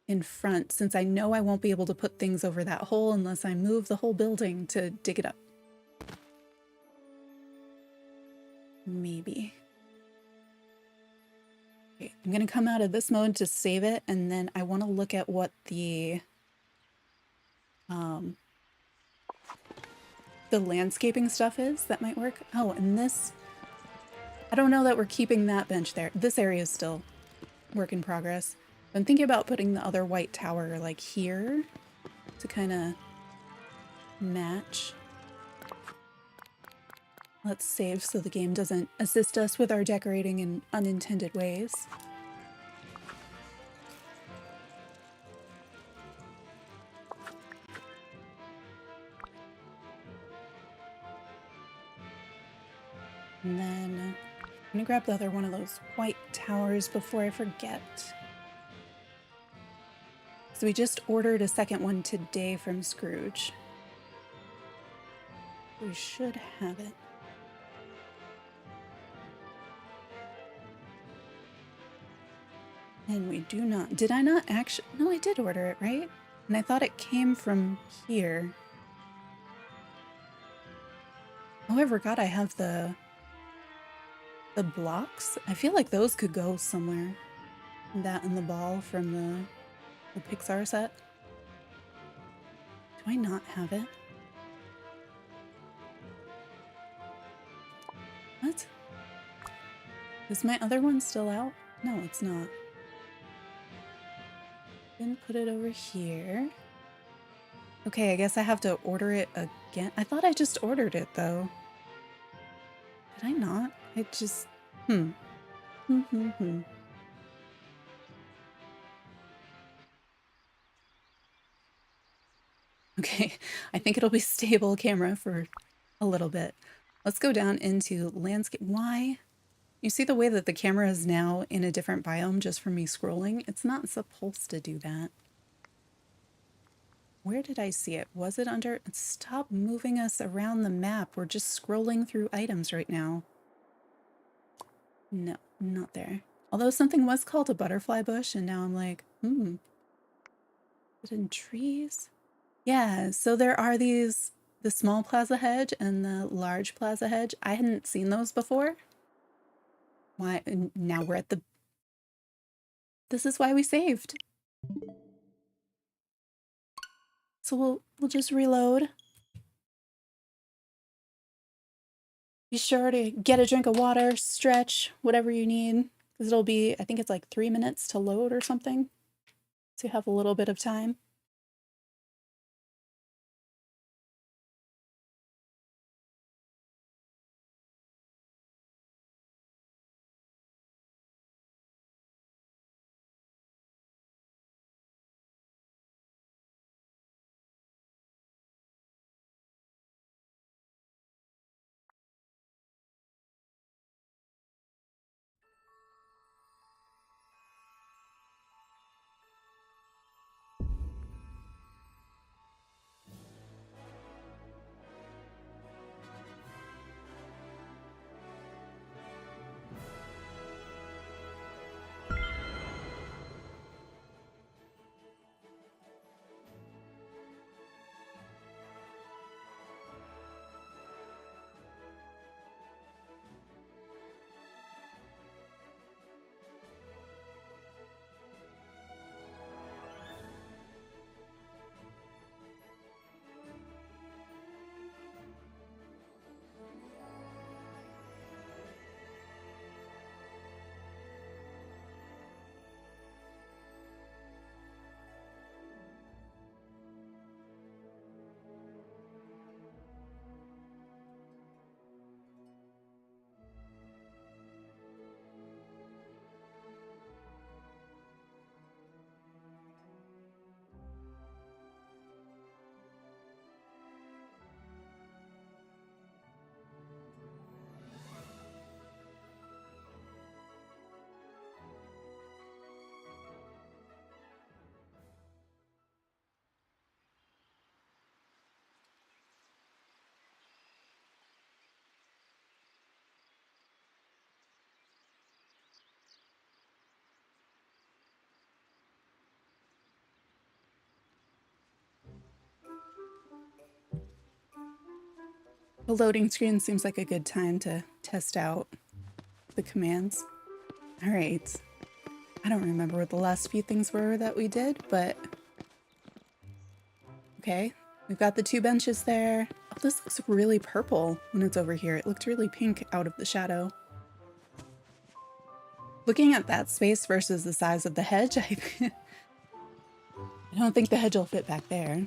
in front, since I know I won't be able to put things over that hole unless I move the whole building to dig it up. Maybe. Okay, I'm gonna come out of this mode to save it, and then I want to look at what the landscaping stuff is that might work. Oh, and this, I don't know that we're keeping that bench there. This area is still work in progress. I'm thinking about putting the other white tower like here to kind of match. Let's save so the game doesn't assist us with our decorating in unintended ways. And then I'm gonna grab the other one of those white towers before I forget. So we just ordered a second one today from Scrooge. We should have it. And we do not. Did I not actually? No, I did order it, right? And I thought it came from here. Oh, I forgot I have the blocks. I feel like those could go somewhere. That and the ball from the Pixar set. Do I not have it? What? Is my other one still out? No, it's not. Then put it over here. Okay, I guess I have to order it again. I thought I just ordered it though. Did I not? I just... Okay, I think it'll be stable camera for a little bit. Let's go down into landscape. Why? You see the way that the camera is now in a different biome just from me scrolling? It's not supposed to do that. Where did I see it? Was it under... Stop moving us around the map. We're just scrolling through items right now. No, not there. Although something was called a butterfly bush, and now I'm like, Is it in trees? Yeah, so there are these, the small plaza hedge and the large plaza hedge. I hadn't seen those before. Why? And now we're at the... This is why we saved. So we'll just reload. Be sure to get a drink of water, stretch, whatever you need, because it'll be, I think it's like 3 minutes to load or something. So you have a little bit of time. The loading screen seems like a good time to test out the commands. All right. I don't remember what the last few things were that we did, but okay. We've got the 2 benches there. Oh, this looks really purple when it's over here. It looked really pink out of the shadow. Looking at that space versus the size of the hedge, I don't think the hedge will fit back there.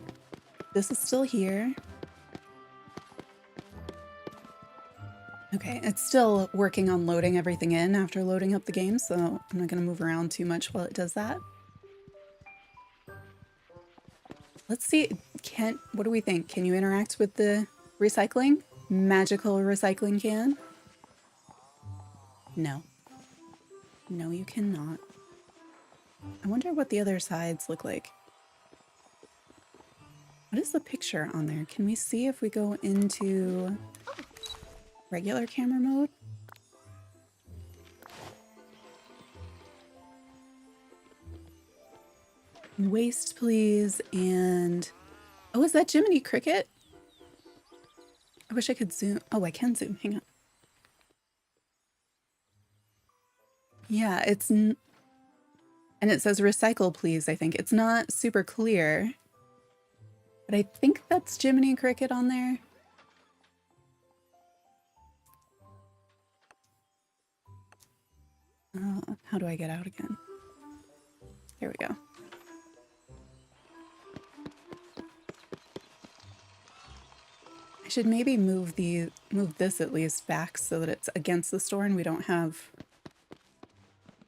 This is still here. Okay, it's still working on loading everything in after loading up the game, so I'm not going to move around too much while it does that. Let's see, what do we think? Can you interact with the recycling? Magical recycling can? No. No, you cannot. I wonder what the other sides look like. What is the picture on there? Can we see if we go into regular camera mode? Waste, please, and... Oh, is that Jiminy Cricket? I wish I could zoom. Oh, I can zoom. Hang on. Yeah, and it says recycle, please, I think. It's not super clear, but I think that's Jiminy Cricket on there. Oh, how do I get out again? There we go. I should maybe move this at least back so that it's against the store and we don't have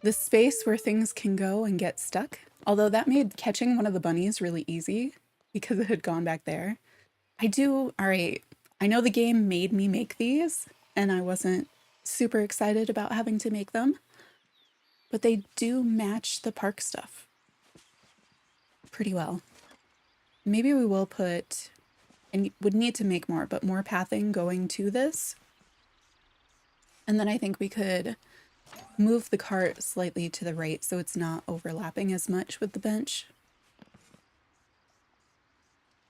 the space where things can go and get stuck. Although that made catching one of the bunnies really easy because it had gone back there. All right, I know the game made me make these and I wasn't super excited about having to make them, but they do match the park stuff pretty well. Maybe we will put, and would need to make more, but more pathing going to this. And then I think we could move the cart slightly to the right so it's not overlapping as much with the bench.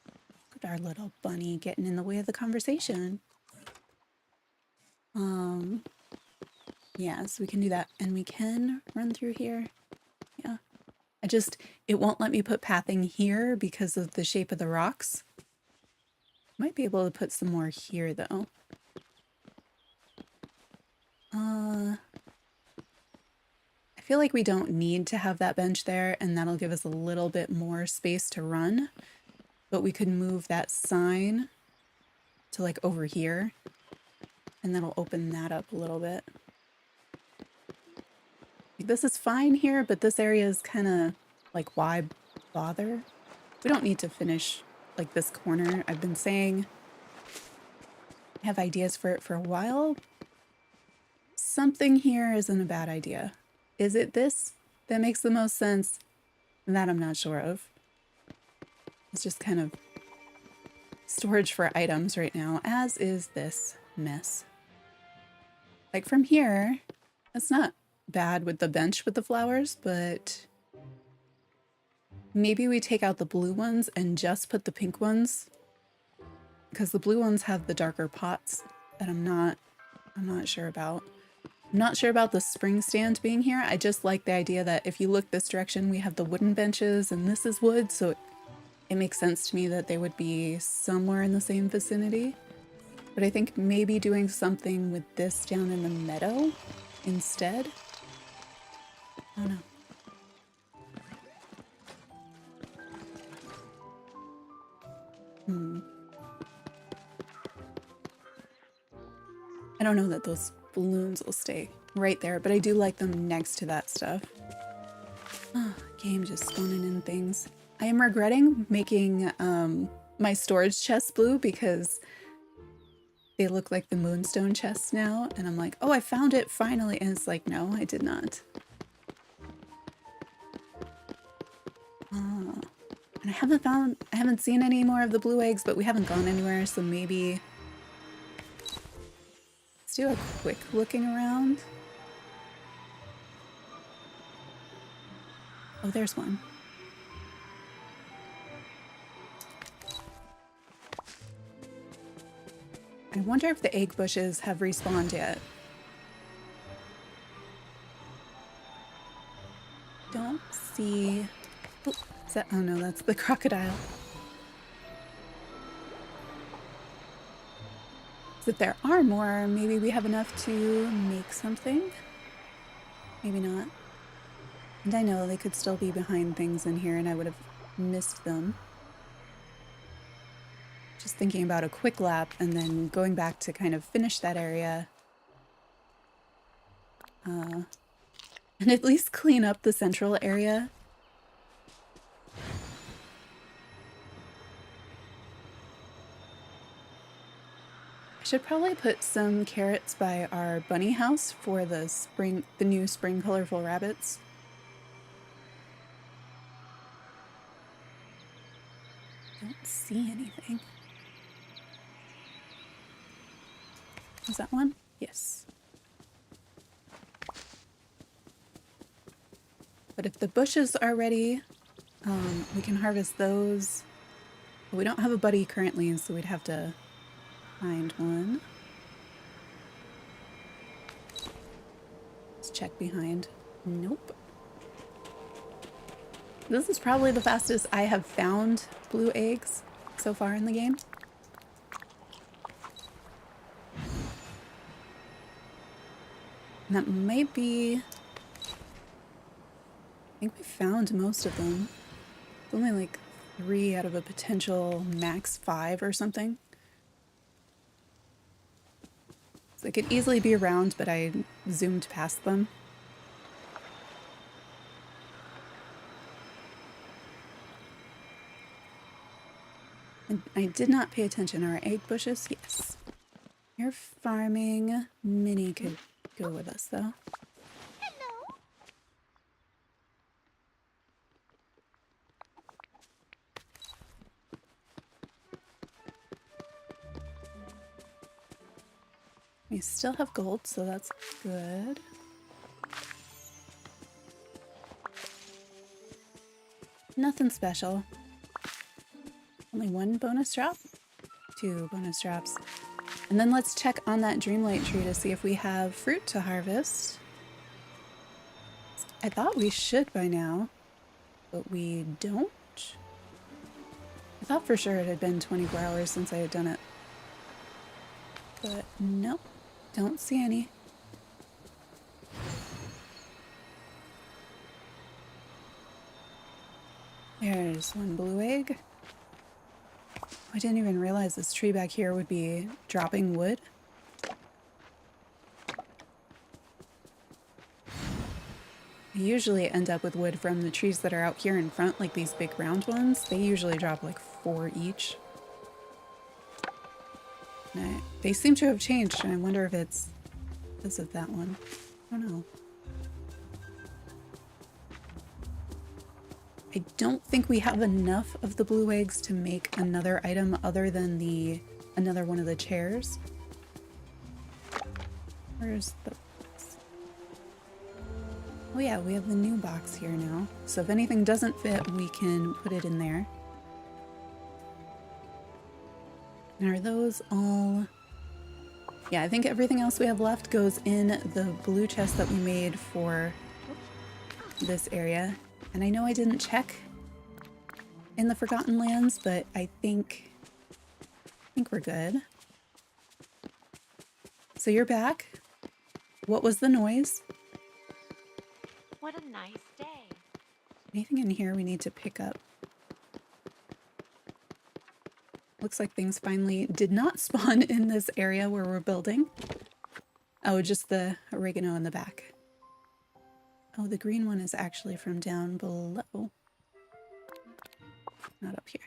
Look at our little bunny getting in the way of the conversation. Yeah, so we can do that. And we can run through here. Yeah. It won't let me put pathing here because of the shape of the rocks. Might be able to put some more here though. I feel like we don't need to have that bench there, and that'll give us a little bit more space to run. But we could move that sign to like over here, and that'll open that up a little bit. Like, this is fine here, but this area is kind of like, why bother? We don't need to finish like this corner. I've been saying I have ideas for it for a while. Something here isn't a bad idea. Is it this that makes the most sense? That I'm not sure of. It's just kind of storage for items right now, as is this mess. Like from here, it's not bad with the bench with the flowers, but maybe we take out the blue ones and just put the pink ones, because the blue ones have the darker pots that I'm not sure about. I'm not sure about the spring stand being here. I just like the idea that if you look this direction, we have the wooden benches and this is wood, so it makes sense to me that they would be somewhere in the same vicinity. But I think maybe doing something with this down in the meadow instead. I don't know. I don't know that those balloons will stay right there, but I do like them next to that stuff. Oh, game just spawning in things. I am regretting making my storage chests blue because they look like the moonstone chests now, and I'm like, oh, I found it finally, and it's like, no, I did not. And I haven't seen any more of the blue eggs, but we haven't gone anywhere, so maybe let's do a quick looking around. Oh, there's one. I wonder if the egg bushes have respawned yet. Don't see... Oh, is that... Oh no, that's the crocodile. So if there are more, maybe we have enough to make something? Maybe not. And I know they could still be behind things in here and I would have missed them. Just thinking about a quick lap and then going back to kind of finish that area And at least clean up the central area. I should probably put some carrots by our bunny house for the new spring colorful rabbits. Don't see anything. Was that one? Yes. But if the bushes are ready, we can harvest those. But we don't have a buddy currently, so we'd have to find one. Let's check behind. Nope. This is probably the fastest I have found blue eggs so far in the game. And that might be... I think we found most of them. It's only like 3 out of a potential max 5 or something. So they could easily be around, but I zoomed past them. And I did not pay attention. Are egg bushes? Yes. You're farming. Minnie could go with us, though. Hello. We still have gold, so that's good. Nothing special. Only 1 bonus drop? 2 bonus drops. And then let's check on that Dreamlight tree to see if we have fruit to harvest. I thought we should by now, but we don't. I thought for sure it had been 24 hours since I had done it. But nope, don't see any. There's 1 blue egg. I didn't even realize this tree back here would be dropping wood. I usually end up with wood from the trees that are out here in front, like these big round ones. They usually drop like 4 each. They seem to have changed, and I wonder if it's because of that one. I don't know. I don't think we have enough of the blue eggs to make another item other than another one of the chairs. Where's the box? Oh yeah, we have the new box here now. So if anything doesn't fit, we can put it in there. And are those all... Yeah, I think everything else we have left goes in the blue chest that we made for this area. And I know I didn't check in the Forgotten Lands, but I think we're good. So you're back. What was the noise? What a nice day. Anything in here we need to pick up? Looks like things finally did not spawn in this area where we're building. Oh, just the oregano in the back. Oh, the green one is actually from down below. Not up here.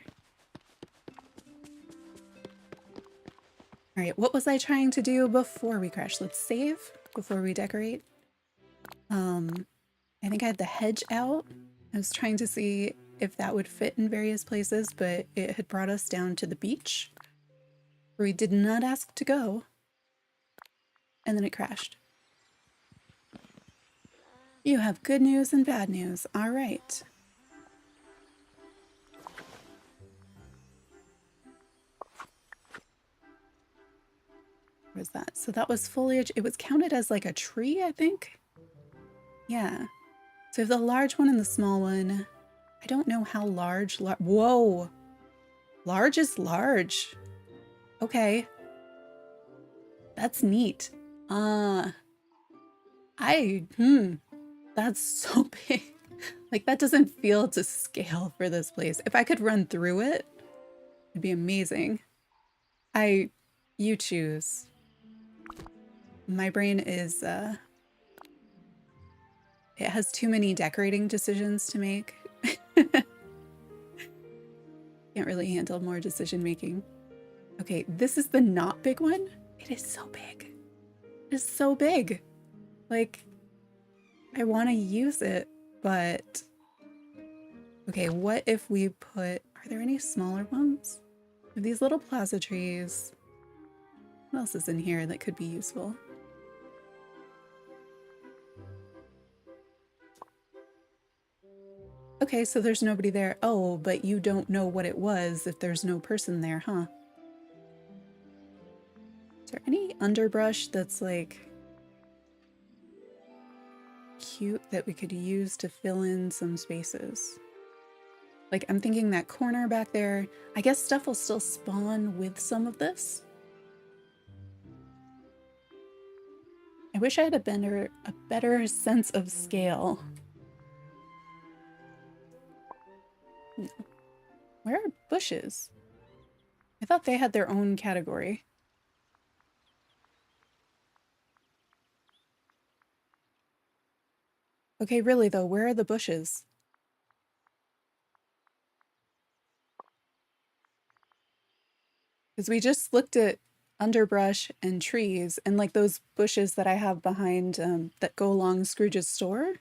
All right, what was I trying to do before we crash? Let's save before we decorate. I think I had the hedge out. I was trying to see if that would fit in various places, but it had brought us down to the beach where we did not ask to go. And then it crashed. You have good news and bad news. All right. What was that? So that was foliage. It was counted as like a tree, I think. Yeah. So we have the large one and the small one. I don't know how large. Whoa. Large is large. Okay. That's neat. That's so big. Like, that doesn't feel to scale for this place. If I could run through it, it'd be amazing. You choose. My brain is It has too many decorating decisions to make. Can't really handle more decision making. Okay, this is the not big one. It is so big. It is so big. Like, I want to use it, but... Okay, what if we put... Are there any smaller ones? These little plaza trees. What else is in here that could be useful? Okay, so there's nobody there. Oh, but you don't know what it was if there's no person there, huh? Is there any underbrush that's like cute that we could use to fill in some spaces? Like, I'm thinking that corner back there. I guess stuff will still spawn with some of this. I wish I had a better sense of scale. Where are bushes? I thought they had their own category. Okay, really though, where are the bushes? Because we just looked at underbrush and trees and like those bushes that I have behind that go along Scrooge's store.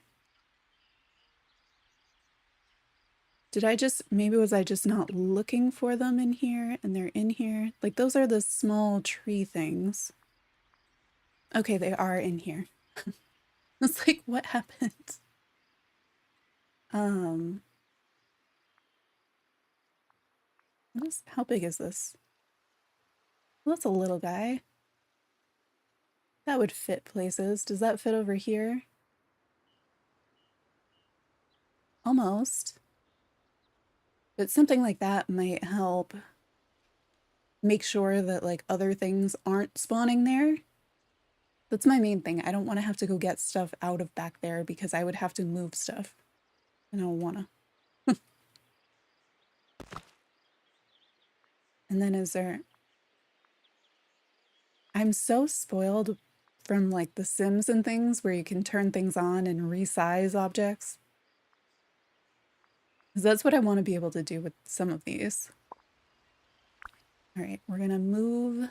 Maybe was I just not looking for them in here and they're in here? Like those are the small tree things. Okay, they are in here. It's like, what happened? How big is this? Well, that's a little guy. That would fit places. Does that fit over here? Almost. But something like that might help make sure that like other things aren't spawning there. That's my main thing. I don't want to have to go get stuff out of back there because I would have to move stuff. And I don't want to. And then I'm so spoiled from like The Sims and things where you can turn things on and resize objects. Because that's what I want to be able to do with some of these. All right, we're going to move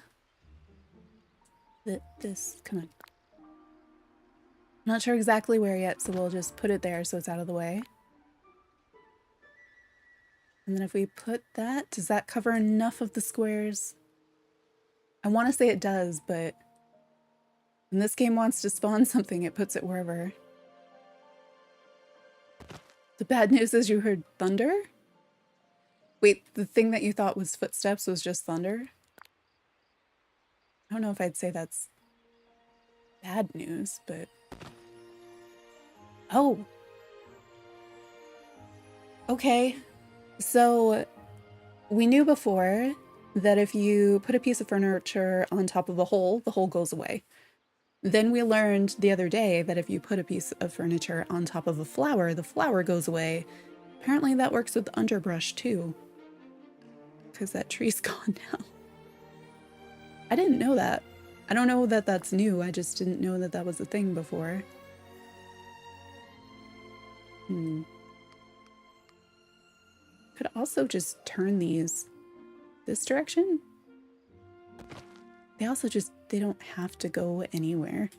this. Come on. I'm not sure exactly where yet, so we'll just put it there so it's out of the way. And then if we put that, does that cover enough of the squares? I want to say it does, but when this game wants to spawn something, it puts it wherever. The bad news is you heard thunder? Wait, the thing that you thought was footsteps was just thunder? I don't know if I'd say that's bad news, but... Oh! Okay, so we knew before that if you put a piece of furniture on top of a hole, the hole goes away. Then we learned the other day that if you put a piece of furniture on top of a flower, the flower goes away. Apparently that works with underbrush too, because that tree's gone now. I didn't know that. I don't know that that's new. I just didn't know that that was a thing before. Could also just turn these this direction. They don't have to go anywhere.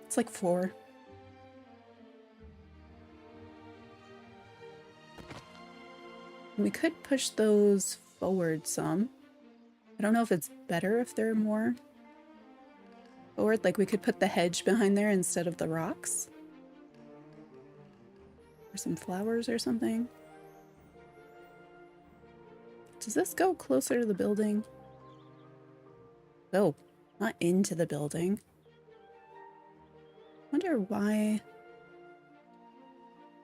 It's like 4. We could push those forward some. I don't know if it's better if they're more forward. Like we could put the hedge behind there instead of the rocks. Or some flowers or something. Does this go closer to the building? Oh, not into the building. Wonder why.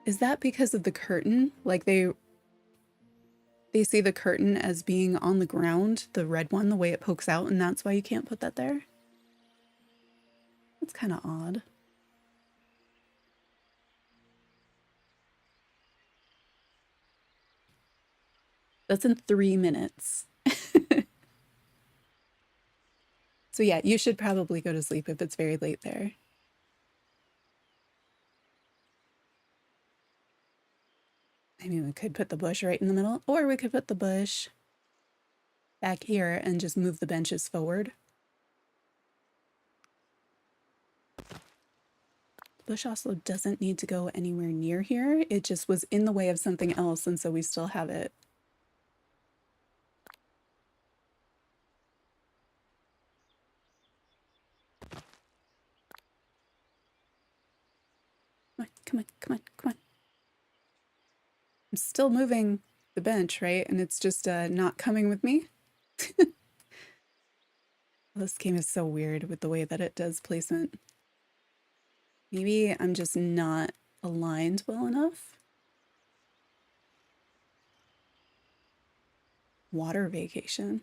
Is that because of the curtain? Like they see the curtain as being on the ground, the red one, the way it pokes out, and that's why you can't put that there? That's kind of odd. That's in 3 minutes. So yeah, you should probably go to sleep if it's very late there. I mean, we could put the bush right in the middle, or we could put the bush back here and just move the benches forward. The bush also doesn't need to go anywhere near here. It just was in the way of something else, and so we still have it. Come on, come on, come on, come on. I'm still moving the bench, right? And it's just not coming with me. This game is so weird with the way that it does placement. Maybe I'm just not aligned well enough. Water vacation.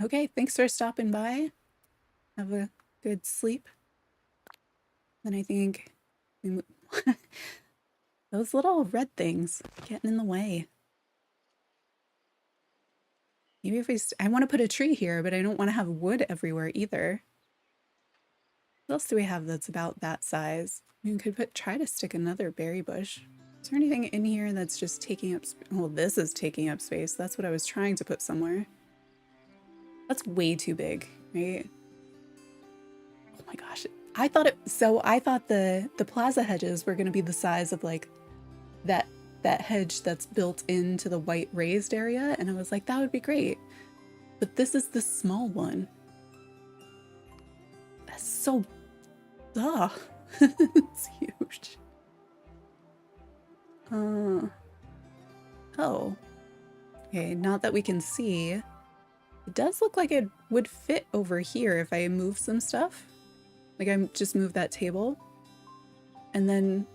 Okay, thanks for stopping by. Have a good sleep. Then I think we those little red things getting in the way. Maybe if I want to put a tree here, but I don't want to have wood everywhere either. What else do we have that's about that size? We could try to stick another berry bush. Is there anything in here that's just taking up well, this is taking up space. That's what I was trying to put somewhere. That's way too big, right? Oh my gosh. I thought the plaza hedges were going to be the size of like that hedge that's built into the white raised area, and I was like, that would be great. But this is the small one. That's so it's huge. Oh. Okay, not that we can see. It does look like it would fit over here if I move some stuff. Like I just move that table. And then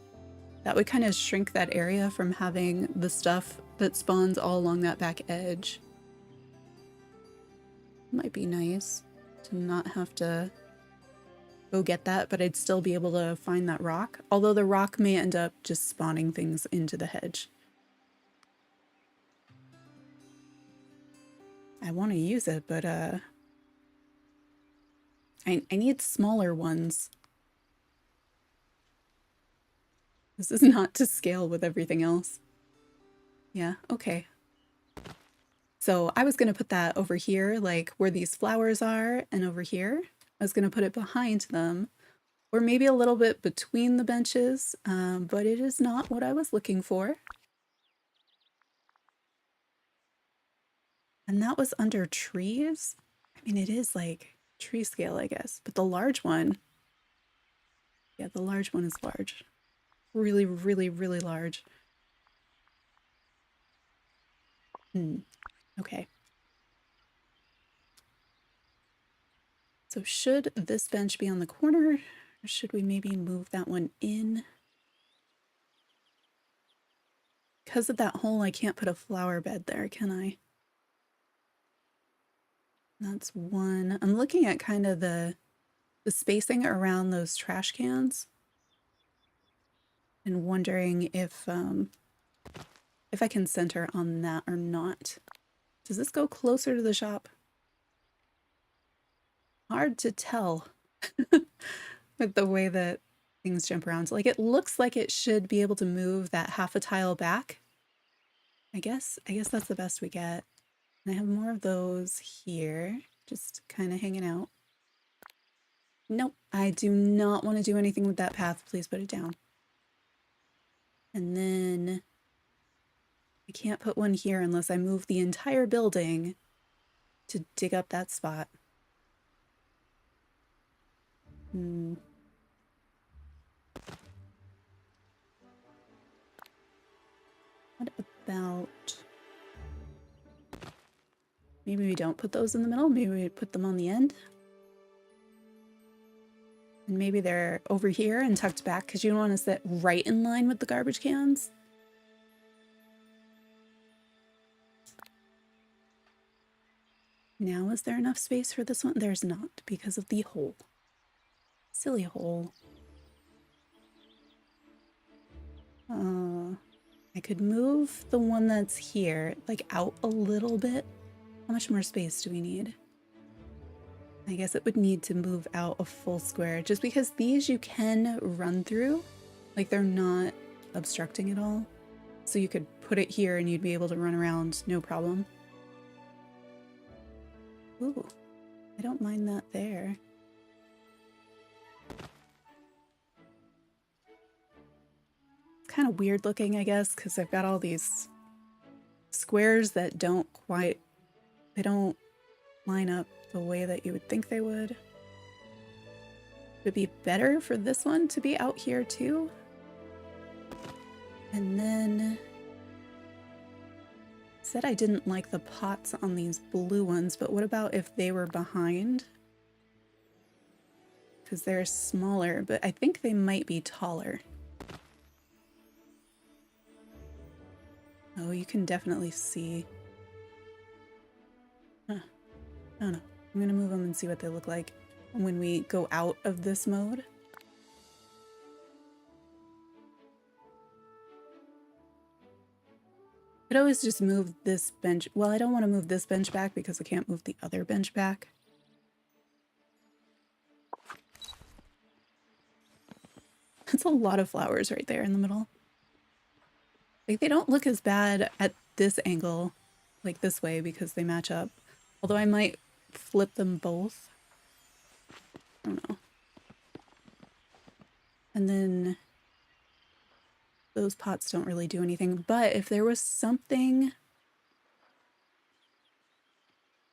that would kind of shrink that area from having the stuff that spawns all along that back edge. Might be nice to not have to go get that, but I'd still be able to find that rock. Although the rock may end up just spawning things into the hedge. I want to use it, but I need smaller ones. This is not to scale with everything else. Yeah, okay. So I was going to put that over here, like where these flowers are, and over here. I was going to put it behind them, or maybe a little bit between the benches, but it is not what I was looking for. And that was under trees. I mean, it is like tree scale, I guess, but the large one, yeah, the large one is large. Really, really, really large. Okay. So should this bench be on the corner, or should we maybe move that one in? Because of that hole, I can't put a flower bed there, can I? That's one. I'm looking at kind of the spacing around those trash cans and wondering if I can center on that or not. Does this go closer to the shop? Hard to tell with the way that things jump around. Like it looks like it should be able to move that half a tile back. I guess that's the best we get. And I have more of those here, just kind of hanging out. Nope, I do not want to do anything with that path. Please put it down. And then I can't put one here unless I move the entire building to dig up that spot. What about... Maybe we don't put those in the middle. Maybe we put them on the end. And maybe they're over here and tucked back because you don't want to sit right in line with the garbage cans. Now, is there enough space for this one? There's not because of the hole. Silly hole. I I could move the one that's here, like, out a little bit. How much more space do we need? I guess it would need to move out a full square, just because these you can run through. Like, they're not obstructing at all. So you could put it here and you'd be able to run around, no problem. Ooh, I don't mind that there. It's kind of weird looking, I guess, because I've got all these squares that don't they don't line up the way that you would think they would. Would it be better for this one to be out here too? And then said I didn't like the pots on these blue ones, but what about if they were behind? Because they're smaller, but I think they might be taller. Oh, you can definitely see. Huh. I don't know. I'm gonna move them and see what they look like when we go out of this mode. I'd always just move this bench. Well, I don't want to move this bench back because I can't move the other bench back. That's a lot of flowers right there in the middle. Like, they don't look as bad at this angle, like this way, because they match up. Although I might flip them both. I don't know. And then those pots don't really do anything. But if there was something,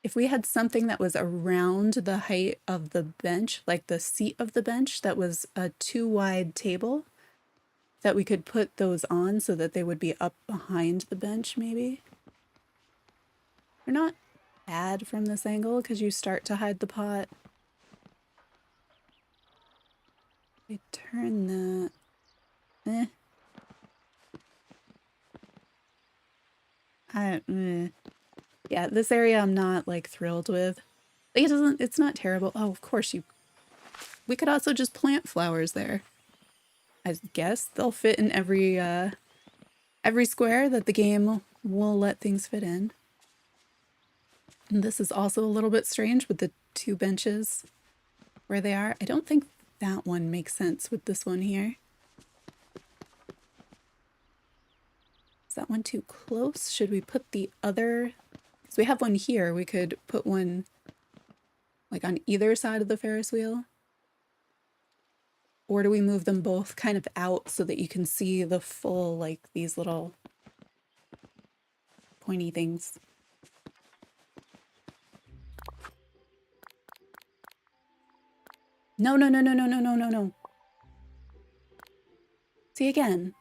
if we had something that was around the height of the bench, like the seat of the bench, that was a 2-wide table, that we could put those on so that they would be up behind the bench, maybe. They're not bad from this angle because you start to hide the pot. I turn that. Yeah, this area I'm not like thrilled with. Like, it's not terrible. Oh, of course we could also just plant flowers there. I guess they'll fit in every square that the game will let things fit in. And this is also a little bit strange with the 2 benches where they are. I don't think that one makes sense with this one here. Is that one too close? Should we put the other? So we have one here. We could put one like on either side of the Ferris wheel. Or do we move them both kind of out so that you can see the full, like, these little pointy things? No, no, no, no, no, no, no, no, no. See, again.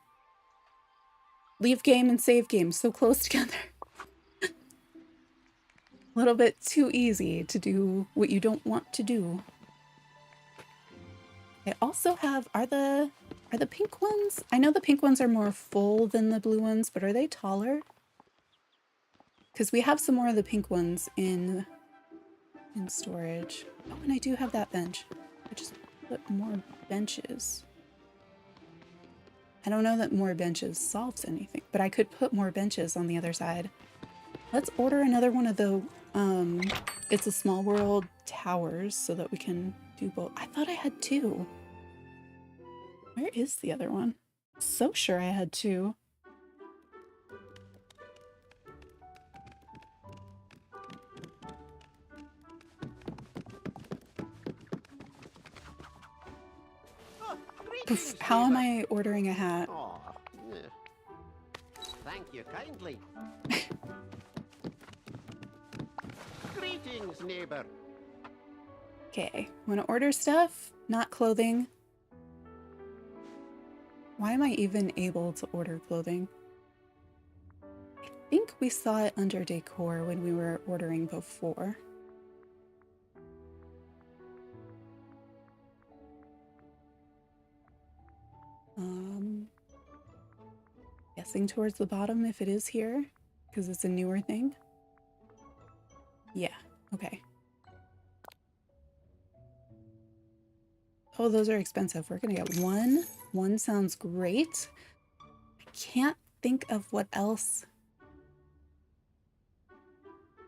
Leave game and save game so close together. A little bit too easy to do what you don't want to do. I also have, are the pink ones? I know the pink ones are more full than the blue ones, but are they taller? Because we have some more of the pink ones in storage. Oh, and I do have that bench. I just put more benches. I don't know that more benches solves anything, but I could put more benches on the other side. Let's order another one of the, It's a Small World towers so that we can do both. I thought I had 2. Where is the other one? So sure I had 2. Poof, how am I ordering a hat? Oh, thank you kindly. Greetings, neighbor. Okay, want to order stuff, not clothing. Why am I even able to order clothing? I think we saw it under decor when we were ordering before. Guessing towards the bottom if it is here, because it's a newer thing. Yeah, okay. Oh, those are expensive. We're gonna get one. One sounds great. I can't think of what else.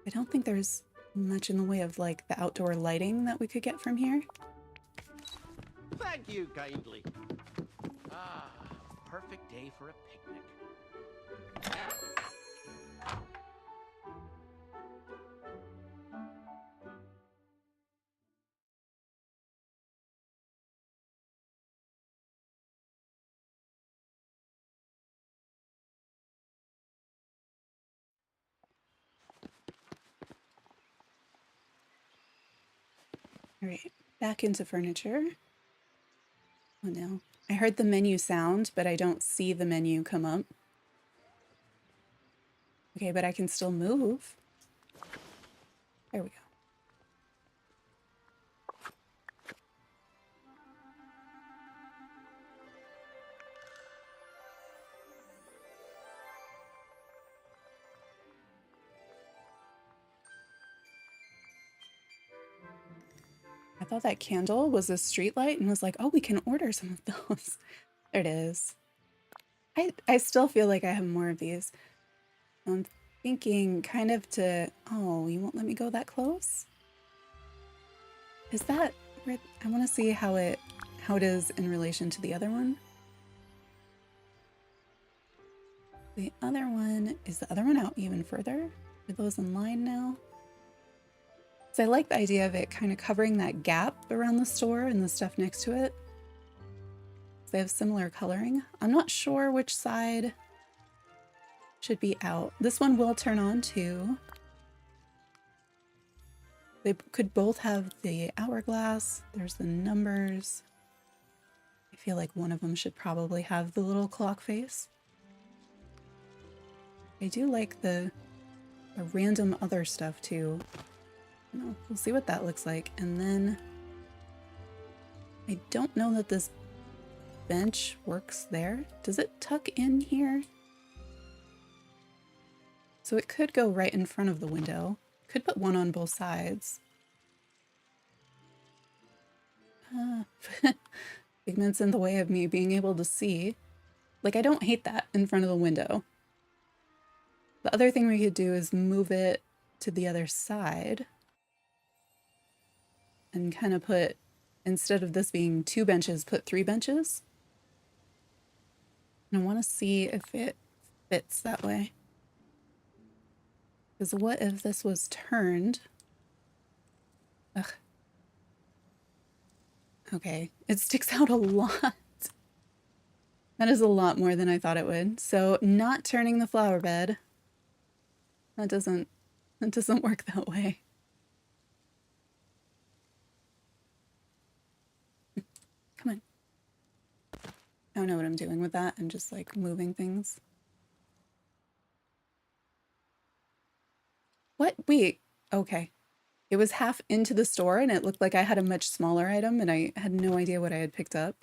I don't think there's much in the way of like the outdoor lighting that we could get from here. Thank you kindly. Ah, perfect day for a picnic. All right, back into furniture. Oh no, I heard the menu sound, but I don't see the menu come up. Okay, but I can still move. There we go. I thought that candle was a street light and was like, oh, we can order some of those. There it is. I still feel like I have more of these. I'm thinking kind of to, oh, you won't let me go that close? Is that where, I want to see how it is in relation to the other one. The other one, is the other one out even further? Are those in line now? So I like the idea of it kind of covering that gap around the store and the stuff next to it. They have similar coloring. I'm not sure which side should be out. This one will turn on too. They could both have the hourglass. There's the numbers. I feel like one of them should probably have the little clock face. I do like the random other stuff too. I don't know, we'll see what that looks like. And then I don't know that this bench works there. Does it tuck in here? So it could go right in front of the window. Could put one on both sides. Pigment's in the way of me being able to see. Like, I don't hate that in front of the window. The other thing we could do is move it to the other side and kind of put, instead of this being 2 benches, put 3 benches. And I want to see if it fits that way. Because what if this was turned? Ugh. Okay, it sticks out a lot. That is a lot more than I thought it would. So not turning the flower bed. That doesn't work that way. Come on. I don't know what I'm doing with that. I'm just like moving things. What? Wait. Okay. It was half into the store and it looked like I had a much smaller item and I had no idea what I had picked up.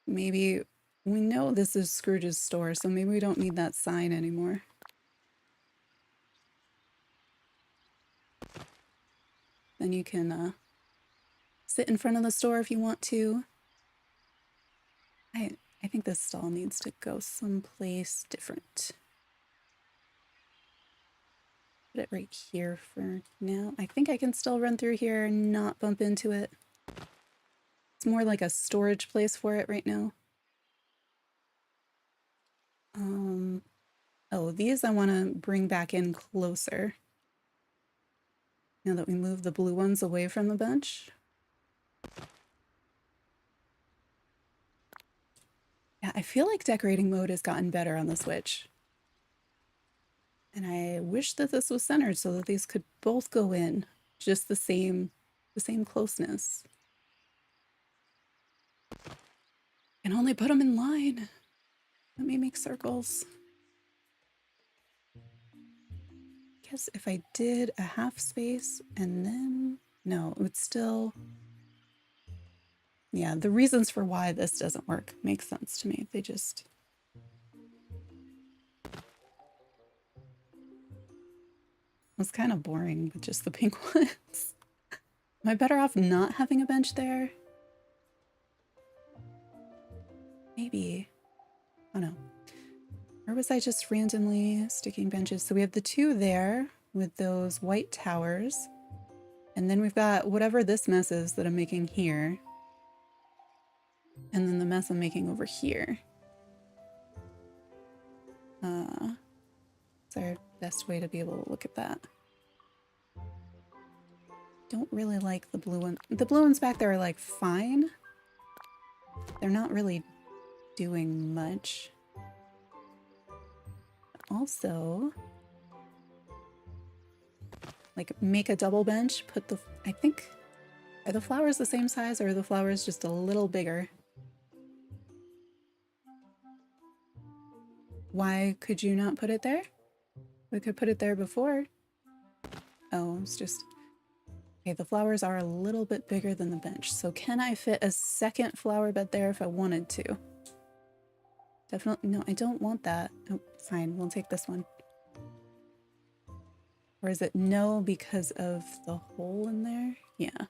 Maybe we know this is Scrooge's store, so maybe we don't need that sign anymore. Then you can sit in front of the store if you want to. I think this stall needs to go someplace different. Put it right here for now. I think I can still run through here and not bump into it. It's more like a storage place for it right now. Oh, these I want to bring back in closer. Now that we move the blue ones away from the bench. Yeah, I feel like decorating mode has gotten better on the Switch. And I wish that this was centered so that these could both go in just the same closeness. And only put them in line. Let me make circles. Guess if I did a half space and then, no, it would still, yeah, the reasons for why this doesn't work make sense to me. They just, was kind of boring with just the pink ones. Am I better off not having a bench there? Maybe. Oh no. was I just randomly sticking benches? So we have the two there with those white towers. And then we've got whatever this mess is that I'm making here. And then the mess I'm making over here. It's our best way to be able to look at that. Don't really like the blue one. The blue ones back there are like fine. They're not really doing much. Also, like make a double bench, put the, I think, are the flowers the same size or are the flowers just a little bigger? Why could you not put it there? We could put it there before. Oh, it's just, okay, the flowers are a little bit bigger than the bench. So can I fit a second flower bed there if I wanted to? Definitely, no, I don't want that. Oh, fine, we'll take this one. Or is it no because of the hole in there? Yeah.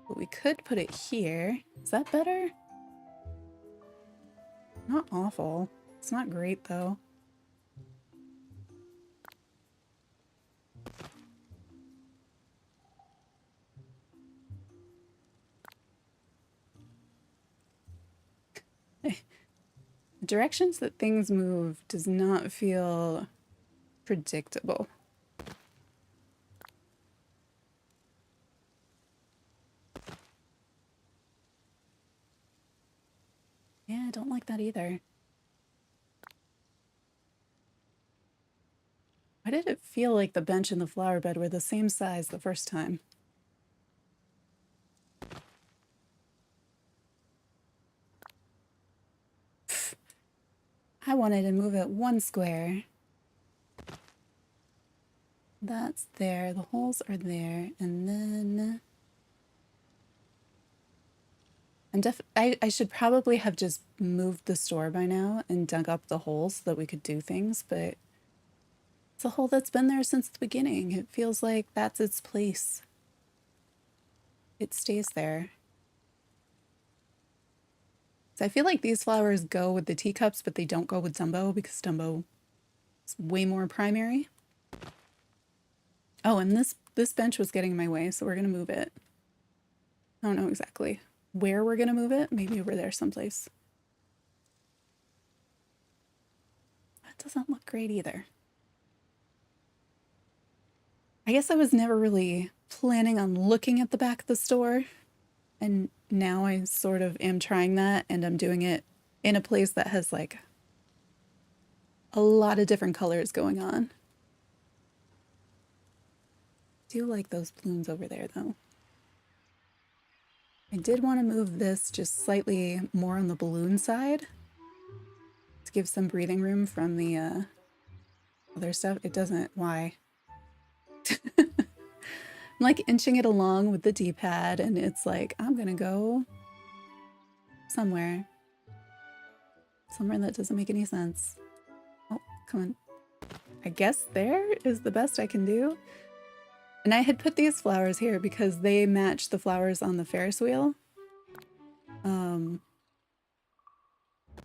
But we could put it here. Is that better? Not awful. It's not great though. The directions that things move does not feel predictable. Yeah, I don't like that either. Why did it feel like the bench and the flower bed were the same size the first time? I wanted to move it one square. That's there, the holes are there, and then I should probably have just moved the store by now and dug up the holes so that we could do things, but it's a hole that's been there since the beginning. It feels like that's its place. It stays there. So I feel like these flowers go with the teacups, but they don't go with Dumbo because Dumbo is way more primary. Oh, and this bench was getting in my way, so we're gonna move it. I don't know exactly where we're gonna move it. Maybe over there someplace. That doesn't look great either. I guess I was never really planning on looking at the back of the store, and now I sort of am trying that, and I'm doing it in a place that has like a lot of different colors going on. I do like those balloons over there though. I did want to move this just slightly more on the balloon side to give some breathing room from the other stuff. It doesn't. Why? I'm like inching it along with the D-pad and it's like, I'm gonna go somewhere. Somewhere that doesn't make any sense. Oh, come on. I guess there is the best I can do. And I had put these flowers here because they match the flowers on the Ferris wheel. But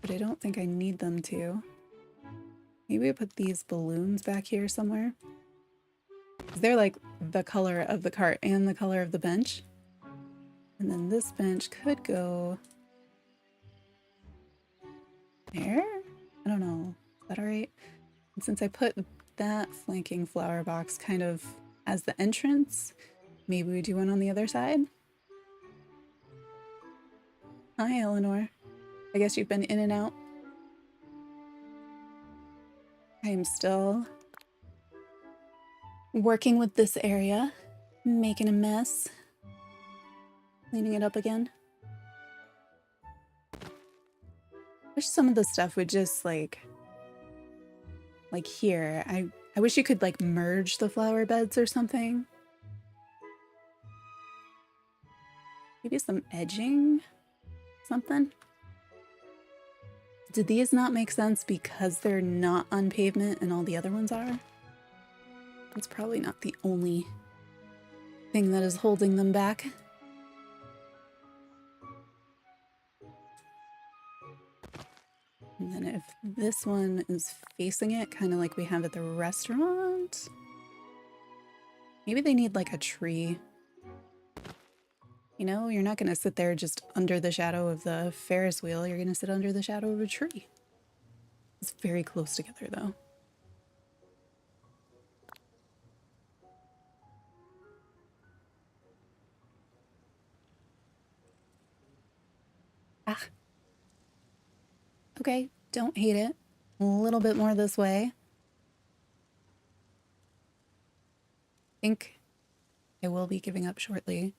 I don't think I need them to. Maybe I put these balloons back here somewhere. They're like the color of the cart and the color of the bench. And then this bench could go there? I don't know. Is that all right? And since I put that flanking flower box kind of as the entrance, maybe we do one on the other side? Hi, Eleanor. I guess you've been in and out. I am still working with this area, making a mess, cleaning it up again. Wish some of the stuff would just like here. I wish you could like merge the flower beds or something. Maybe some edging, something. Did these not make sense because they're not on pavement and all the other ones are? It's probably not the only thing that is holding them back. And then if this one is facing it, kind of like we have at the restaurant, maybe they need like a tree. You know, you're not going to sit there just under the shadow of the Ferris wheel. You're going to sit under the shadow of a tree. It's very close together, though. Ah. Okay, don't hate it. A little bit more this way. I think I will be giving up shortly.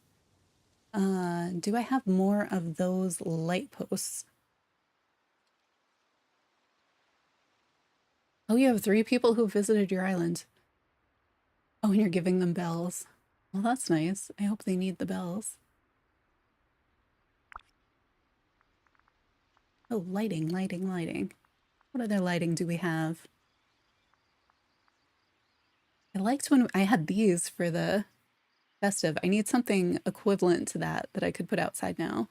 Do I have more of those light posts? Oh, you have 3 people who visited your island. Oh, and you're giving them bells. Well, that's nice. I hope they need the bells. Oh, lighting, lighting, lighting. What other lighting do we have? I liked when I had these for the festive. I need something equivalent to that I could put outside now.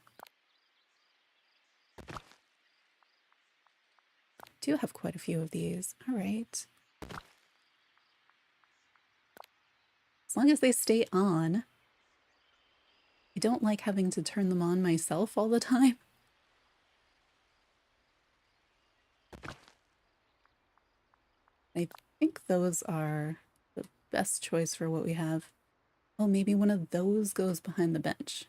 Do have quite a few of these. All right. As long as they stay on. I don't like having to turn them on myself all the time. I think those are the best choice for what we have. Oh, maybe one of those goes behind the bench.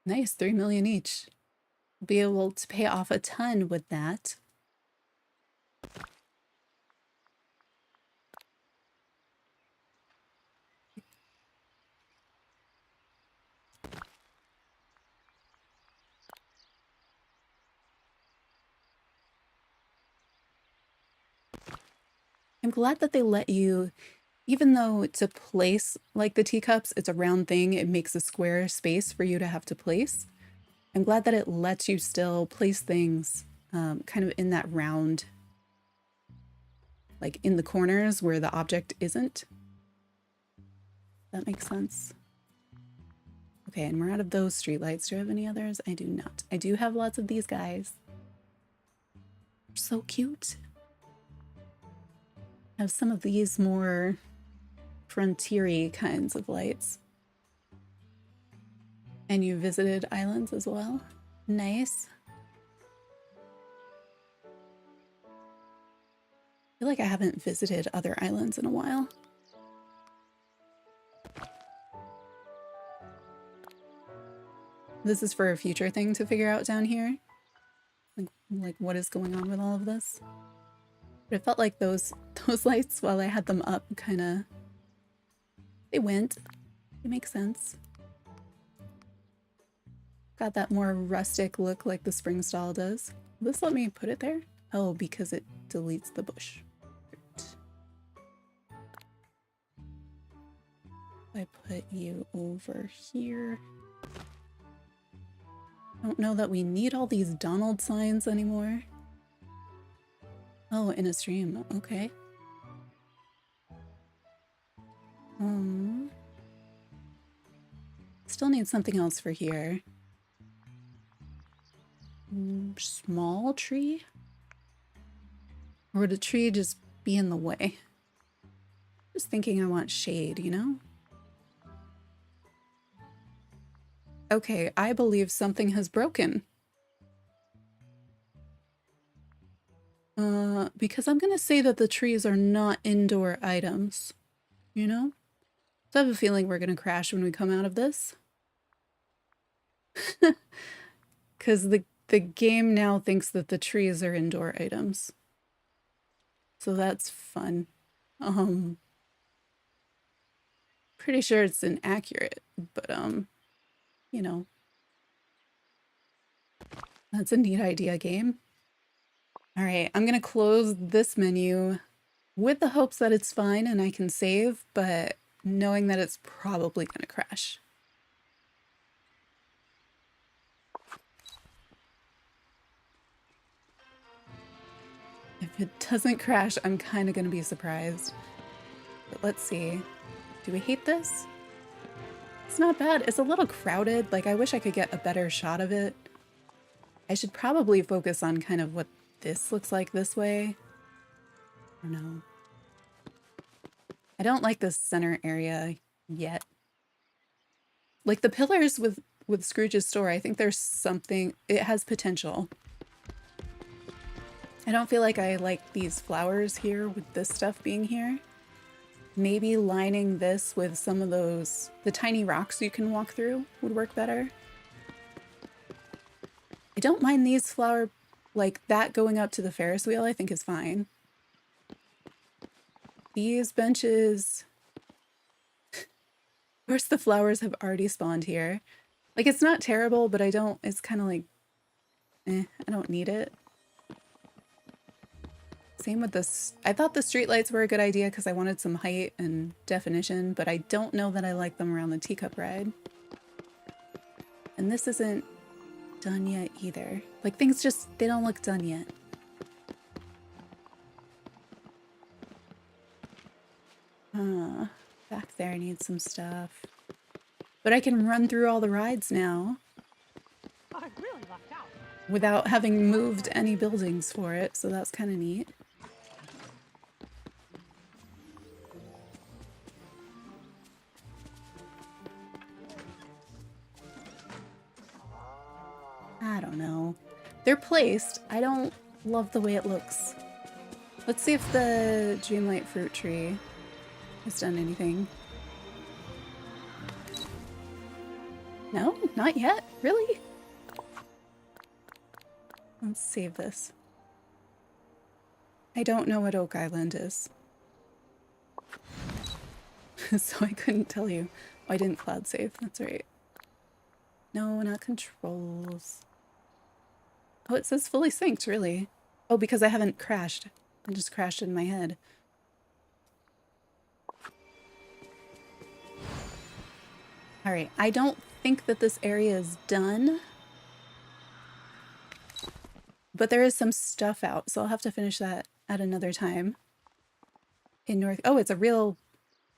Nice, 3 million each. Be able to pay off a ton with that. I'm glad that they let you, even though to place like the teacups, it's a round thing, it makes a square space for you to have to place. I'm glad that it lets you still place things kind of in that round, like in the corners where the object isn't. That makes sense. Okay, and we're out of those streetlights. Do I have any others? I do not. I do have lots of these guys. They're so cute. I have some of these more frontier-y kinds of lights. And you visited islands as well? Nice. I feel like I haven't visited other islands in a while. This is for a future thing to figure out down here. Like what is going on with all of this? But it felt like those lights while I had them up kind of, they went. It makes sense. Got that more rustic look like the spring stall does. Will this let me put it there? Oh, because it deletes the bush. I put you over here. Don't know that we need all these Donald signs anymore. Oh, in a stream. Okay. Still need something else for here. Small tree? Or would a tree just be in the way? Just thinking I want shade, you know? Okay, I believe something has broken. Because I'm gonna say that the trees are not indoor items, you know? So I have a feeling we're gonna crash when we come out of this. Because the game now thinks that the trees are indoor items. So that's fun. Pretty sure it's inaccurate, but you know. That's a neat idea, game. All right, I'm gonna close this menu with the hopes that it's fine and I can save, but knowing that it's probably gonna crash. If it doesn't crash, I'm kind of gonna be surprised. But let's see. Do we hate this? It's not bad. It's a little crowded. Like, I wish I could get a better shot of it. I should probably focus on kind of what this looks like this way. I don't know. I don't like this center area yet. Like the pillars with Scrooge's store, I think there's something, it has potential. I don't feel like I like these flowers here with this stuff being here. Maybe lining this with some of those, the tiny rocks you can walk through would work better. I don't mind these flower, like that going up to the Ferris wheel, I think is fine. These benches, of course the flowers have already spawned here. Like it's not terrible, but I don't, it's kind of like, I don't need it. Same with this. I thought the streetlights were a good idea because I wanted some height and definition, but I don't know that I like them around the teacup ride. And this isn't done yet either. Like things just, they don't look done yet. Back there needs some stuff. But I can run through all the rides now. I really lucked out. Without having moved any buildings for it, so that's kind of neat. I don't know. They're placed. I don't love the way it looks. Let's see if the Dreamlight fruit tree has done anything. No, not yet. Really? Let's save this. I don't know what Oak Island is. So I couldn't tell you. Oh, I didn't cloud save. That's right. No, not controls. Oh, it says fully synced, really. Oh, because I haven't crashed. I just crashed in my head. All right, I don't think that this area is done. But there is some stuff out, so I'll have to finish that at another time. In North... Oh, it's a real...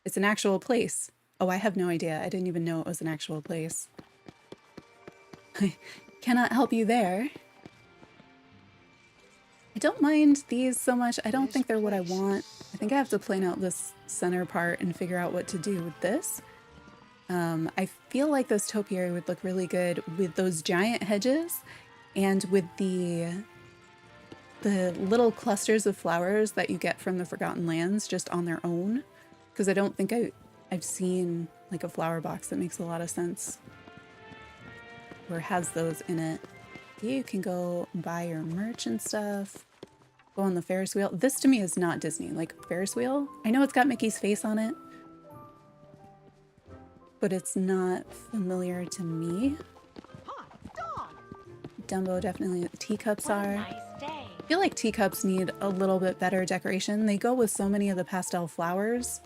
It's an actual place. Oh, I have no idea. I didn't even know it was an actual place. I cannot help you there. I don't mind these so much. I don't think they're what I want. I think I have to plan out this center part and figure out what to do with this. I feel like this topiary would look really good with those giant hedges and with the little clusters of flowers that you get from the Forgotten Lands just on their own. Because I don't think I've seen like a flower box that makes a lot of sense or has those in it. You can go buy your merch and stuff. Go on the Ferris wheel. This to me is not Disney. Like Ferris wheel, I know it's got Mickey's face on it, but it's not familiar to me. Hi, dog. Dumbo definitely. Teacups What a are. nice day. I feel like teacups need a little bit better decoration. They go with so many of the pastel flowers.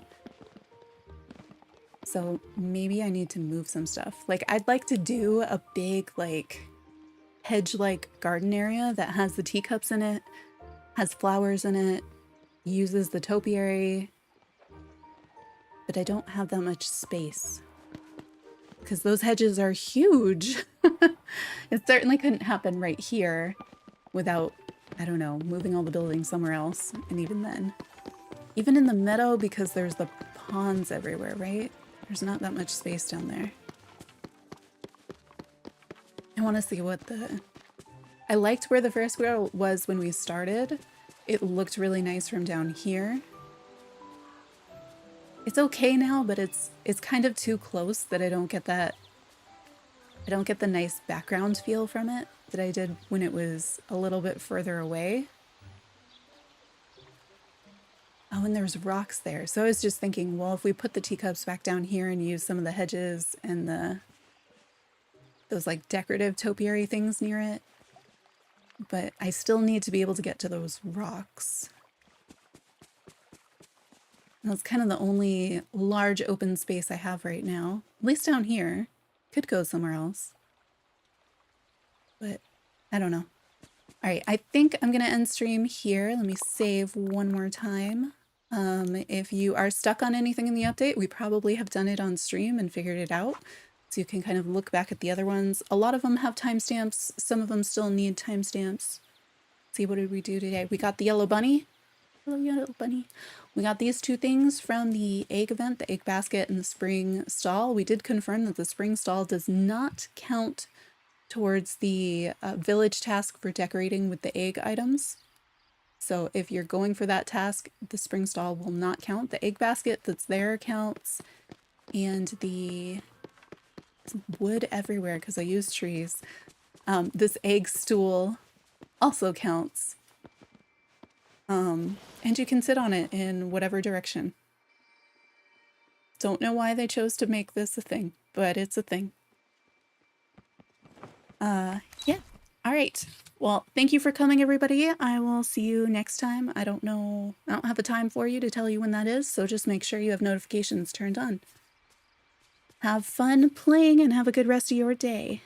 So maybe I need to move some stuff. Like I'd like to do a big like hedge-like garden area that has the teacups in it, has flowers in it, uses the topiary, but I don't have that much space because those hedges are huge. It certainly couldn't happen right here without, I don't know, moving all the buildings somewhere else. And even then, even in the meadow, because there's the ponds everywhere, right? There's not that much space down there. I want to see what the... I liked where the Ferris wheel was when we started. It looked really nice from down here. It's okay now, but it's kind of too close that I don't get that... I don't get the nice background feel from it that I did when it was a little bit further away. Oh, and there's rocks there. So I was just thinking, well, if we put the teacups back down here and use some of the hedges and those like decorative topiary things near it. But I still need to be able to get to those rocks. And that's kind of the only large open space I have right now. At least down here. Could go somewhere else. But I don't know. All right, I think I'm going to end stream here. Let me save one more time. If you are stuck on anything in the update, we probably have done it on stream and figured it out. So you can kind of look back at the other ones. A lot of them have timestamps. Some of them still need timestamps. See, what did we do today? We got the yellow bunny. Hello, yellow bunny. We got these two things from the egg event, the egg basket and the spring stall. We did confirm that the spring stall does not count towards the village task for decorating with the egg items. So if you're going for that task, the spring stall will not count. The egg basket that's there counts, and the wood everywhere because I use trees. This egg stool also counts. And you can sit on it in whatever direction. Don't know why they chose to make this a thing, but it's a thing. Yeah. All right. Well, thank you for coming, everybody. I will see you next time. I don't have a time for you to tell you when that is, so just make sure you have notifications turned on. Have fun playing and have a good rest of your day.